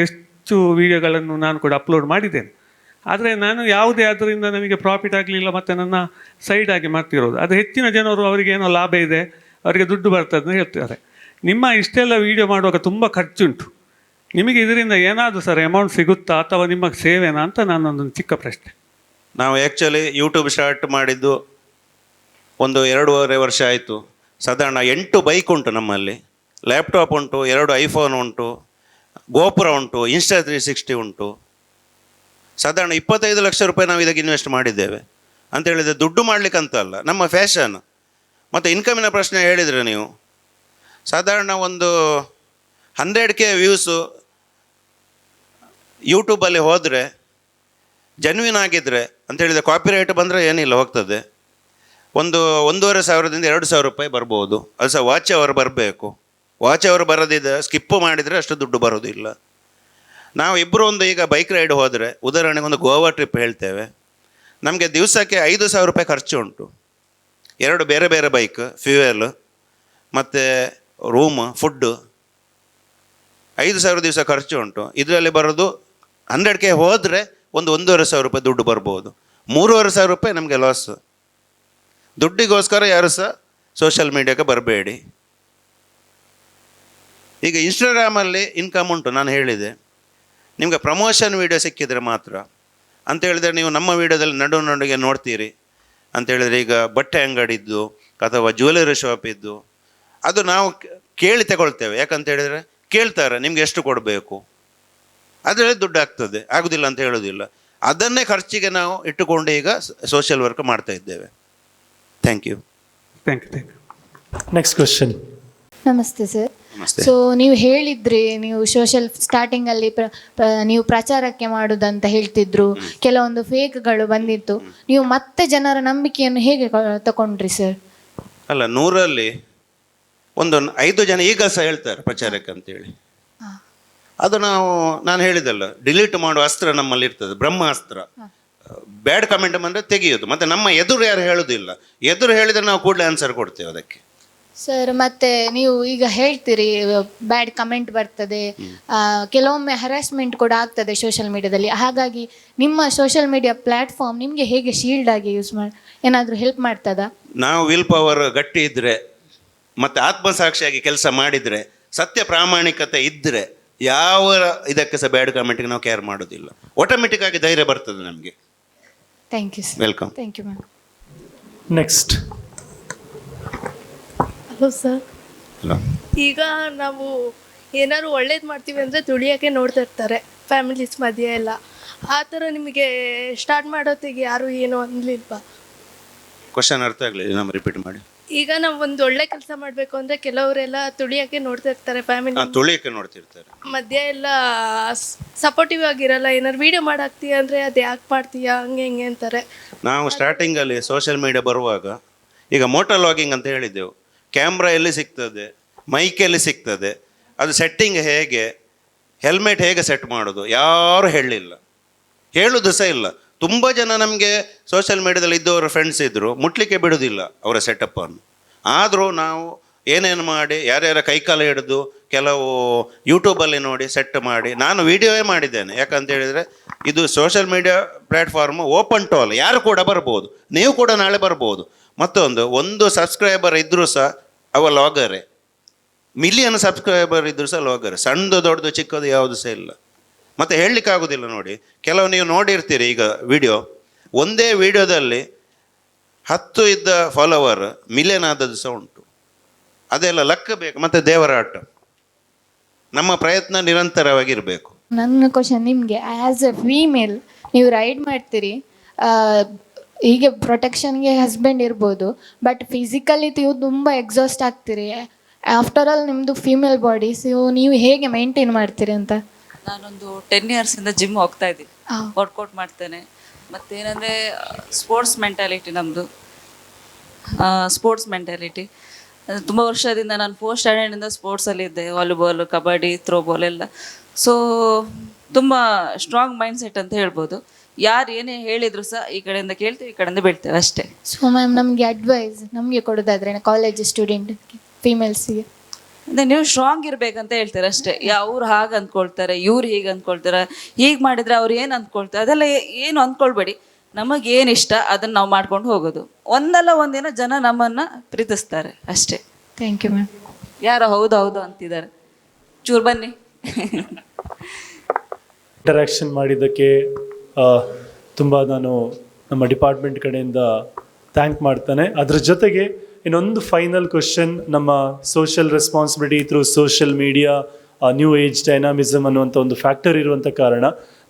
ಹೆಚ್ಚು ವೀಡಿಯೋಗಳನ್ನು ನಾನು ಕೂಡ ಅಪ್ಲೋಡ್ ಮಾಡಿದ್ದೇನೆ. ಆದರೆ ನಾನು ಯಾವುದೇ ಅದರಿಂದ ನನಗೆ ಪ್ರಾಫಿಟ್ ಆಗಲಿಲ್ಲ, ಮತ್ತು ನನ್ನ ಸೈಡಾಗಿ ಮಾಡ್ತಿರೋದು. ಅದು ಹೆಚ್ಚಿನ ಜನರು ಅವರಿಗೆ ಏನೋ ಲಾಭ ಇದೆ, ಅವರಿಗೆ ದುಡ್ಡು ಬರ್ತದೆ ಅಂತ ಹೇಳ್ತಾರೆ. ನಿಮ್ಮ ಇಷ್ಟೆಲ್ಲ ವೀಡಿಯೋ ಮಾಡುವಾಗ ತುಂಬ ಖರ್ಚುಂಟು. ನಿಮಗೆ ಇದರಿಂದ ಏನಾದರೂ ಸರ್ ಅಮೌಂಟ್ ಸಿಗುತ್ತಾ ಅಥವಾ ನಿಮ್ಮ ಸೇವೆನಾ ಅಂತ ನನ್ನೊಂದು ಚಿಕ್ಕ ಪ್ರಶ್ನೆ. ನಾವು ಆ್ಯಕ್ಚುಲಿ ಯೂಟ್ಯೂಬ್ ಸ್ಟಾರ್ಟ್ ಮಾಡಿದ್ದು ಒಂದು 2.5 ವರ್ಷ ಆಯಿತು. ಸಾಧಾರಣ 8 ಬೈಕ್ ಉಂಟು ನಮ್ಮಲ್ಲಿ, ಲ್ಯಾಪ್ಟಾಪ್ ಉಂಟು, 2 ಐಫೋನ್ ಉಂಟು, ಗೋಪುರ ಉಂಟು, ಇನ್ಸ್ಟಾ 360 ಉಂಟು. ಸಾಧಾರಣ 25 ಲಕ್ಷ ರೂಪಾಯಿ ನಾವು ಇದಕ್ಕೆ ಇನ್ವೆಸ್ಟ್ ಮಾಡಿದ್ದೇವೆ. ಅಂತ ಹೇಳಿದರೆ ದುಡ್ಡು ಮಾಡಲಿಕ್ಕಂತ ಅಲ್ಲ, ನಮ್ಮ ಫ್ಯಾಷನ್. ಮತ್ತು ಇನ್ಕಮಿನ ಪ್ರಶ್ನೆ ಹೇಳಿದರೆ ನೀವು, ಸಾಧಾರಣ ಒಂದು 100K ವ್ಯೂಸು ಯೂಟ್ಯೂಬಲ್ಲಿ ಹೋದರೆ, ಜೆನ್ವಿನ್ ಆಗಿದ್ದರೆ ಅಂತ ಹೇಳಿದರೆ, ಕಾಪಿರೈಟ್ ಬಂದರೆ ಏನಿಲ್ಲ, ಹೋಗ್ತದೆ. ಒಂದು 1,500ದಿಂದ 2,000 ರೂಪಾಯಿ ಬರ್ಬೋದು. ಅದು ಸಹ ವಾಚ್ ಅವರ್ ಬರಬೇಕು. ವಾಚ್ ಅವರ್ ಬರೋದಿದೆ, ಸ್ಕಿಪ್ಪು ಮಾಡಿದರೆ ಅಷ್ಟು ದುಡ್ಡು ಬರೋದಿಲ್ಲ. ನಾವು ಇಬ್ಬರು ಒಂದು ಈಗ ಬೈಕ್ ರೈಡ್ ಹೋದರೆ, ಉದಾಹರಣೆಗೆ ಒಂದು ಗೋವಾ ಟ್ರಿಪ್ ಹೇಳ್ತೇವೆ, ನಮಗೆ ದಿವಸಕ್ಕೆ 5,000 ರೂಪಾಯಿ ಖರ್ಚು ಉಂಟು. 2 ಬೇರೆ ಬೇರೆ ಬೈಕ್, ಫ್ಯೂಯಲ್ ಮತ್ತು ರೂಮ್, ಫುಡ್ಡು, 5,000 ದಿವಸ ಖರ್ಚು ಉಂಟು. ಇದರಲ್ಲಿ ಬರೋದು 100K ಹೋದರೆ ಒಂದು 1,500 ರೂಪಾಯಿ ದುಡ್ಡು ಬರ್ಬೋದು. 3,500 ರೂಪಾಯಿ ನಮಗೆ ಲಾಸ್. ದುಡ್ಡಿಗೋಸ್ಕರ ಯಾರು ಸಹ ಸೋಷಿಯಲ್ ಮೀಡಿಯಾಕ್ಕೆ ಬರಬೇಡಿ. ಈಗ ಇನ್ಸ್ಟಾಗ್ರಾಮಲ್ಲಿ ಇನ್ಕಮ್ ಉಂಟು, ನಾನು ಹೇಳಿದೆ. ನಿಮಗೆ ಪ್ರಮೋಷನ್ ವೀಡಿಯೋ ಸಿಕ್ಕಿದರೆ ಮಾತ್ರ. ಅಂತ ಹೇಳಿದರೆ ನೀವು ನಮ್ಮ ವೀಡಿಯೋದಲ್ಲಿ ನಡುಗೆ ನೋಡ್ತೀರಿ ಅಂತ ಹೇಳಿದರೆ, ಈಗ ಬಟ್ಟೆ ಅಂಗಡಿದ್ದು ಅಥವಾ ಜ್ಯುವೆಲರಿ ಶಾಪ್ ಇದ್ದು, ಅದು ನಾವು ಕೇಳಿ ತಗೊಳ್ತೇವೆ. ಯಾಕಂತ ಹೇಳಿದರೆ ಕೇಳ್ತಾರೆ, ನಿಮ್ಗೆ ಎಷ್ಟು ಕೊಡಬೇಕು, ಅದರಲ್ಲಿ ದುಡ್ಡು ಆಗ್ತದೆ, ಆಗೋದಿಲ್ಲ ಅಂತ ಹೇಳೋದಿಲ್ಲ. ಅದನ್ನೇ ಖರ್ಚಿಗೆ ನಾವು ಇಟ್ಟುಕೊಂಡು ಈಗ ಸೋಷಿಯಲ್ ವರ್ಕ್ ಮಾಡ್ತಾ ಇದ್ದೇವೆ. Thank you. Next question. ನಮಸ್ತೆ ಸರ್. ಸೊ ನೀವು ಹೇಳಿದ್ರಿ, ನೀವು ಸೋಷಿಯಲ್ ಸ್ಟಾರ್ಟಿಂಗಲ್ಲಿ ನೀವು ಪ್ರಚಾರಕ್ಕೆ ಮಾಡೋದಂತ ಹೇಳ್ತಿದ್ರು, ಕೆಲವೊಂದು ಫೇಕ್ಗಳು ಬಂದಿತ್ತು. ನೀವು ಮತ್ತೆ ಜನರ ನಂಬಿಕೆಯನ್ನು ಹೇಗೆ ತಗೊಂಡ್ರಿ ಸರ್? ಅಲ್ಲ, 100ರಲ್ಲಿ ಒಂದು 5 ಜನ ಈಗ ಸಹ ಹೇಳ್ತಾರೆ ಪ್ರಚಾರಕ್ಕೆ ಅಂತೇಳಿ. ಅದು ನಾನು ಹೇಳಿದಲ್ಲ, ಡಿಲೀಟ್ ಮಾಡುವ ಅಸ್ತ್ರ ನಮ್ಮಲ್ಲಿ ಇರ್ತದೆ, ಬ್ರಹ್ಮಾಸ್ತ್ರ. ಬ್ಯಾಡ್ ಕಮೆಂಟ್ ಬಂದರೆ ತೆಗೆಯೋದು. ಮತ್ತು ನಮ್ಮ ಎದುರು ಯಾರು ಹೇಳೋದಿಲ್ಲ, ಎದುರು ಹೇಳಿದರೆ ನಾವು ಕೂಡಲೇ ಆನ್ಸರ್ ಕೊಡ್ತೇವೆ ಅದಕ್ಕೆ. ಸರ್, ಮತ್ತೆ ನೀವು ಈಗ ಹೇಳ್ತೀರಿ ಬ್ಯಾಡ್ ಕಮೆಂಟ್ ಬರ್ತದೆ, ಕೆಲವೊಮ್ಮೆ ಹರಾಸ್ಮೆಂಟ್ ಕೂಡ ಆಗ್ತದೆ ಸೋಷಿಯಲ್ ಮೀಡಿಯಾದಲ್ಲಿ. ಹಾಗಾಗಿ ನಿಮ್ಮ ಸೋಷಿಯಲ್ ಮೀಡಿಯಾ ಪ್ಲ್ಯಾಟ್ಫಾರ್ಮ್ ನಿಮಗೆ ಹೇಗೆ ಶೀಲ್ಡ್ ಆಗಿ ಯೂಸ್ ಏನಾದರೂ ಹೆಲ್ಪ್ ಮಾಡ್ತದಾ? ನಾವು ವಿಲ್ ಪವರ್ ಗಟ್ಟಿ ಇದ್ದರೆ ಮತ್ತು ಆತ್ಮಸಾಕ್ಷಿಯಾಗಿ ಕೆಲಸ ಮಾಡಿದರೆ, ಸತ್ಯ ಪ್ರಾಮಾಣಿಕತೆ ಇದ್ದರೆ, ಯಾವ ಇದಕ್ಕೆ ಸಹ ಬ್ಯಾಡ್ ಕಮೆಂಟ್ಗೆ ನಾವು ಕೇರ್ ಮಾಡೋದಿಲ್ಲ. ಆಟೋಮೆಟಿಕ್ಕಾಗಿ ಧೈರ್ಯ ಬರ್ತದೆ ನಮಗೆ. Thank you sir. Welcome. Thank you ma'am. Next. Hello sir. Hello. ಈಗ ನಾವು ಏನಾದ್ರು ಒಳ್ಳೇದು ಮಾಡ್ತೀವಿ ಅಂದರೆ ತುಳಿಯೋಕ್ಕೆ ನೋಡ್ತಾ ಇರ್ತಾರೆ ಫ್ಯಾಮಿಲೀಸ್ ಮಧ್ಯೆ ಎಲ್ಲ. ಆ ಥರ ನಿಮಗೆ ಸ್ಟಾರ್ಟ್ ಮಾಡೋತ್ತಿಗೆ ಯಾರು ಏನೋ ಅನ್ನಲಿಲ್ವಾ? ಕ್ವಶನ್ ಅರ್ಥ ಆಗಲಿಲ್ಲ, ನಮ್ಮ ರಿಪೀಟ್ ಮಾಡಿ. ಈಗ ನಾವು ಒಂದು ಒಳ್ಳೆ ಕೆಲಸ ಮಾಡಬೇಕು ಅಂದರೆ ಕೆಲವರೆಲ್ಲ ತುಳಿಯೋಕ್ಕೆ ನೋಡ್ತಾ ಇರ್ತಾರೆ ಫ್ಯಾಮಿಲಿ ತುಳಿಯಕ್ಕೆ ನೋಡ್ತಿರ್ತಾರೆ. ಮಧ್ಯೆ ಎಲ್ಲ ಸಪೋರ್ಟಿವ್ ಆಗಿರಲ್ಲ. ಏನಾದ್ರು ವೀಡಿಯೋ ಮಾಡಾಕ್ತೀಯ ಅಂದರೆ ಅದು ಯಾಕೆ ಮಾಡ್ತೀಯಾ ಹಂಗೆ ಹಿಂಗೆ ಅಂತಾರೆ. ನಾವು ಸ್ಟಾರ್ಟಿಂಗಲ್ಲಿ ಸೋಷಿಯಲ್ ಮೀಡಿಯಾ ಬರುವಾಗ ಈಗ ಮೋಟೋ ಲಾಗಿಂಗ್ ಅಂತ ಹೇಳಿದ್ದೆವು. ಕ್ಯಾಮ್ರಾ ಎಲ್ಲಿ ಸಿಗ್ತದೆ, ಮೈಕ್ ಎಲ್ಲಿ ಸಿಗ್ತದೆ, ಅದು ಸೆಟ್ಟಿಂಗ್ ಹೇಗೆ, ಹೆಲ್ಮೆಟ್ ಹೇಗೆ ಸೆಟ್ ಮಾಡೋದು ಯಾರು ಹೇಳಲಿಲ್ಲ, ಹೇಳೋದು ಸಹ ಇಲ್ಲ. ತುಂಬ ಜನ ನಮಗೆ ಸೋಷಿಯಲ್ ಮೀಡಿಯಾದಲ್ಲಿ ಇದ್ದವರ ಫ್ರೆಂಡ್ಸ್ ಇದ್ದರು, ಮುಟ್ಲಿಕ್ಕೆ ಬಿಡೋದಿಲ್ಲ ಅವರ ಸೆಟಪ್ಪನ್ನು. ಆದರೂ ನಾವು ಏನೇನು ಮಾಡಿ ಯಾರ್ಯಾರ ಕೈಕಾಲ ಹಿಡಿದು ಕೆಲವು ಯೂಟ್ಯೂಬಲ್ಲಿ ನೋಡಿ ಸೆಟ್ ಮಾಡಿ, ನಾನು ವೀಡಿಯೋವೇ ಮಾಡಿದ್ದೇನೆ. ಯಾಕಂತ ಹೇಳಿದರೆ ಇದು social media platform open to all, ಯಾರು ಕೂಡ ಬರ್ಬೋದು, ನೀವು ಕೂಡ ನಾಳೆ ಬರ್ಬೋದು. ಒಂದು ಸಬ್ಸ್ಕ್ರೈಬರ್ ಇದ್ದರೂ ಸಹ ಅವ ಲಾಗರೇ, ಮಿಲಿಯನ್ ಸಬ್ಸ್ಕ್ರೈಬರ್ ಇದ್ದರೂ ಸಹ ಲಾಗರೇ. ಸಣ್ಣದು ದೊಡ್ಡದು ಚಿಕ್ಕದು ಯಾವುದು ಸಹ ಇಲ್ಲ. ಮತ್ತು ಹೇಳಲಿಕ್ಕಾಗೋದಿಲ್ಲ. ನೋಡಿ, ಕೆಲವು ನೀವು ನೋಡಿರ್ತೀರಿ ಈಗ ವಿಡಿಯೋ, ಒಂದೇ ವಿಡಿಯೋದಲ್ಲಿ 10 ಇದ್ದ ಫಾಲೋವರ್ ಮಿಲಿಯನ್ ಆದದ್ದು ಸಹ ಉಂಟು. ಅದೆಲ್ಲ ಲೆಕ್ಕ ಬೇಕು, ಮತ್ತು ದೇವರ ಆಟ. ನಮ್ಮ ಪ್ರಯತ್ನ ನಿರಂತರವಾಗಿರಬೇಕು. ನನ್ನ ಕ್ವಶನ್ ನಿಮಗೆ, ಆ್ಯಸ್ ಎ ಫೀಮೇಲ್ ನೀವು ರೈಡ್ ಮಾಡ್ತೀರಿ, ಹೀಗೆ ಪ್ರೊಟೆಕ್ಷನ್ಗೆ ಹಸ್ಬೆಂಡ್ ಇರ್ಬೋದು, ಬಟ್ ಫಿಸಿಕಲಿ ನೀವು ತುಂಬ ಎಕ್ಸಾಸ್ಟ್ ಆಗ್ತೀರಿ. ಆಫ್ಟರ್ ಆಲ್ ನಿಮ್ಮದು ಫೀಮೇಲ್ ಬಾಡಿ, ಸೊ ನೀವು ಹೇಗೆ ಮೇಂಟೈನ್ ಮಾಡ್ತೀರಿ ಅಂತ? ನಾನೊಂದು 10 ಇಯರ್ಸಿಂದ ಜಿಮ್ ಹೋಗ್ತಾ ಇದ್ದೀನಿ, ವರ್ಕೌಟ್ ಮಾಡ್ತೇನೆ. ಮತ್ತೇನೆಂದರೆ ಸ್ಪೋರ್ಟ್ಸ್ ಮೆಂಟಾಲಿಟಿ, ನಮ್ಮದು ಸ್ಪೋರ್ಟ್ಸ್ ಮೆಂಟಾಲಿಟಿ. ತುಂಬ ವರ್ಷದಿಂದ ನಾನು 4th ಸ್ಟ್ಯಾಂಡರ್ಡಿಂದ ಸ್ಪೋರ್ಟ್ಸಲ್ಲಿದ್ದೆ, ವಾಲಿಬಾಲ್, ಕಬಡ್ಡಿ, ಥ್ರೋಬಾಲ್ ಎಲ್ಲ. ಸೊ ತುಂಬ ಸ್ಟ್ರಾಂಗ್ ಮೈಂಡ್ ಸೆಟ್ ಅಂತ ಹೇಳ್ಬೋದು. ಯಾರು ಏನೇ ಹೇಳಿದ್ರು ಸಹ ಈ ಕಡೆಯಿಂದ ಕೇಳ್ತೀವಿ, ಈ ಕಡೆಯಿಂದ ಬೀಳ್ತೇವೆ ಅಷ್ಟೇ. ಸೊ ಮ್ಯಾಮ್, ನಮಗೆ ಅಡ್ವೈಸ್ ನಮಗೆ ಕೊಡೋದಾದ್ರೆ ಕಾಲೇಜ್ ಸ್ಟೂಡೆಂಟ್ ಫೀಮೇಲ್ಸಿಗೆ ಅಂದರೆ ನೀವು ಸ್ಟ್ರಾಂಗ್ ಇರಬೇಕಂತ ಹೇಳ್ತಾರೆ ಅಷ್ಟೇ. ಅವ್ರು ಹಾಗೆ ಅಂದ್ಕೊಳ್ತಾರೆ, ಇವ್ರು ಹೀಗೆ ಅಂದ್ಕೊಳ್ತಾರೆ, ಹೀಗೆ ಮಾಡಿದರೆ ಅವ್ರು ಏನು ಅಂದ್ಕೊಳ್ತಾರೆ, ಅದೆಲ್ಲ ಏನು ಅಂದ್ಕೊಳ್ಬೇಡಿ. ನಮಗೇನು ಇಷ್ಟ ಅದನ್ನು ನಾವು ಮಾಡ್ಕೊಂಡು ಹೋಗೋದು. ಒಂದಲ್ಲ ಒಂದಿನ ಜನ ನಮ್ಮನ್ನು ಪ್ರೀತಿಸ್ತಾರೆ ಅಷ್ಟೇ. Thank you ma'am. ಯಾರೋ ಹೌದು ಹೌದು ಅಂತಿದ್ದಾರೆ, ಚೂರು ಬನ್ನಿ. ಇಂಟರಾಕ್ಷನ್ ಮಾಡಿದ್ದಕ್ಕೆ ತುಂಬ ನಾನು ನಮ್ಮ ಡಿಪಾರ್ಟ್ಮೆಂಟ್ ಕಡೆಯಿಂದ ಥ್ಯಾಂಕ್ ಮಾಡ್ತಾನೆ. ಅದ್ರ ಜೊತೆಗೆ ಇನ್ನೊಂದು ಫೈನಲ್ ಕ್ವಶನ್, ನಮ್ಮ social responsibility through social media, new age dynamism ಅನ್ನುವಂಥ ಒಂದು ಫ್ಯಾಕ್ಟರ್ ಇರುವಂಥ ಕಾರಣ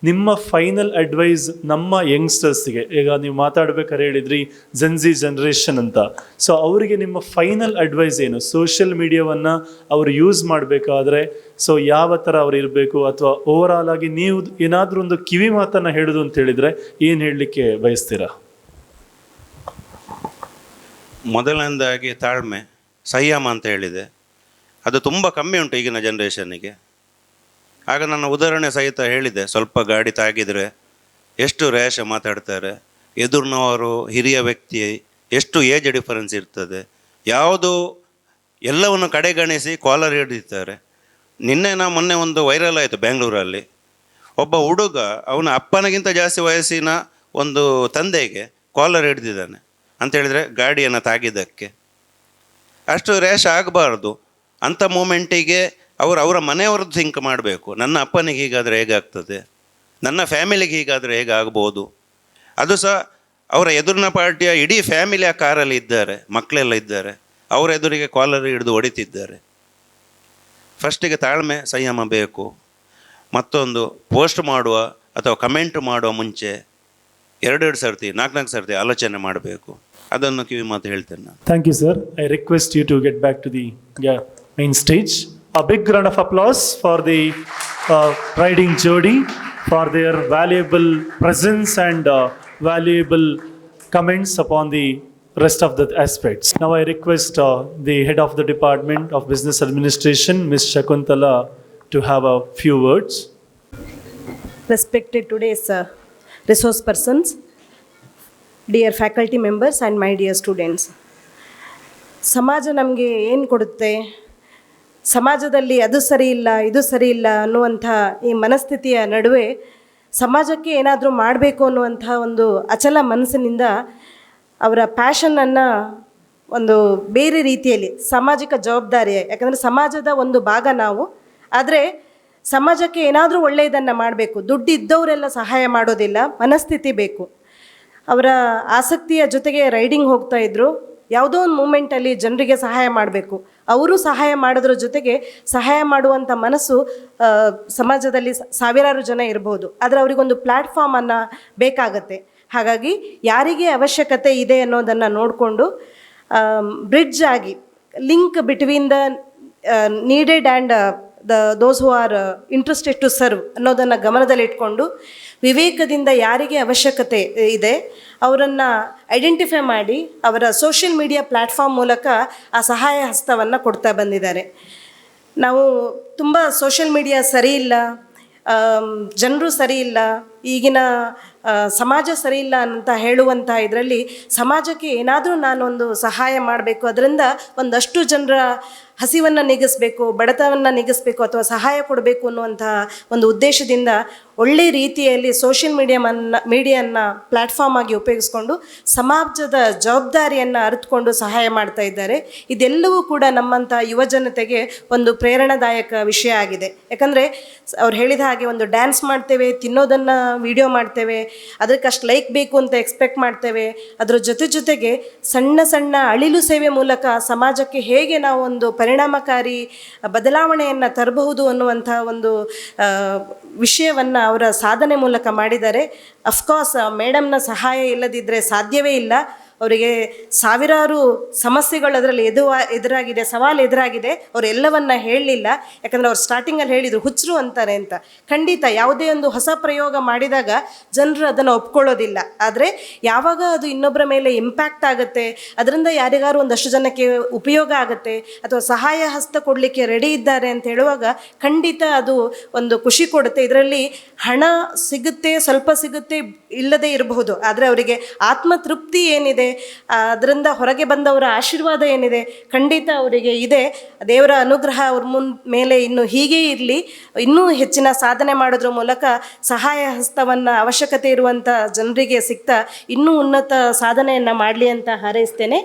ನಿಮ್ಮ ಫೈನಲ್ ಅಡ್ವೈಸ್ ನಮ್ಮ ಯಂಗ್ಸ್ಟರ್ಸ್ಗೆ, ಈಗ ನೀವು ಮಾತಾಡ್ಬೇಕಾದ್ರೆ ಹೇಳಿದ್ರಿ ಜೆನ್ಜಿ ಜನ್ರೇಷನ್ ಅಂತ, ಸೊ ಅವರಿಗೆ ನಿಮ್ಮ ಫೈನಲ್ ಅಡ್ವೈಸ್ ಏನು? ಸೋಷಿಯಲ್ ಮೀಡಿಯಾವನ್ನು ಅವರು ಯೂಸ್ ಮಾಡಬೇಕಾದ್ರೆ ಸೊ ಯಾವ ಥರ ಅವ್ರು ಇರಬೇಕು, ಅಥವಾ ಓವರ್ ಆಲ್ ಆಗಿ ನೀವು ಏನಾದರೂ ಒಂದು ಕಿವಿ ಮಾತನ್ನು ಹೇಳೋದು ಅಂತ ಹೇಳಿದರೆ ಏನು ಹೇಳಲಿಕ್ಕೆ ಬಯಸ್ತೀರಾ? ಮೊದಲನೇದಾಗಿ ತಾಳ್ಮೆ, ಸಂಯಮ ಅಂತ ಹೇಳಿದೆ, ಅದು ತುಂಬ ಕಮ್ಮಿ ಉಂಟು ಈಗಿನ ಜನ್ರೇಷನ್ನಿಗೆ. ಆಗ ನನ್ನ ಉದಾಹರಣೆ ಸಹಿತ ಹೇಳಿದೆ, ಸ್ವಲ್ಪ ಗಾಡಿ ತಾಗಿದರೆ ಎಷ್ಟು ರ್ಯಾಶ್ ಮಾತಾಡ್ತಾರೆ, ಎದುರಿನವರು ಹಿರಿಯ ವ್ಯಕ್ತಿ, ಎಷ್ಟು ಏಜ್ ಡಿಫರೆನ್ಸ್ ಇರ್ತದೆ, ಯಾವುದು ಎಲ್ಲವನ್ನು ಕಡೆಗಣಿಸಿ ಕಾಲರ್ ಹಿಡಿತಾರೆ. ಮೊನ್ನೆ ಒಂದು ವೈರಲ್ ಆಯಿತು ಬೆಂಗಳೂರಲ್ಲಿ. ಒಬ್ಬ ಹುಡುಗ ಅವನ ಅಪ್ಪನಿಗಿಂತ ಜಾಸ್ತಿ ವಯಸ್ಸಿನ ಒಂದು ತಂದೆಗೆ ಕಾಲರ್ ಹಿಡಿದಿದ್ದಾನೆ ಅಂತ ಹೇಳಿದರೆ ಗಾಡಿಯನ್ನು ತಾಗಿದ್ದಕ್ಕೆ. ಅಷ್ಟು ರ್ಯಾಶ್ ಆಗಬಾರ್ದು. ಅಂಥ ಮೂಮೆಂಟಿಗೆ ಅವರ ಮನೆಯವ್ರದ್ದು ಥಿಂಕ್ ಮಾಡಬೇಕು. ನನ್ನ ಅಪ್ಪನಿಗೆ ಹೀಗಾದರೆ ಹೇಗಾಗ್ತದೆ, ನನ್ನ ಫ್ಯಾಮಿಲಿಗೆ ಹೀಗಾದರೆ ಹೇಗಾಗ್ಬೋದು. ಅದು ಸಹ ಅವರ ಎದುರಿನ ಪಾರ್ಟಿಯ ಇಡೀ ಫ್ಯಾಮಿಲಿ ಆ ಕಾರಲ್ಲಿ ಇದ್ದಾರೆ, ಮಕ್ಕಳೆಲ್ಲ ಇದ್ದಾರೆ, ಅವರ ಎದುರಿಗೆ ಕಾಲರ್ ಹಿಡಿದು ಹೊಡಿತಿದ್ದಾರೆ. ಫಸ್ಟಿಗೆ ತಾಳ್ಮೆ, ಸಂಯಮ ಬೇಕು. ಮತ್ತೊಂದು, ಪೋಸ್ಟ್ ಮಾಡುವ ಅಥವಾ ಕಮೆಂಟ್ ಮಾಡುವ ಮುಂಚೆ 2 ಸರ್ತಿ 4 ಸರ್ತಿ ಆಲೋಚನೆ ಮಾಡಬೇಕು. ಅದನ್ನು ಕಿವಿ ಮಾತು ಹೇಳ್ತೇನೆ ನಾನು. Thank you sir. I request you to get back to the main stage. A big round of applause for the riding jodi for their valuable presence and valuable comments upon the rest of the aspects. Now I request the head of the Department of Business Administration, Ms. Shakuntala, to have a few words. Respected today's resource persons, dear faculty members and my dear students. ಸಮಾಜ ನಮಗೆ ಏನು ಕೊಡುತ್ತೆ, ಸಮಾಜದಲ್ಲಿ ಅದು ಸರಿ ಇಲ್ಲ ಇದು ಸರಿ ಇಲ್ಲ ಅನ್ನುವಂಥ ಈ ಮನಸ್ಥಿತಿಯ ನಡುವೆ ಸಮಾಜಕ್ಕೆ ಏನಾದರೂ ಮಾಡಬೇಕು ಅನ್ನುವಂಥ ಒಂದು ಅಚಲ ಮನಸ್ಸಿನಿಂದ ಅವರ ಪ್ಯಾಷನನ್ನು ಒಂದು ಬೇರೆ ರೀತಿಯಲ್ಲಿ ಸಾಮಾಜಿಕ ಜವಾಬ್ದಾರಿ, ಯಾಕಂದರೆ ಸಮಾಜದ ಒಂದು ಭಾಗ ನಾವು, ಆದರೆ ಸಮಾಜಕ್ಕೆ ಏನಾದರೂ ಒಳ್ಳೆಯದನ್ನು ಮಾಡಬೇಕು. ದುಡ್ಡು ಇದ್ದವರೆಲ್ಲ ಸಹಾಯ ಮಾಡೋದಿಲ್ಲ, ಮನಸ್ಥಿತಿ ಬೇಕು. ಅವರ ಆಸಕ್ತಿಯ ಜೊತೆಗೆ ರೈಡಿಂಗ್ ಹೋಗ್ತಾ ಇದ್ರು. ಯಾವುದೋ ಒಂದು ಮೂಮೆಂಟಲ್ಲಿ ಜನರಿಗೆ ಸಹಾಯ ಮಾಡಬೇಕು, ಅವರು ಸಹಾಯ ಮಾಡೋದ್ರ ಜೊತೆಗೆ ಸಹಾಯ ಮಾಡುವಂಥ ಮನಸ್ಸು ಸಮಾಜದಲ್ಲಿ ಸಾವಿರಾರು ಜನ ಇರ್ಬೋದು, ಆದರೆ ಅವರಿಗೊಂದು ಪ್ಲ್ಯಾಟ್ಫಾರ್ಮನ್ನು ಬೇಕಾಗತ್ತೆ. ಹಾಗಾಗಿ ಯಾರಿಗೆ ಅವಶ್ಯಕತೆ ಇದೆ ಅನ್ನೋದನ್ನು ನೋಡಿಕೊಂಡು ಬ್ರಿಡ್ಜ್ ಆಗಿ link between the needed and those who are interested to serve ಅನ್ನೋದನ್ನು ಗಮನದಲ್ಲಿಟ್ಕೊಂಡು ವಿವೇಕದಿಂದ ಯಾರಿಗೆ ಅವಶ್ಯಕತೆ ಇದೆ ಅವರನ್ನು ಐಡೆಂಟಿಫೈ ಮಾಡಿ ಅವರ ಸೋಷಿಯಲ್ ಮೀಡಿಯಾ ಪ್ಲ್ಯಾಟ್ಫಾರ್ಮ್ ಮೂಲಕ ಆ ಸಹಾಯ ಹಸ್ತವನ್ನು ಕೊಡ್ತಾ ಬಂದಿದ್ದಾರೆ. ನಾವು ತುಂಬ ಸೋಷಿಯಲ್ ಮೀಡಿಯಾ ಸರಿ ಇಲ್ಲ, ಜನರು ಸರಿ ಇಲ್ಲ, ಈಗಿನ ಸಮಾಜ ಸರಿ ಇಲ್ಲ ಅಂತ ಹೇಳುವಂಥ ಇದರಲ್ಲಿ ಸಮಾಜಕ್ಕೆ ಏನಾದರೂ ನಾನೊಂದು ಸಹಾಯ ಮಾಡಬೇಕು, ಅದರಿಂದ ಒಂದಷ್ಟು ಜನರ ಹಸಿವನ್ನು ನೀಗಿಸಬೇಕು, ಬಡತನವನ್ನು ನೀಗಿಸಬೇಕು ಅಥವಾ ಸಹಾಯ ಕೊಡಬೇಕು ಅನ್ನುವಂಥ ಒಂದು ಉದ್ದೇಶದಿಂದ ಒಳ್ಳೆ ರೀತಿಯಲ್ಲಿ ಸೋಷಿಯಲ್ ಮೀಡಿಯಾನ ಪ್ಲ್ಯಾಟ್ಫಾರ್ಮ್ ಆಗಿ ಉಪಯೋಗಿಸ್ಕೊಂಡು ಸಮಾಜದ ಜವಾಬ್ದಾರಿಯನ್ನು ಅರಿತುಕೊಂಡು ಸಹಾಯ ಮಾಡ್ತಾ ಇದ್ದಾರೆ. ಇದೆಲ್ಲವೂ ಕೂಡ ನಮ್ಮಂಥ ಯುವ ಜನತೆಗೆ ಒಂದು ಪ್ರೇರಣಾದಾಯಕ ವಿಷಯ ಆಗಿದೆ. ಯಾಕಂದರೆ ಅವ್ರು ಹೇಳಿದ ಹಾಗೆ ಒಂದು ಡ್ಯಾನ್ಸ್ ಮಾಡ್ತೇವೆ, ತಿನ್ನೋದನ್ನು ವಿಡಿಯೋ ಮಾಡ್ತೇವೆ, ಅದಕ್ಕೆ ಅಷ್ಟು ಲೈಕ್ ಬೇಕು ಅಂತ ಎಕ್ಸ್ಪೆಕ್ಟ್ ಮಾಡ್ತೇವೆ. ಅದರ ಜೊತೆಗೆ ಸಣ್ಣ ಸಣ್ಣ ಅಳಿಲು ಸೇವೆ ಮೂಲಕ ಸಮಾಜಕ್ಕೆ ಹೇಗೆ ನಾವು ಒಂದು ಪರಿಣಾಮಕಾರಿ ಬದಲಾವಣೆಯನ್ನು ತರಬಹುದು ಅನ್ನುವಂಥ ಒಂದು ವಿಷಯವನ್ನು ಅವರ ಸಾಧನೆ ಮೂಲಕ ಮಾಡಿದ್ದಾರೆ. ಅಫ್ಕೋರ್ಸ್ ಮೇಡಮ್ನ ಸಹಾಯ ಇಲ್ಲದಿದ್ದರೆ ಸಾಧ್ಯವೇ ಇಲ್ಲ. ಅವರಿಗೆ ಸಾವಿರಾರು ಸಮಸ್ಯೆಗಳು ಅದರಲ್ಲಿ ಎದುರಾಗಿದೆ, ಸವಾಲು ಎದುರಾಗಿದೆ. ಅವರೆಲ್ಲವನ್ನ ಹೇಳಲಿಲ್ಲ, ಯಾಕಂದರೆ ಅವ್ರು ಸ್ಟಾರ್ಟಿಂಗಲ್ಲಿ ಹೇಳಿದರು ಹುಚ್ಚರು ಅಂತಾರೆ ಅಂತ. ಖಂಡಿತ ಯಾವುದೇ ಒಂದು ಹೊಸ ಪ್ರಯೋಗ ಮಾಡಿದಾಗ ಜನರು ಅದನ್ನು ಒಪ್ಕೊಳ್ಳೋದಿಲ್ಲ. ಆದರೆ ಯಾವಾಗ ಅದು ಇನ್ನೊಬ್ಬರ ಮೇಲೆ ಇಂಪ್ಯಾಕ್ಟ್ ಆಗುತ್ತೆ, ಅದರಿಂದ ಯಾರಿಗಾರು ಒಂದಷ್ಟು ಜನಕ್ಕೆ ಉಪಯೋಗ ಆಗುತ್ತೆ ಅಥವಾ ಸಹಾಯ ಹಸ್ತ ಕೊಡಲಿಕ್ಕೆ ರೆಡಿ ಇದ್ದಾರೆ ಅಂತ ಹೇಳುವಾಗ ಖಂಡಿತ ಅದು ಒಂದು ಖುಷಿ ಕೊಡುತ್ತೆ. ಇದರಲ್ಲಿ ಹಣ ಸಿಗುತ್ತೆ, ಸ್ವಲ್ಪ ಸಿಗುತ್ತೆ, ಇಲ್ಲದೇ ಇರಬಹುದು, ಆದರೆ ಅವರಿಗೆ ಆತ್ಮತೃಪ್ತಿ ಏನಿದೆ, ಅದರಿಂದ ಹೊರಗೆ ಬಂದವರ ಆಶೀರ್ವಾದ ಏನಿದೆ ಖಂಡಿತ ಅವರಿಗೆ ಇದೆ. ದೇವರ ಅನುಗ್ರಹ ಅವ್ರ ಮೇಲೆ ಇನ್ನು ಹೀಗೆ ಇರಲಿ, ಇನ್ನೂ ಹೆಚ್ಚಿನ ಸಾಧನೆ ಮಾಡೋದ್ರ ಮೂಲಕ ಸಹಾಯ ಹಸ್ತವನ್ನು ಅವಶ್ಯಕತೆ ಇರುವಂಥ ಜನರಿಗೆ ಸಿಗ್ತಾ ಇನ್ನೂ ಉನ್ನತ ಸಾಧನೆಯನ್ನು ಮಾಡಲಿ ಅಂತ ಹಾರೈಸ್ತೇನೆ.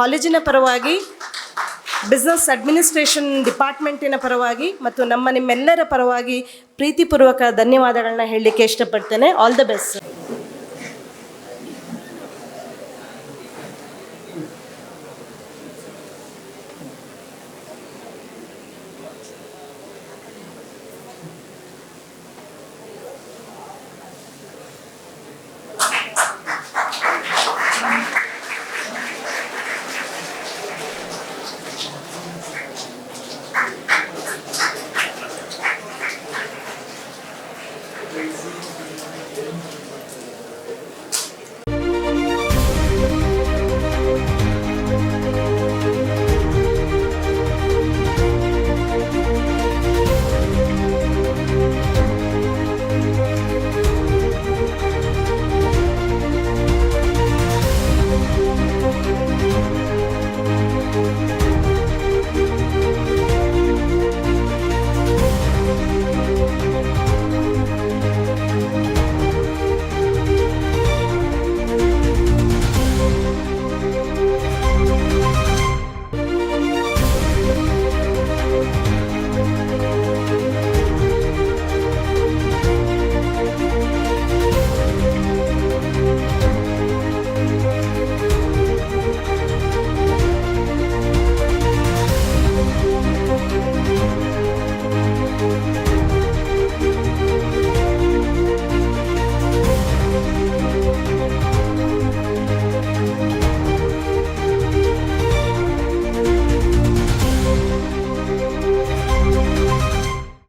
ಕಾಲೇಜಿನ ಪರವಾಗಿ, ಬಿಸ್ನೆಸ್ ಅಡ್ಮಿನಿಸ್ಟ್ರೇಷನ್ ಡಿಪಾರ್ಟ್ಮೆಂಟಿನ ಪರವಾಗಿ ಮತ್ತು ನಿಮ್ಮೆಲ್ಲರ ಪರವಾಗಿ ಪ್ರೀತಿಪೂರ್ವಕ ಧನ್ಯವಾದಗಳನ್ನ ಹೇಳಲಿಕ್ಕೆ ಇಷ್ಟಪಡ್ತೇನೆ. All the best.